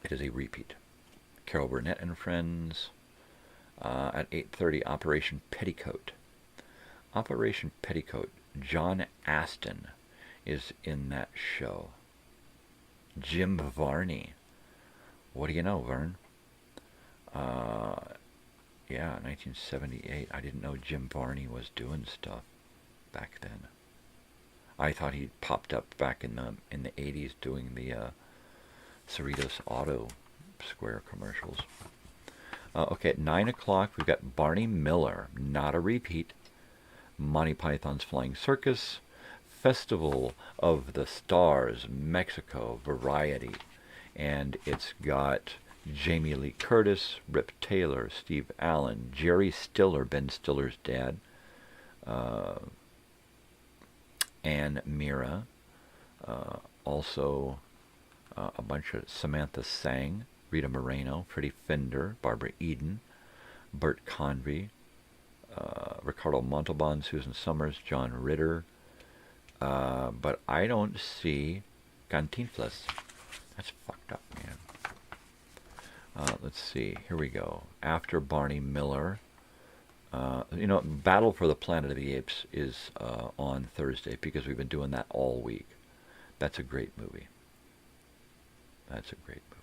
It is a repeat. Carol Burnett and Friends. At 8:30, Operation Petticoat. Operation Petticoat. John Aston is in that show. Jim Varney. What do you know, Vern? Yeah, 1978. I didn't know Jim Varney was doing stuff back then. I thought he popped up back in the 80s doing the Cerritos Auto Square commercials. Okay, at 9 o'clock we've got Barney Miller, not a repeat. Monty Python's Flying Circus, Festival of the Stars, Mexico, Variety, and it's got Jamie Lee Curtis, Rip Taylor, Steve Allen, Jerry Stiller, Ben Stiller's dad, Ann Mira, also a bunch of Samantha Sang, Rita Moreno, Freddie Fender, Barbara Eden, Bert Convy, Ricardo Montalban, Susan Summers, John Ritter, but I don't see Cantinflas. That's fucked up, man. Let's see. Here we go. After Barney Miller, Battle for the Planet of the Apes is on Thursday because we've been doing that all week. That's a great movie. That's a great movie.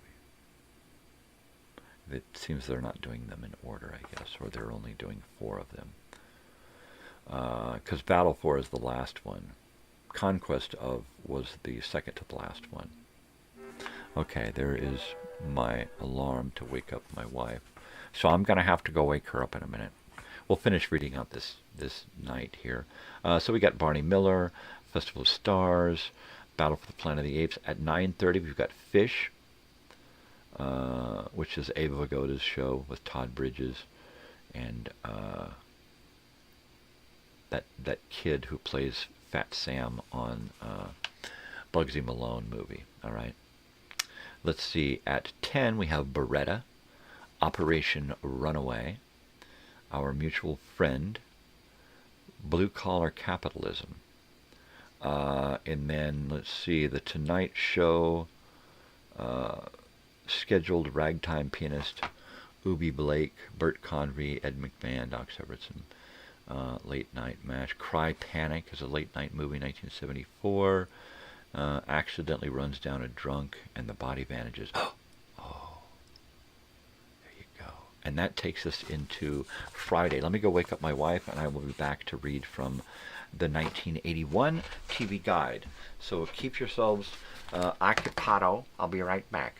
It seems they're not doing them in order, I guess, or they're only doing 4 of them. Because Battle for is the last one. Conquest of was the second to the last one. Okay, there is my alarm to wake up my wife. So I'm going to have to go wake her up in a minute. We'll finish reading out this night here. So we got Barney Miller, Festival of Stars, Battle for the Planet of the Apes. At 9:30 we've got Fish, which is Ava Vigoda's show with Todd Bridges and that kid who plays Fat Sam on Bugsy Malone movie. All right. Let's see. At 10 we have Beretta, Operation Runaway, Our Mutual Friend, Blue Collar Capitalism, and then let's see, The Tonight Show, Scheduled Ragtime Pianist, Ubi Blake, Bert Convy, Ed McMahon, Doc Severinsen, Late Night MASH, Cry Panic is a late night movie, 1974. Accidentally runs down a drunk and the body vanishes. Oh, there you go. And that takes us into Friday. Let me go wake up my wife and I will be back to read from the 1981 TV Guide. So keep yourselves occupado. I'll be right back.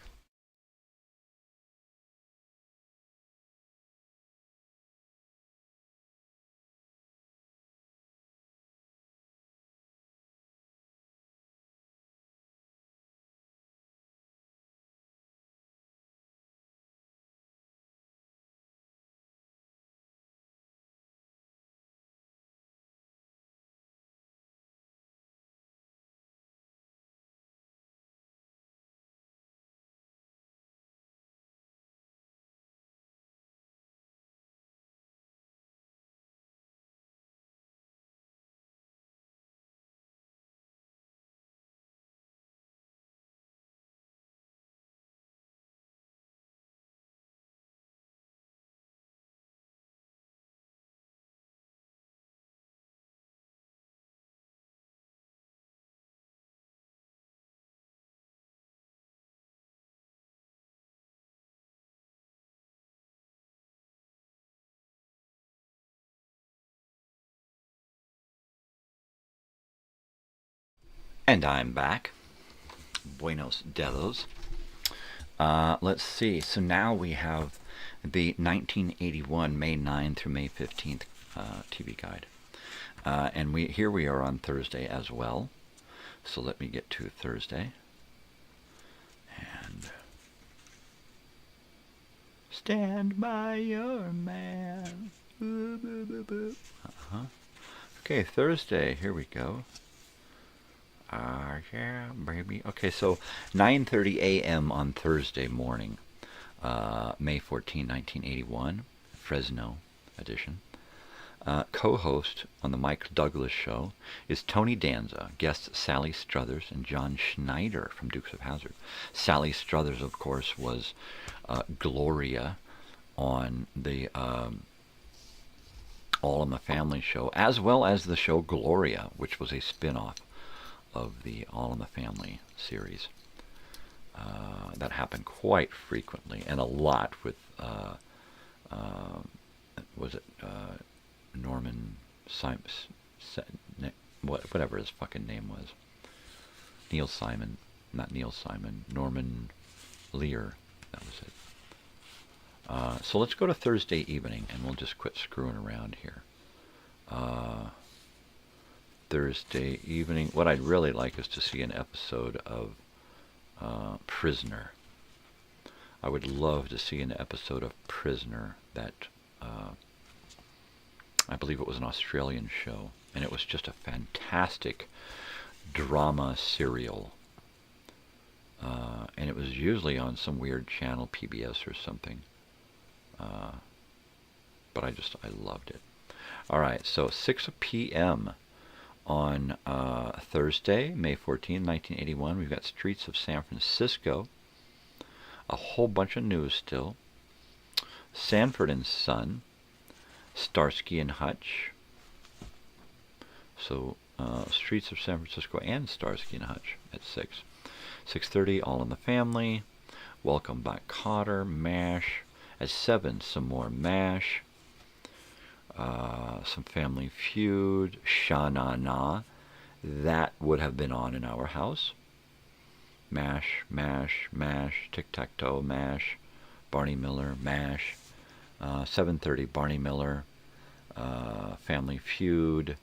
And I'm back. Buenos delos. Let's see. So now we have the 1981 May 9 through May 15th TV guide. And here we are on Thursday as well. So let me get to Thursday. And stand by your man. Okay, Thursday. Here we go. Yeah, baby. Okay, so 9:30 a.m. on Thursday morning, May 14, 1981, Fresno edition. Co-host on the Mike Douglas Show is Tony Danza. Guests Sally Struthers and John Schneider from Dukes of Hazzard. Sally Struthers, of course, was Gloria on the All in the Family show, as well as the show Gloria, which was a spin-off of the All in the Family series. That happened quite frequently and a lot with Norman Simon, whatever his fucking name was. Norman Lear. That was it. So let's go to Thursday evening, and we'll just quit screwing around here. Thursday evening, what I'd really like is to see an episode of Prisoner. I would love to see an episode of Prisoner that I believe it was an Australian show, and it was just a fantastic drama serial. And it was usually on some weird channel, PBS or something. But I loved it. All right, so 6 p.m. on Thursday, May 14, 1981, we've got Streets of San Francisco. A whole bunch of news still. Sanford and Son. Starsky and Hutch. So, Streets of San Francisco and Starsky and Hutch at 6. 6:30, All in the Family. Welcome Back, Kotter. MASH. At 7, some more MASH. Some Family Feud. Sha-na-na. That would have been on in our house. MASH, MASH, MASH. Tic-Tac-Toe, MASH. Barney Miller, MASH. 7:30, Barney Miller. Family Feud.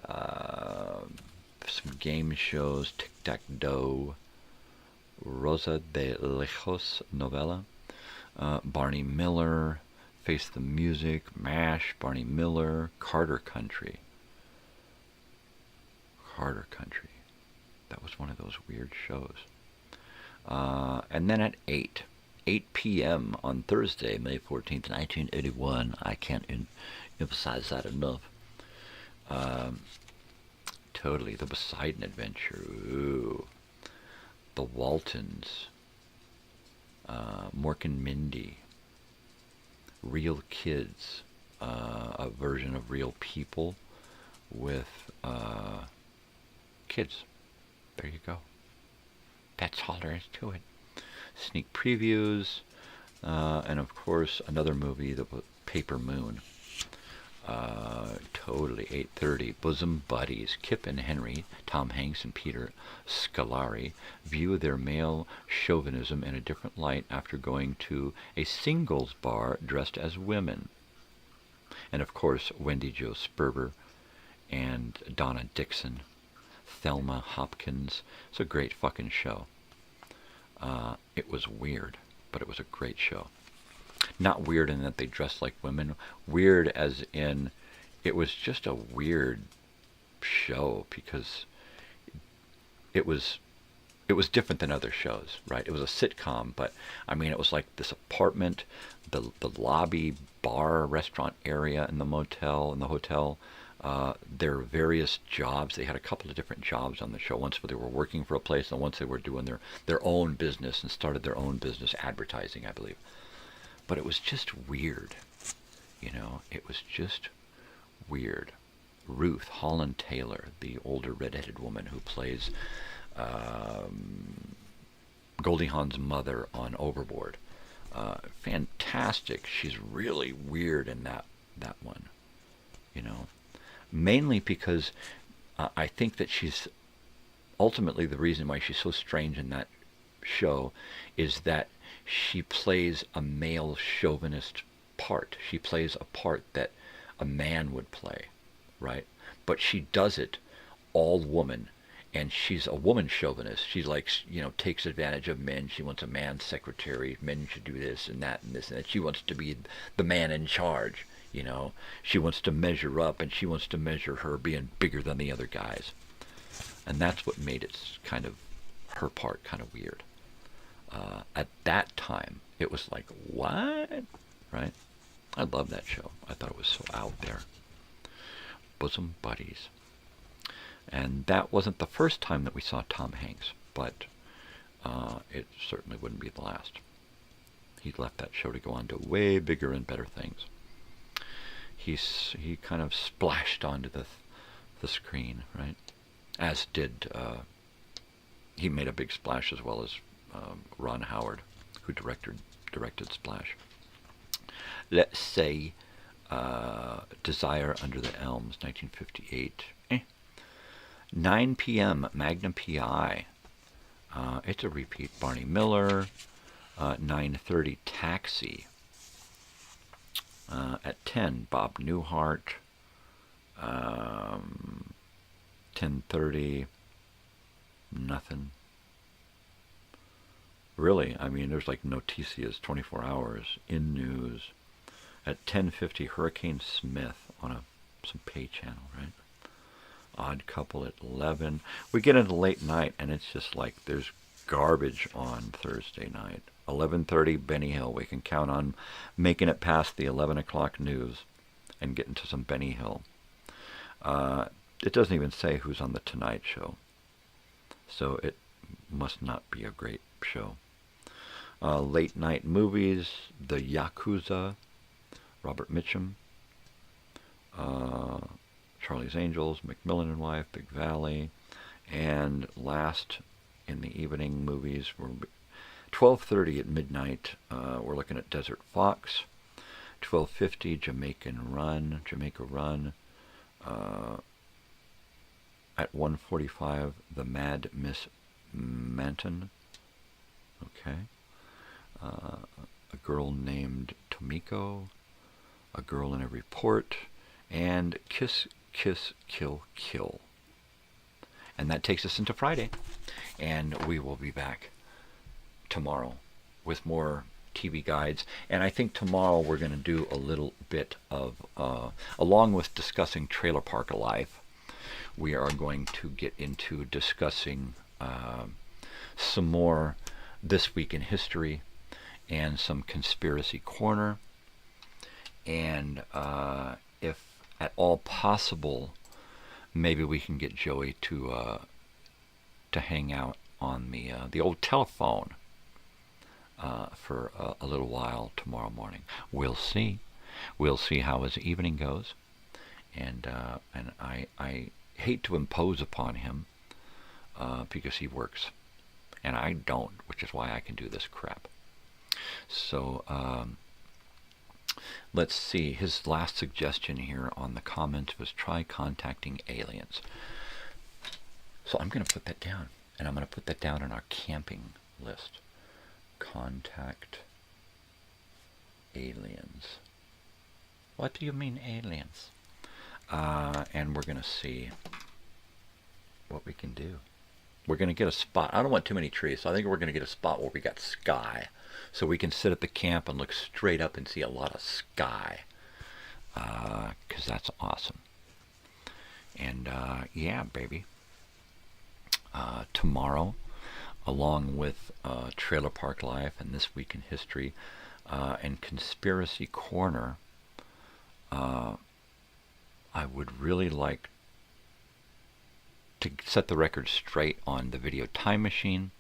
Some game shows. Tic-Tac-Toe. Rosa de Lejos novela. Barney Miller. Face the Music. MASH. Barney Miller. Carter Country. That was one of those weird shows. And then at 8 p.m. on Thursday, May 14th, 1981. I can't emphasize that enough. Totally. The Poseidon Adventure. Ooh. The Waltons. Mork and Mindy. Real Kids. A version of Real People with kids. There you go. That's all there is to it. Sneak previews, and of course another movie, The Paper Moon. Totally. 8:30, Bosom Buddies. Kip and Henry, Tom Hanks and Peter Scolari, view their male chauvinism in a different light after going to a singles bar dressed as women. And of course, Wendy Jo Sperber and Donna Dixon, Thelma Hopkins. It's a great fucking show. It was weird, but it was a great show. Not weird in that they dressed like women. Weird as in it was just a weird show because it was different than other shows, right? It was a sitcom, but I mean it was like this apartment, the lobby, bar, restaurant area in the hotel. Their various jobs. They had a couple of different jobs on the show. Once they were working for a place, and once they were doing their own business and started their own business, advertising, I believe. But it was just weird. It was just weird. Ruth Holland Taylor, the older redheaded woman who plays Goldie Hawn's mother on Overboard. Fantastic. She's really weird in that one. Mainly because I think that she's ultimately the reason why she's so strange in that show is that she plays a male chauvinist part. She plays a part that a man would play, right? But she does it all woman, and she's a woman chauvinist. She likes, takes advantage of men. She wants a man secretary. Men should do this and that and this and that. She wants to be the man in charge, She wants to measure up, and she wants to measure her being bigger than the other guys. And that's what made it kind of, her part kind of weird. At that time, it was like, what? Right? I love that show. I thought it was so out there. Bosom Buddies. And that wasn't the first time that we saw Tom Hanks, but it certainly wouldn't be the last. He left that show to go on to way bigger and better things. He kind of splashed onto the screen, right? As did, he made a big splash as well as Ron Howard, who directed Splash. Let's say Desire Under the Elms, 1958. 9 p.m., Magnum P.I. It's a repeat. Barney Miller. 9:30, Taxi. At 10, Bob Newhart. 10:30, nothing. Really, I mean, there's like Noticias, 24 hours, in news. At 10:50, Hurricane Smith on some pay channel, right? Odd Couple at 11. We get into late night, and it's just like there's garbage on Thursday night. 11:30, Benny Hill. We can count on making it past the 11 o'clock news and getting to some Benny Hill. It doesn't even say who's on the Tonight Show, so it must not be a great show. Late night movies, The Yakuza, Robert Mitchum, Charlie's Angels, Macmillan and Wife, Big Valley, and last in the evening movies, 12:30 at midnight, we're looking at Desert Fox, 12:50 Jamaica Run, at 1:45 The Mad Miss Manton, okay, A Girl Named Tomiko, A Girl in Every Port, and Kiss, Kiss, Kill, Kill. And that takes us into Friday, and we will be back tomorrow with more TV guides. And I think tomorrow we're going to do a little bit of, along with discussing Trailer Park Alive, we are going to get into discussing some more This Week in History and some Conspiracy Corner. And if at all possible, maybe we can get Joey to hang out on the old telephone for a little while tomorrow morning. We'll see. We'll see how his evening goes. And I hate to impose upon him because he works and I don't, which is why I can do this crap. So let's see. His last suggestion here on the comment was try contacting aliens. So I'm going to put that down, and I'm going to put that down on our camping list. Contact aliens. What do you mean aliens? And we're going to see what we can do. We're going to get a spot. I don't want too many trees, so I think we're going to get a spot where we got sky. So we can sit at the camp and look straight up and see a lot of sky. Because that's awesome. And yeah, baby. Tomorrow, along with Trailer Park Life and This Week in History and Conspiracy Corner, I would really like to set the record straight on the video time machine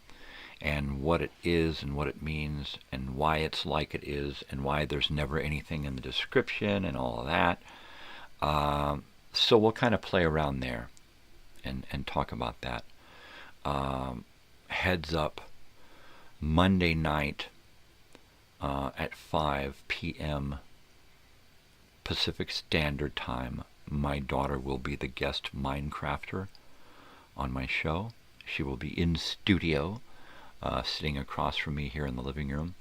and what it is and what it means and why it's like it is and why there's never anything in the description and all of that. So we'll kind of play around there and talk about that. Heads up, Monday night at 5 p.m. Pacific Standard Time, my daughter will be the guest Minecrafter on my show, She will be in studio, sitting across from me here in the living room,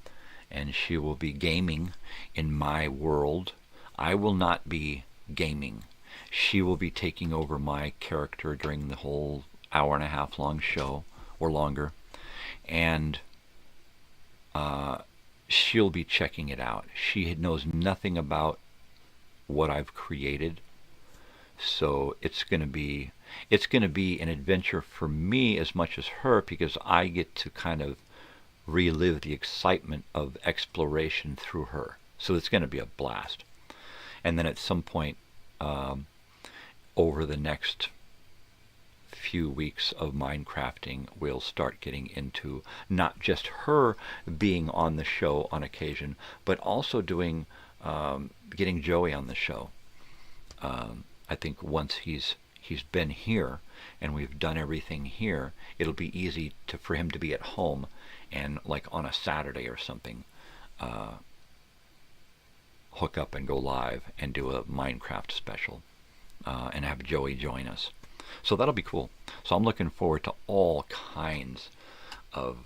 and she will be gaming in my world. I will not be gaming. She will be taking over my character during the whole hour and a half long show, or longer, and she'll be checking it out. She knows nothing about what I've created, so it's going to be an adventure for me as much as her, because I get to kind of relive the excitement of exploration through her. So it's going to be a blast. And then at some point over the next few weeks of Minecrafting, we'll start getting into not just her being on the show on occasion, but also doing getting Joey on the show. I think once he's been here and we've done everything here, it'll be easy for him to be at home and, like, on a Saturday or something, hook up and go live and do a Minecraft special and have Joey join us. So that'll be cool. So I'm looking forward to all kinds of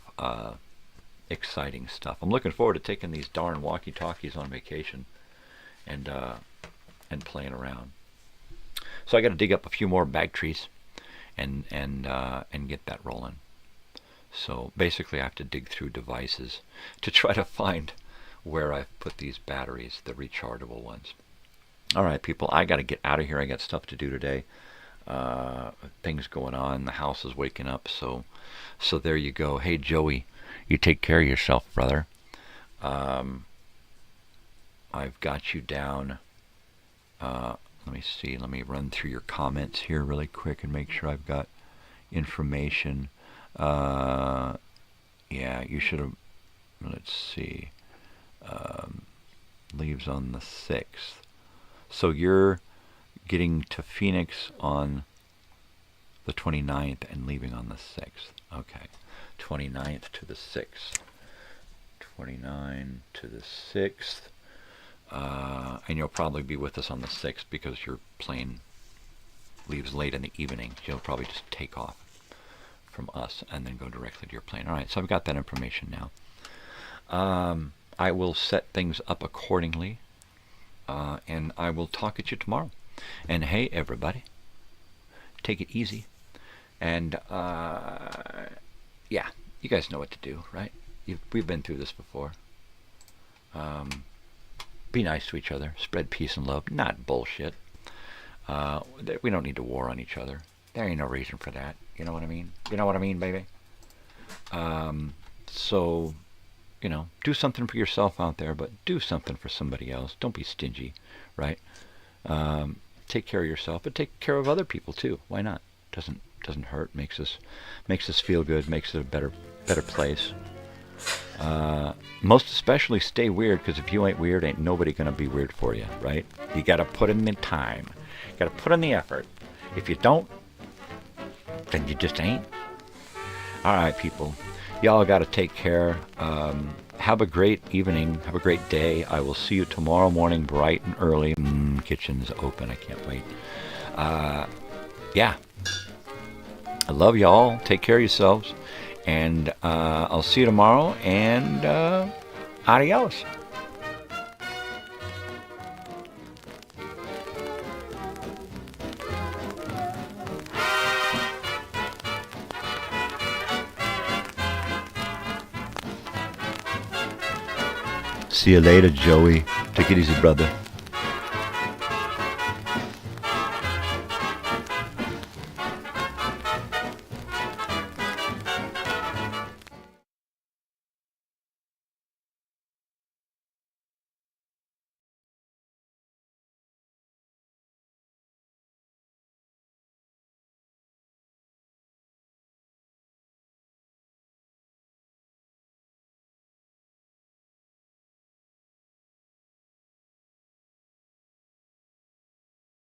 exciting stuff. I'm looking forward to taking these darn walkie-talkies on vacation and playing around. So I got to dig up a few more bag trees and get that rolling. So basically I have to dig through devices to try to find where I've put these batteries, the rechargeable ones. All right, people, I got to get out of here. I got stuff to do today. Things going on. The house is waking up. So there you go. Hey, Joey, you take care of yourself, brother. I've got you down. Let me see. Let me run through your comments here really quick and make sure I've got information. Yeah, you should have. Let's see. Leaves on the 6th. So you're getting to Phoenix on the 29th and leaving on the 6th. Okay. 29th to the 6th. 29 to the 6th. And you'll probably be with us on the 6th because your plane leaves late in the evening. You'll probably just take off from us and then go directly to your plane. All right, so I've got that information now. I will set things up accordingly, and I will talk at you tomorrow. And hey, everybody, take it easy. And yeah, you guys know what to do, right? We've been through this before. Be nice to each other. Spread peace and love. Not bullshit. We don't need to war on each other. There ain't no reason for that. You know what I mean? You know what I mean, baby? So, you know, do something for yourself out there, but do something for somebody else. Don't be stingy, right? Take care of yourself, but take care of other people too. Why not? Doesn't hurt. Makes us feel good. Makes it a better place. Most especially stay weird, because if you ain't weird, ain't nobody gonna be weird for you, right? You gotta put in the time. You gotta put in the effort. If you don't, then you just ain't. All right, people. Y'all gotta take care. Have a great evening. Have a great day. I will see you tomorrow morning bright and early. Kitchen's open. I can't wait. Yeah. I love y'all. Take care of yourselves. And I'll see you tomorrow, and adios. See you later, Joey. Take it easy, brother.